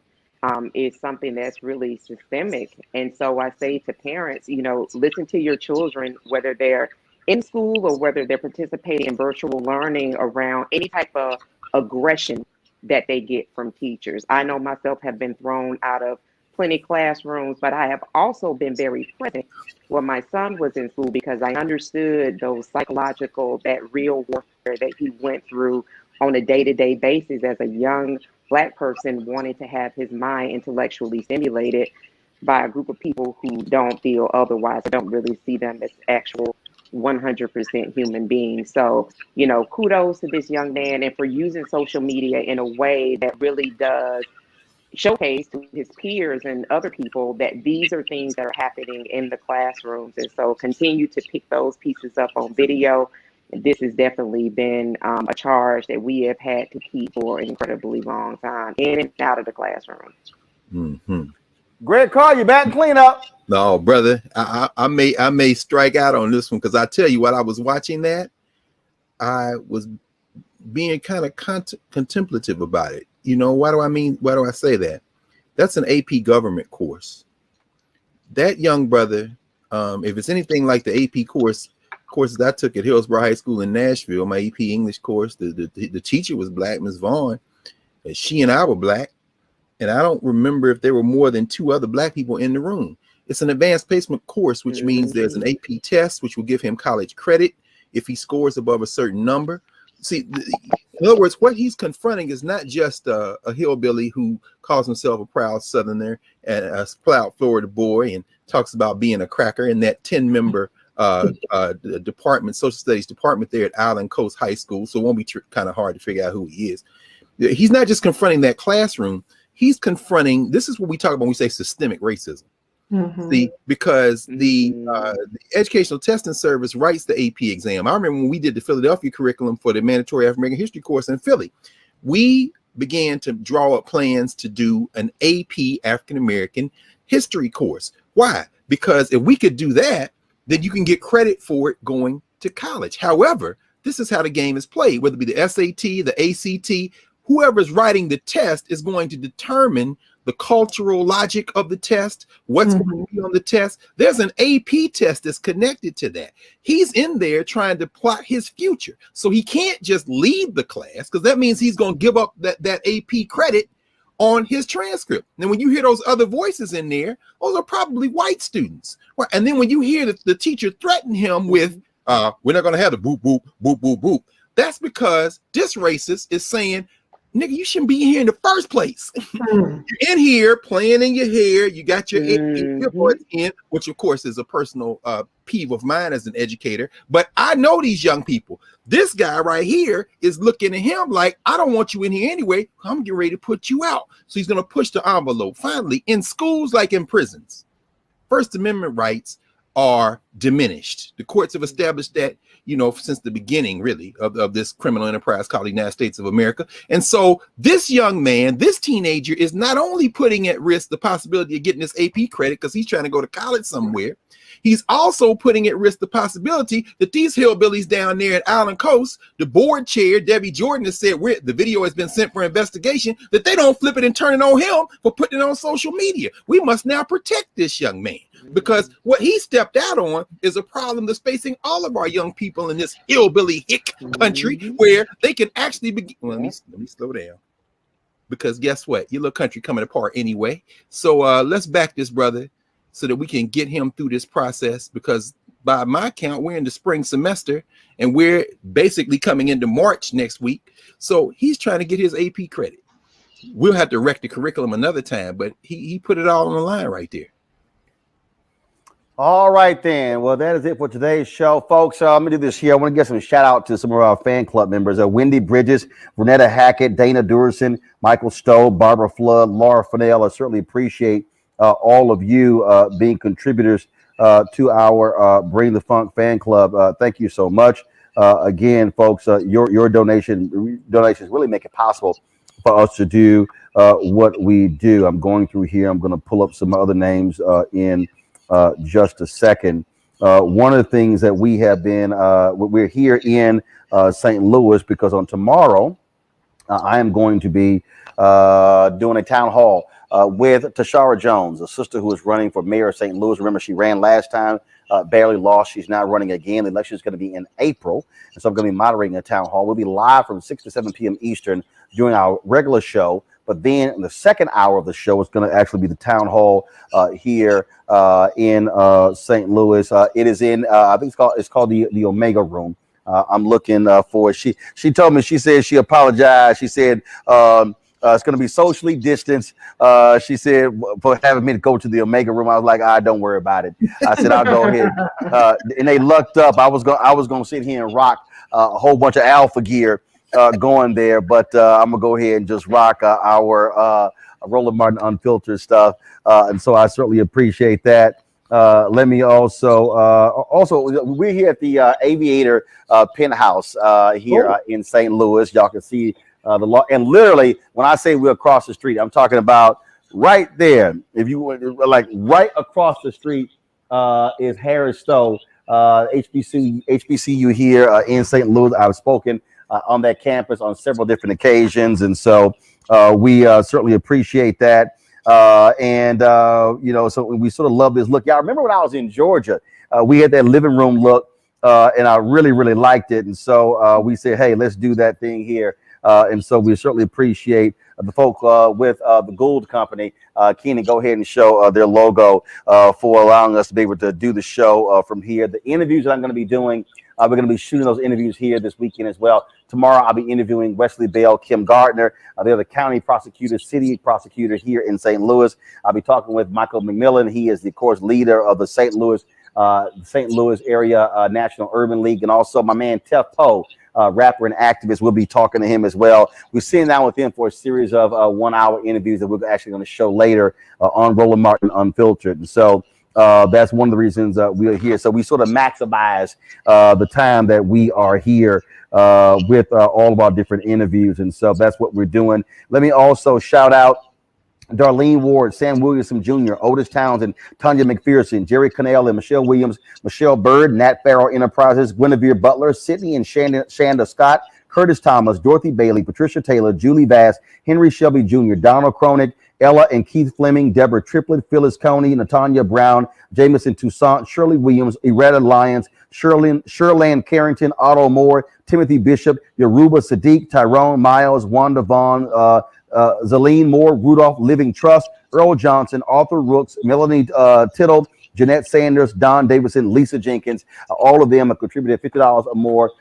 Speaker 5: is something that's really systemic. And so I say to parents, you know, listen to your children, whether they're in school or whether they're participating in virtual learning, around any type of aggression that they get from teachers. I know myself have been thrown out of plenty classrooms, but I have also been very present when my son was in school, because I understood those psychological, that real warfare that he went through on a day-to-day basis as a young Black person wanting to have his mind intellectually stimulated by a group of people who don't feel otherwise. I don't really see them as actual 100% human beings. So, you know, kudos to this young man and for using social media in a way that really does showcase to his peers and other people that these are things that are happening in the classrooms. And so continue to pick those pieces up on video. This has definitely been a charge that we have had to keep for an incredibly long time, in and out of the classroom.
Speaker 4: Mm-hmm.
Speaker 1: Greg Carr, you back and clean up.
Speaker 4: No, brother, I may strike out on this one, because I tell you what, I was watching that, I was being kind of contemplative about it. You know, why do I say that? That's an AP government course. That young brother, if it's anything like the AP courses I took at Hillsborough High School in Nashville, my AP English course, the teacher was Black, Ms. Vaughn, and she and I were Black. And I don't remember if there were more than 2 other Black people in the room. It's an advanced placement course, which means there's an AP test, which will give him college credit if he scores above a certain number. See, in other words, what he's confronting is not just a hillbilly who calls himself a proud Southerner and a proud Florida boy and talks about being a cracker in that 10-member department, social studies department there at Island Coast High School. So it won't be kind of hard to figure out who he is. He's not just confronting that classroom. He's confronting, this is what we talk about when we say systemic racism. See, because the Educational Testing Service writes the AP exam. I remember when we did the Philadelphia curriculum for the mandatory African American history course in Philly, we began to draw up plans to do an AP African American history course. Why? Because if we could do that, then you can get credit for it going to college. However, this is how the game is played, whether it be the SAT, the ACT, whoever's writing the test is going to determine the cultural logic of the test, what's going to be on the test. There's an AP test that's connected to that. He's in there trying to plot his future. So he can't just leave the class, because that means he's going to give up that AP credit on his transcript. And when you hear those other voices in there, those are probably white students. And then when you hear the teacher threaten him with, we're not going to have the boop, boop, boop, boop, boop. That's because this racist is saying, nigga, you shouldn't be here in the first place. You're in here playing in your hair. You got your earbuds in, which of course is a personal peeve of mine as an educator. But I know these young people. This guy right here is looking at him like, I don't want you in here anyway. I'm getting ready to put you out. So he's going to push the envelope. Finally, in schools like in prisons, First Amendment rights are diminished. The courts have established that, you know, since the beginning, really, of this criminal enterprise called the United States of America. And so this young man, this teenager, is not only putting at risk the possibility of getting this AP credit because he's trying to go to college somewhere, he's also putting at risk the possibility that these hillbillies down there at Island Coast, the board chair, Debbie Jordan, has said the video has been sent for investigation, that they don't flip it and turn it on him for putting it on social media. We must now protect this young man, because what he stepped out on is a problem that's facing all of our young people in this hillbilly hick country, where they can actually begin. Well, let me slow down, because guess what? Your little country coming apart anyway. So let's back this brother so that we can get him through this process, because by my count, we're in the spring semester and we're basically coming into March next week. So he's trying to get his AP credit. We'll have to wreck the curriculum another time, but he put it all on the line right there.
Speaker 1: All right, then. Well, that is it for today's show, folks. I'm going to do this here. I want to get some shout out to some of our fan club members. Wendy Bridges, Renetta Hackett, Dana Durson, Michael Stowe, Barbara Flood, Laura Fennell. I certainly appreciate all of you being contributors to our Bring the Funk fan club. Thank you so much. Again, folks, your donations really make it possible for us to do what we do. I'm going through here. I'm going to pull up some other names in just a second. One of the things that we have been, we're here in St. Louis because on tomorrow, I am going to be doing a town hall with Tashara Jones, a sister who is running for mayor of St. Louis. Remember, she ran last time, barely lost. She's now running again. The election is going to be in April. And so I'm going to be moderating a town hall. We'll be live from 6 to 7 p.m. Eastern during our regular show. But then in the second hour of the show, it's going to actually be the town hall here in St. Louis. It is in, I think it's called the Omega Room. I'm looking for it. She told me, she said she apologized. She said it's going to be socially distanced. She said for having me to go to the Omega Room. I was like, don't worry about it. I said I'll go ahead. And they lucked up. I was going to sit here and rock a whole bunch of alpha gear going there, but I'm gonna go ahead and just rock our Roland Martin Unfiltered stuff, and so I certainly appreciate that. Let me also we're here at the Aviator Penthouse here in St. Louis. Y'all can see the law, and literally when I say we're across the street, I'm talking about right there. If you like, right across the street is Harris Stowe, HBCU here in St. Louis. I've spoken on that campus on several different occasions, and so we certainly appreciate that. So we sort of love this look. Y'all remember when I was in Georgia, we had that living room look, and I really liked it. And so we said, hey, let's do that thing here And so we certainly appreciate the folk with the Gould Company. Keenan, go ahead and show their logo for allowing us to be able to do the show from here. The interviews that I'm going to be doing, we're going to be shooting those interviews here this weekend as well. Tomorrow, I'll be interviewing Wesley Bell, Kim Gardner. They're the county prosecutor, city prosecutor here in St. Louis. I'll be talking with Michael McMillan. He is the, of course, leader of the St. Louis area National Urban League, and also my man Tef Poe, rapper and activist. We'll be talking to him as well. We're sitting down with him for a series of 1 hour interviews that we're actually going to show later on Roland Martin Unfiltered. And so that's one of the reasons we are here. So we sort of maximize the time that we are here with all of our different interviews. And so that's what we're doing. Let me also shout out Darlene Ward, Sam Williamson Jr., Otis Townsend, Tanya McPherson, Jerry Cannell and Michelle Williams, Michelle Bird, Nat Farrell Enterprises, Guinevere Butler, Sydney and Shanda Scott, Curtis Thomas, Dorothy Bailey, Patricia Taylor, Julie Bass, Henry Shelby Jr., Donald Cronin, Ella and Keith Fleming, Deborah Triplett, Phyllis Coney, Natanya Brown, Jamison Toussaint, Shirley Williams, Eretta Lyons, Sherland Carrington, Otto Moore, Timothy Bishop, Yoruba Sadiq, Tyrone Miles, Wanda Vaughn, Zaleen Moore, Rudolph Living Trust, Earl Johnson, Arthur Rooks, Melanie Tittle, Jeanette Sanders, Don Davidson, Lisa Jenkins. All of them have contributed $50 or more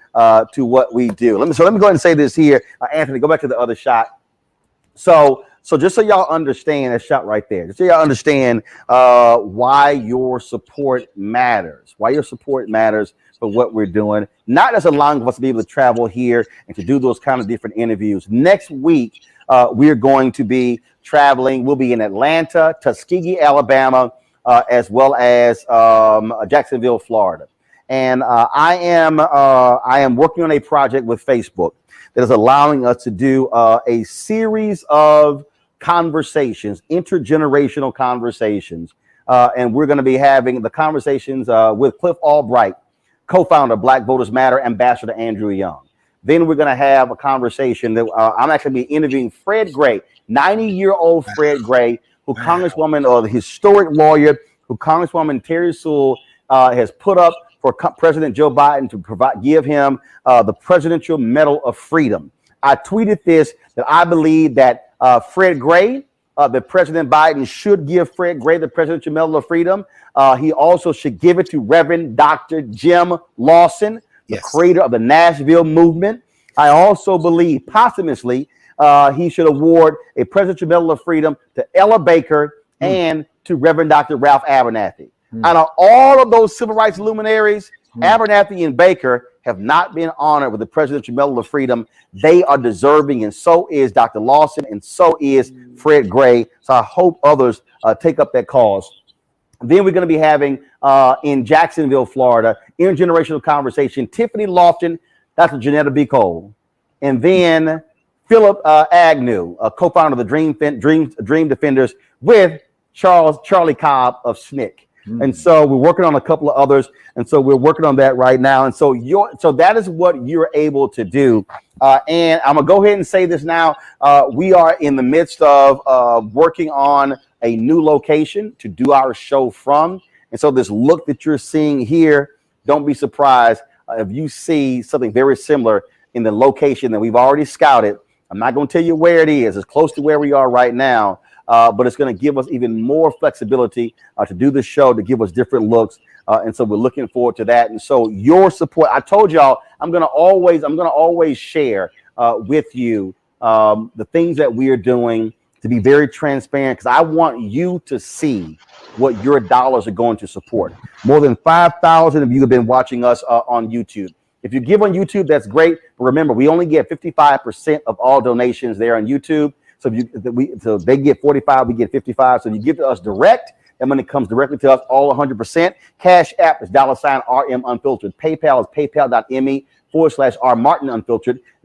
Speaker 1: to what we do. Let me go ahead and say this here. Anthony, go back to the other shot. So just so y'all understand, that shot right there, just so y'all understand why your support matters, for what we're doing, not just allowing us to be able to travel here and to do those kind of different interviews. Next week, we're going to be traveling. We'll be in Atlanta, Tuskegee, Alabama, as well as Jacksonville, Florida. And I am working on a project with Facebook that is allowing us to do a series of conversations, intergenerational conversations. And we're going to be having the conversations with Cliff Albright, co-founder of Black Voters Matter, Ambassador Andrew Young. Then we're going to have a conversation that I'm actually be interviewing Fred Gray, 90-year-old Fred Gray, who Congresswoman, or the historic lawyer, who Congresswoman Terry Sewell has put up for President Joe Biden to give him the Presidential Medal of Freedom. I tweeted this, that I believe that Fred Gray, that President Biden should give Fred Gray the Presidential Medal of Freedom. He also should give it to Reverend Dr. Jim Lawson, the creator of the Nashville movement. I also believe posthumously he should award a Presidential Medal of Freedom to Ella Baker and to Reverend Dr. Ralph Abernathy. Out of all of those civil rights luminaries, Abernathy and Baker have not been honored with the Presidential Medal of Freedom. They are deserving, and so is Dr. Lawson, and so is Fred Gray. So I hope others take up that cause. Then we're going to be having in Jacksonville, Florida, intergenerational conversation, Tiffany Lofton, Dr. Janetta B. Cole, and then Philip Agnew, a co-founder of the Dream Defenders, with Charlie Cobb of SNCC. And so we're working on a couple of others, and so we're working on that right now. And so that is what you're able to do. And I'm gonna go ahead and say this now. We are in the midst of working on a new location to do our show from. And so this look that you're seeing here, don't be surprised if you see something very similar in the location that we've already scouted. I'm not going to tell you where it is. It's close to where we are right now. But it's going to give us even more flexibility to do the show, to give us different looks. And so we're looking forward to that. And so your support, I told y'all, I'm going to always share with you the things that we are doing, to be very transparent, because I want you to see what your dollars are going to support. More than 5,000 of you have been watching us on YouTube. If you give on YouTube, that's great. But remember, we only get 55% of all donations there on YouTube. So so they get 45, we get 55. So you give to us direct, and when it comes directly to us, all 100%. Cash App is $RM Unfiltered. PayPal is paypal.me/R Martin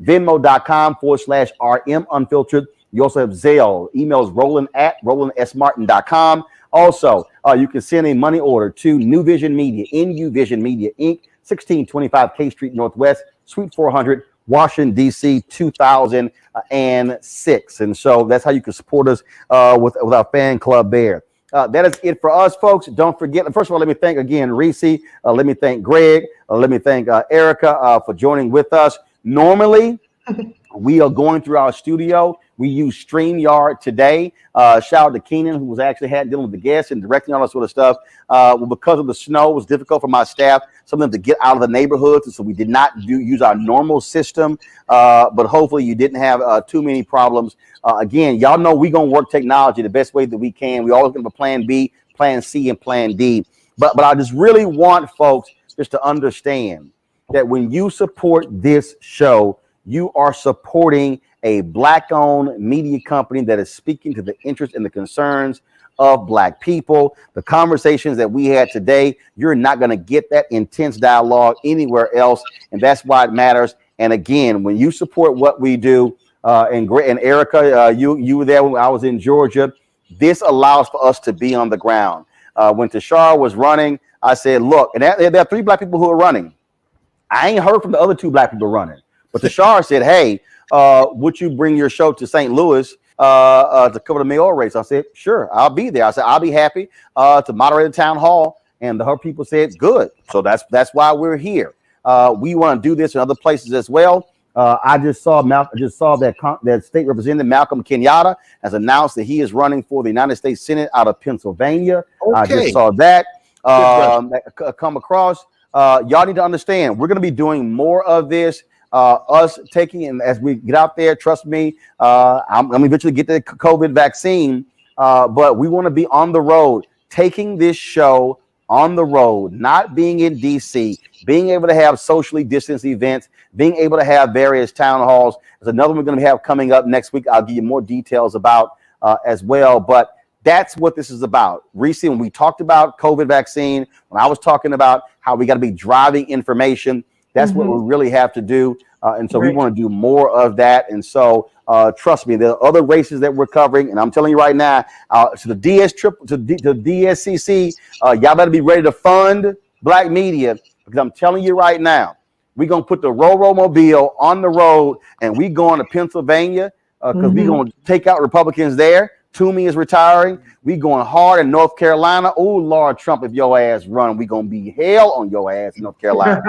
Speaker 1: Venmo.com/RM Unfiltered. You also have Zelle. Email is Roland@RolandSMartin.com. Also, you can send a money order to New Vision Media, NU Vision Media, Inc., 1625 K Street Northwest, Suite 400, Washington, D.C., 2006. And so that's how you can support us with our fan club there. That is it for us, folks. Don't forget, first of all, let me thank again Reese. Let me thank Greg. Let me thank Erica for joining with us. Normally, We are going through our studio. We use StreamYard today. Shout out to Keenan, who was actually dealing with the guests and directing all that sort of stuff. Well, because of the snow, it was difficult for my staff, some of them to get out of the neighborhoods. And so we did not use our normal system. But hopefully you didn't have too many problems. Again, y'all know we're going to work technology the best way that we can. We always have a plan B, plan C, and plan D. But I just really want folks just to understand that when you support this show, you are supporting a Black-owned media company that is speaking to the interests and the concerns of Black people. The conversations that we had today, you're not going to get that intense dialogue anywhere else, and that's why it matters. And again, when you support what we do, and Erica, you were there when I was in Georgia, this allows for us to be on the ground. When Tashara was running, I said, look, and there are 3 Black people who are running. I ain't heard from the other 2 Black people running. But Tashara said, hey, would you bring your show to St. Louis to cover the mayoral race? I said, sure, I'll be there. I said, I'll be happy to moderate the town hall. And her people said, good. So that's why we're here. We want to do this in other places as well. I just saw that state representative Malcolm Kenyatta has announced that he is running for the United States Senate out of Pennsylvania. Okay. I just saw that come across. Y'all need to understand, we're going to be doing more of this. Us taking, and as we get out there, trust me, I'm going to eventually get the COVID vaccine, but we want to be on the road, taking this show on the road, not being in DC, being able to have socially distanced events, being able to have various town halls. There's another one we're going to have coming up next week. I'll give you more details about as well, but that's what this is about. Recently, when we talked about COVID vaccine, when I was talking about how we got to be driving information, that's what we really have to do. And so we want to do more of that. And so trust me, there are other races that we're covering. And I'm telling you right now, to the DSCC, y'all better be ready to fund Black media, because I'm telling you right now, we're going to put the Roro Mobile on the road and we going to Pennsylvania because we're going to take out Republicans there. Toomey is retiring. We going hard in North Carolina. Oh, Lord Trump, if your ass run, we going to be hell on your ass in North Carolina.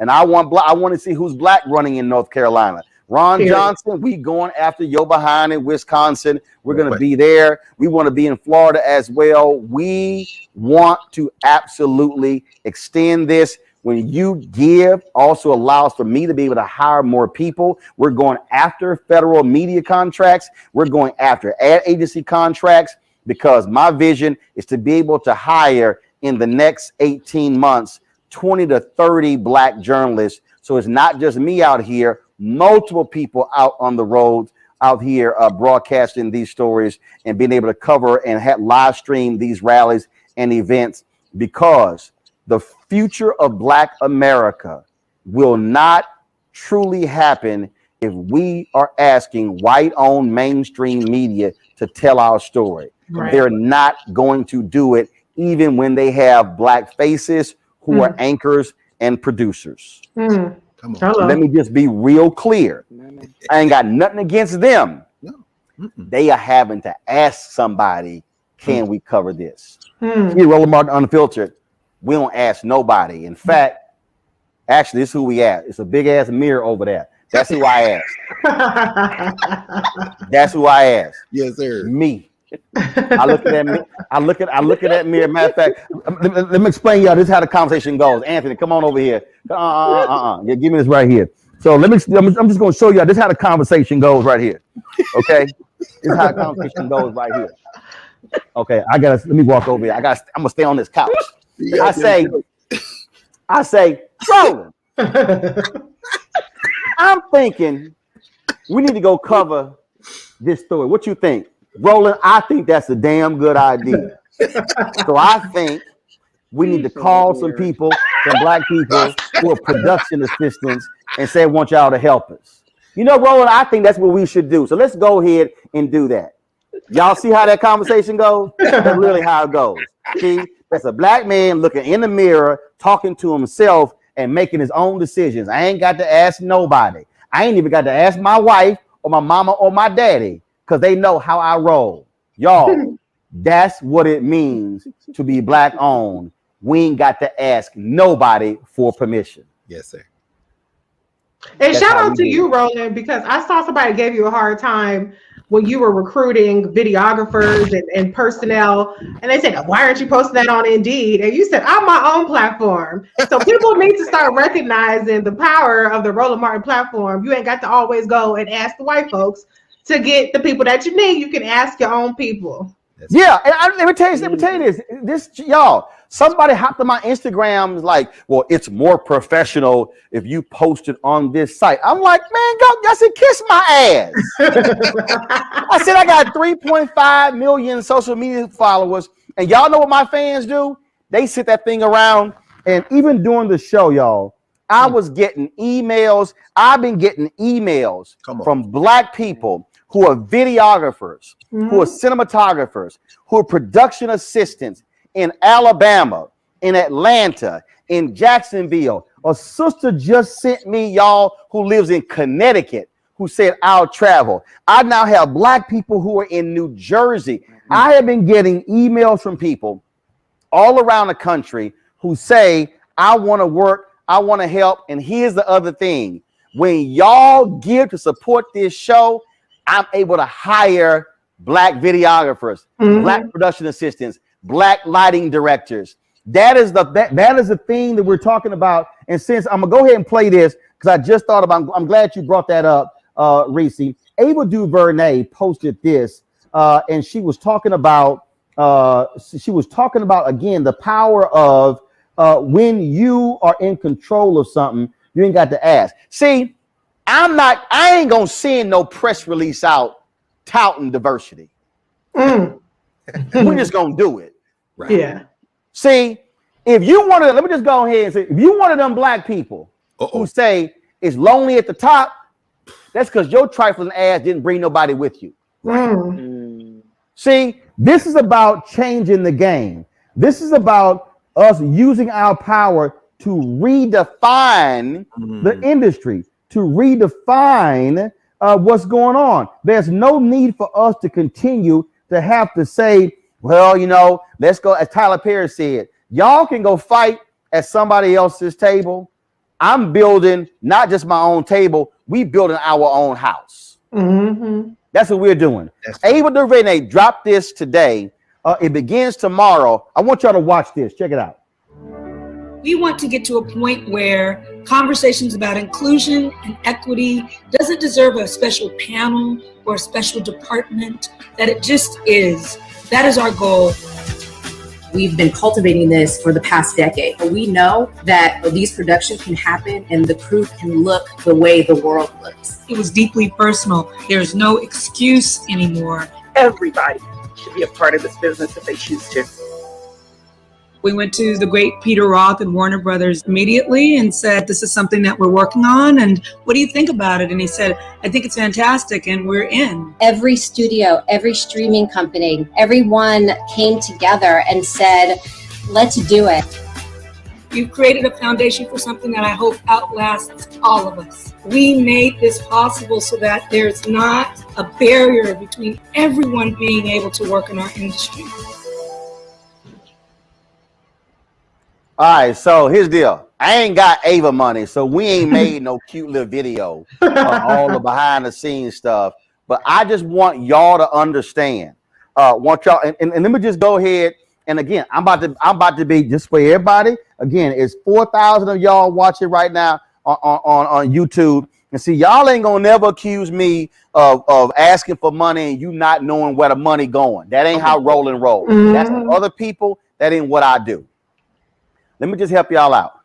Speaker 1: And I want to see who's Black running in North Carolina. Ron Johnson, we going after your behind in Wisconsin. We're going to be there. We want to be in Florida as well. We want to absolutely extend this. When you give, also allows for me to be able to hire more people. We're going after federal media contracts. We're going after ad agency contracts, because my vision is to be able to hire in the next 18 months 20 to 30 Black journalists. So it's not just me out here, multiple people out on the roads out here broadcasting these stories and being able to cover and live stream these rallies and events, because the future of Black America will not truly happen if we are asking white-owned mainstream media to tell our story. Right. They're not going to do it, even when they have Black faces who are anchors and producers. Come on. Let me just be real clear. I ain't got nothing against them. They are having to ask somebody, can we cover this? Here, Roland Martin Unfiltered, we don't ask nobody. In fact, actually, this is who we ask. It's a big ass mirror over there. That's who I ask. That's who I ask. Yes, sir. Me. I look at that. I look at that mirror. Matter of fact, let me explain y'all. This is how the conversation goes. Anthony, come on over here. Yeah, give me this right here. So I'm just going to show y'all. This is how the conversation goes right here. Okay, this is how the conversation goes right here. Okay, let me walk over here. I'm gonna stay on this couch. I say, Roland, I'm thinking we need to go cover this story. What you think? Roland, I think that's a damn good idea. So I think we need to call some people, some Black people who are production assistants, and say, I want y'all to help us. You know, Roland, I think that's what we should do. So let's go ahead and do that. Y'all see how that conversation goes? That's literally how it goes. See, that's a Black man looking in the mirror, talking to himself and making his own decisions. I ain't got to ask nobody. I ain't even got to ask my wife or my mama or my daddy, because they know how I roll. Y'all, that's what it means to be Black owned. We ain't got to ask nobody for permission.
Speaker 4: Yes, sir.
Speaker 3: And
Speaker 1: That's
Speaker 3: shout
Speaker 1: how
Speaker 3: out
Speaker 1: we
Speaker 3: to
Speaker 1: do
Speaker 3: you,
Speaker 1: it.
Speaker 3: Roland, because I saw somebody gave you a hard time when you were recruiting videographers and personnel, and they said, "Why aren't you posting that on Indeed?" And you said, "I'm my own platform." So people need to start recognizing the power of the Roland Martin platform. You ain't got to always go and ask the white folks to get the people that you need. You can ask your own people.
Speaker 1: Yeah, and let me tell you this. Y'all, somebody hopped on my Instagram like, well, it's more professional if you post it on this site. I'm like, man, go, I said, kiss my ass. I said, I got 3.5 million social media followers, and y'all know what my fans do? They sit that thing around, and even during the show, y'all, I was getting emails. I've been getting emails from Black people who are videographers, who are cinematographers, who are production assistants in Alabama, in Atlanta, in Jacksonville. A sister just sent me, y'all, who lives in Connecticut, who said, I'll travel. I now have Black people who are in New Jersey. I have been getting emails from people all around the country who say, I want to work, I want to help. And here's the other thing. When y'all give to support this show, I'm able to hire Black videographers, Black production assistants, Black lighting directors. That is the thing that we're talking about. And since I'm gonna go ahead and play this, because I just thought about, I'm glad you brought that up, Reese. Ava DuVernay posted this, and she was talking about again the power of when you are in control of something, you ain't got to ask. See, I ain't gonna send no press release out touting diversity. We're just gonna do it.
Speaker 3: Right. Yeah.
Speaker 1: See, if you want to, let me just go ahead and say, if you one of them Black people who say it's lonely at the top, that's because your trifling ass didn't bring nobody with you. See, this is about changing the game. This is about us using our power to redefine the industry, to redefine what's going on. There's no need for us to continue to have to say, well, you know, let's go, as Tyler Perry said, y'all can go fight at somebody else's table. I'm building not just my own table, we building our own house. That's what we're doing. Ava DuVernay dropped this today. It begins tomorrow. I want y'all to watch this. Check it out.
Speaker 2: We want to get to a point where conversations about inclusion and equity doesn't deserve a special panel or a special department, that it just is. That is our goal.
Speaker 6: We've been cultivating this for the past decade. We know that these productions can happen and the crew can look the way the world looks.
Speaker 2: It was deeply personal. There's no excuse anymore.
Speaker 7: Everybody should be a part of this business if they choose to.
Speaker 2: We went to the great Peter Roth and Warner Brothers immediately and said, this is something that we're working on, and what do you think about it? And he said, I think it's fantastic, and we're in.
Speaker 24: Every studio, every streaming company, everyone came together and said, let's do it.
Speaker 2: You've created a foundation for something that I hope outlasts all of us. We made this possible so that there's not a barrier between everyone being able to work in our industry.
Speaker 1: All right, so here's the deal. I ain't got Ava money, so we ain't made no cute little video on all the behind the scenes stuff. But I just want y'all to understand. Want y'all and let me just go ahead. And again, I'm about to be just for everybody. Again, it's 4,000 of y'all watching right now on YouTube. And see, y'all ain't gonna never accuse me of asking for money and you not knowing where the money going. That ain't how Roland roll. That's other people. That ain't what I do. Let me just help y'all out.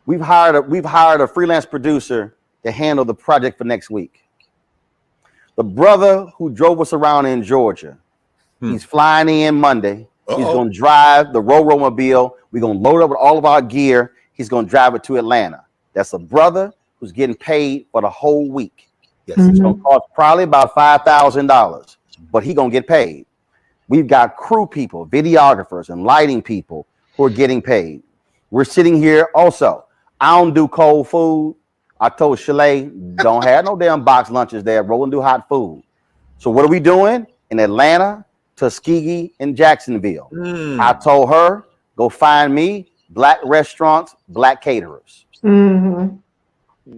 Speaker 1: We've hired a freelance producer to handle the project for next week. The brother who drove us around in Georgia, he's flying in Monday. He's going to drive the Mobile. We're going to load up with all of our gear. He's going to drive it to Atlanta. That's a brother who's getting paid for the whole week. Yes, it's going to cost probably about $5,000, but he's going to get paid. We've got crew people, videographers, and lighting people who are getting paid. We're sitting here also. I don't do cold food. I told Chalet, don't have no damn box lunches there. Roland do hot food. So what are we doing? In Atlanta, Tuskegee, and Jacksonville. I told her, go find me Black restaurants, Black caterers.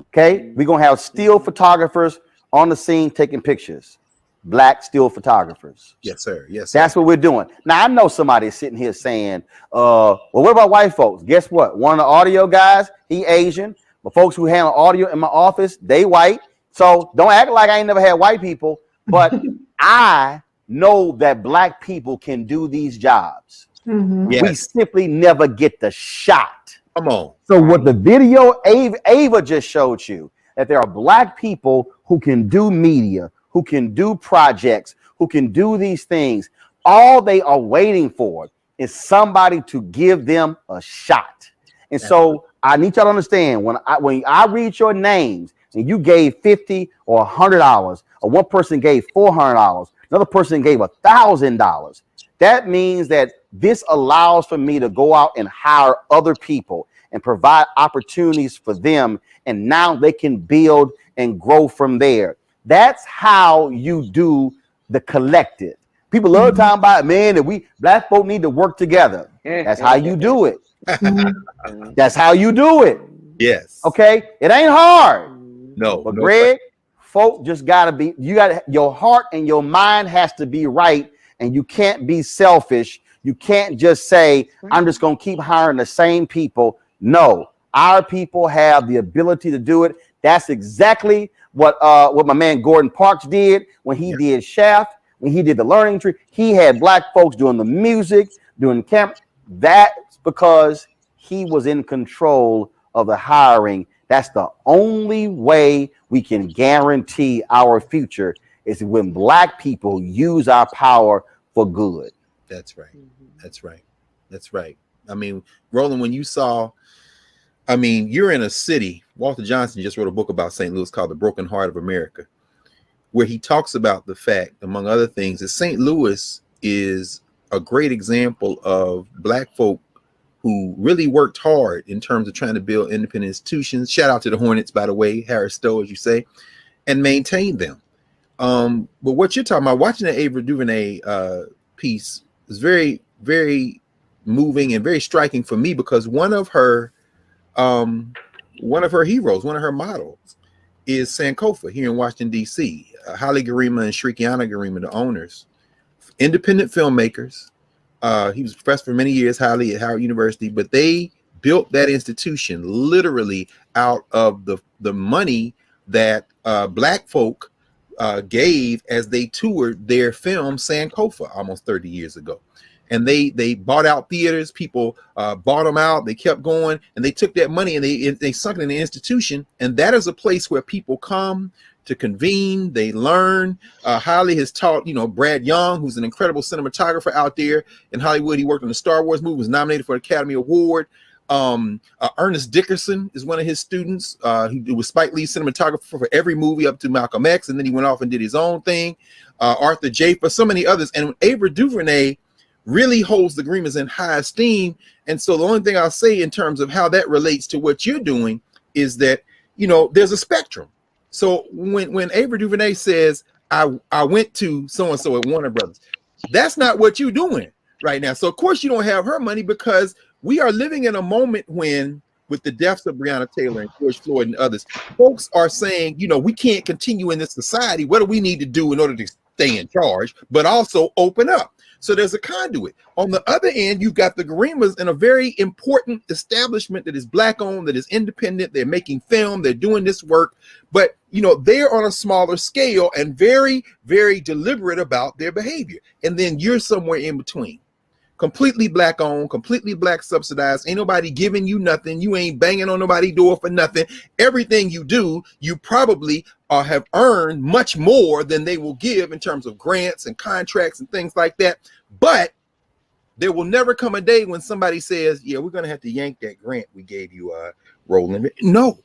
Speaker 1: Okay, we're gonna have still photographers on the scene taking pictures. Black still photographers.
Speaker 4: Yes, sir. Yes, sir.
Speaker 1: That's what we're doing. Now I know somebody's sitting here saying, well, what about white folks? Guess what? One of the audio guys, he Asian. But folks who handle audio in my office, they white. So don't act like I ain't never had white people. But I know that black people can do these jobs.
Speaker 3: Mm-hmm.
Speaker 1: We simply never get the shot.
Speaker 4: Come on.
Speaker 1: So what the video Ava just showed you, that there are black people who can do media, who can do projects, who can do these things. All they are waiting for is somebody to give them a shot. And so I need y'all to understand, when I read your names and you gave $50 or $100, or one person gave $400, another person gave $1,000, that means that this allows for me to go out and hire other people and provide opportunities for them. And now they can build and grow from there. That's how you do the collective. People love talking about, man, that we black folk need to work together. That's how you do it. That's how you do it.
Speaker 4: Yes.
Speaker 1: Okay. It ain't hard.
Speaker 4: No.
Speaker 1: But Greg, folk just gotta be. Your heart and your mind has to be right, and you can't be selfish. You can't just say, I'm just gonna keep hiring the same people. No, our people have the ability to do it. That's exactly what my man Gordon Parks did when he did Shaft, when he did the Learning Tree. He had black folks doing the music, doing the camera. That's because he was in control of the hiring. That's the only way we can guarantee our future, is when black people use our power for good.
Speaker 4: That's right. That's right. That's right. I mean, Roland, when you saw, I mean, you're in a city. Walter Johnson just wrote a book about St. Louis called The Broken Heart of America, where he talks about the fact, among other things, that St. Louis is a great example of black folk who really worked hard in terms of trying to build independent institutions. Shout out to the Hornets, by the way, Harris Stowe, as you say, and maintain them. But what you're talking about, watching the Ava DuVernay piece, is very, very moving and very striking for me, because one of her heroes, one of her models, is Sankofa here in Washington, D.C. Holly Garima and Shrikiana Garima, the owners, independent filmmakers. He was a professor for many years, Holly, at Howard University, but they built that institution literally out of the money that black folk gave as they toured their film Sankofa almost 30 years ago. And they bought out theaters. People bought them out. They kept going, and they took that money and they sunk it in the institution. And that is a place where people come to convene. They learn. Holly has taught, Brad Young, who's an incredible cinematographer out there in Hollywood. He worked on the Star Wars movie, was nominated for an Academy Award. Ernest Dickerson is one of his students. He was Spike Lee's cinematographer for every movie up to Malcolm X, and then he went off and did his own thing. Arthur Jafa, so many others. And Ava DuVernay really holds the Grimas in high esteem. And so the only thing I'll say in terms of how that relates to what you're doing is that, there's a spectrum. So when Ava DuVernay says, I went to so-and-so at Warner Brothers, that's not what you're doing right now. So of course you don't have her money, because we are living in a moment when, with the deaths of Breonna Taylor and George Floyd and others, folks are saying, we can't continue in this society. What do we need to do in order to stay in charge, but also open up? So there's a conduit. On the other end, you've got the Garimas in a very important establishment that is black owned, that is independent. They're making film, they're doing this work, but they're on a smaller scale and very, very deliberate about their behavior. And then you're somewhere in between. Completely black owned, completely black subsidized. Ain't nobody giving you nothing. You ain't banging on nobody's door for nothing. Everything you do, you probably have earned much more than they will give in terms of grants and contracts and things like that. But there will never come a day when somebody says, yeah, we're going to have to yank that grant we gave you, Roland. No.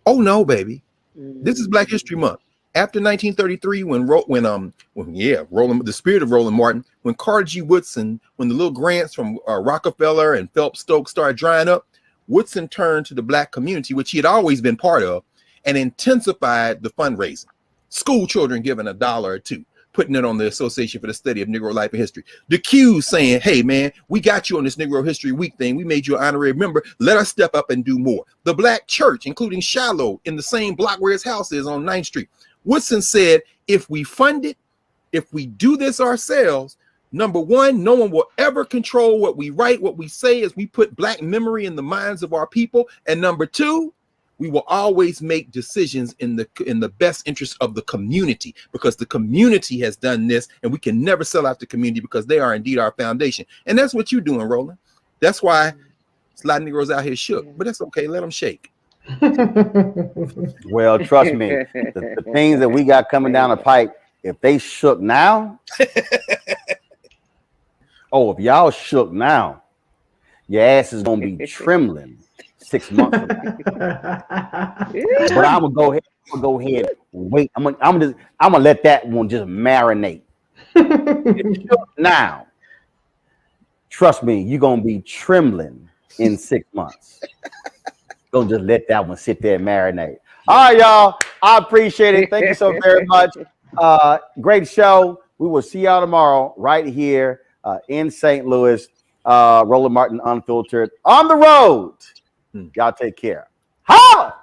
Speaker 4: Oh, no, baby. This is Black History Month. After 1933, when Roland, the spirit of Roland Martin, when Carter G. Woodson, when the little grants from Rockefeller and Phelps Stokes started drying up, Woodson turned to the black community, which he had always been part of, and intensified the fundraising. School children given $1 or $2, putting it on the Association for the Study of Negro Life and History. The Q saying, hey, man, we got you on this Negro History Week thing. We made you an honorary member. Let us step up and do more. The Black Church, including Shiloh, in the same block where his house is on 9th Street. Woodson said, if we fund it, if we do this ourselves, number one, no one will ever control what we write, what we say, as we put Black memory in the minds of our people. And number two, we will always make decisions in the best interest of the community, because the community has done this, and we can never sell out the community because they are indeed our foundation. And that's what you're doing, Roland. That's why a lot of Negroes out here shook, but that's okay. Let them shake.
Speaker 1: Well, trust me, the things that we got coming down the pipe, if they shook now, oh, if y'all shook now, your ass is gonna be trembling 6 months from now. But I'm gonna go ahead. Wait. I'm gonna let that one just marinate. Now, trust me, you're gonna be trembling in 6 months. Don't just let that one sit there and marinate. All right, y'all. I appreciate it. Thank you so very much. Great show. We will see y'all tomorrow right here in St. Louis. Roland Martin Unfiltered on the road. Y'all take care. Holla!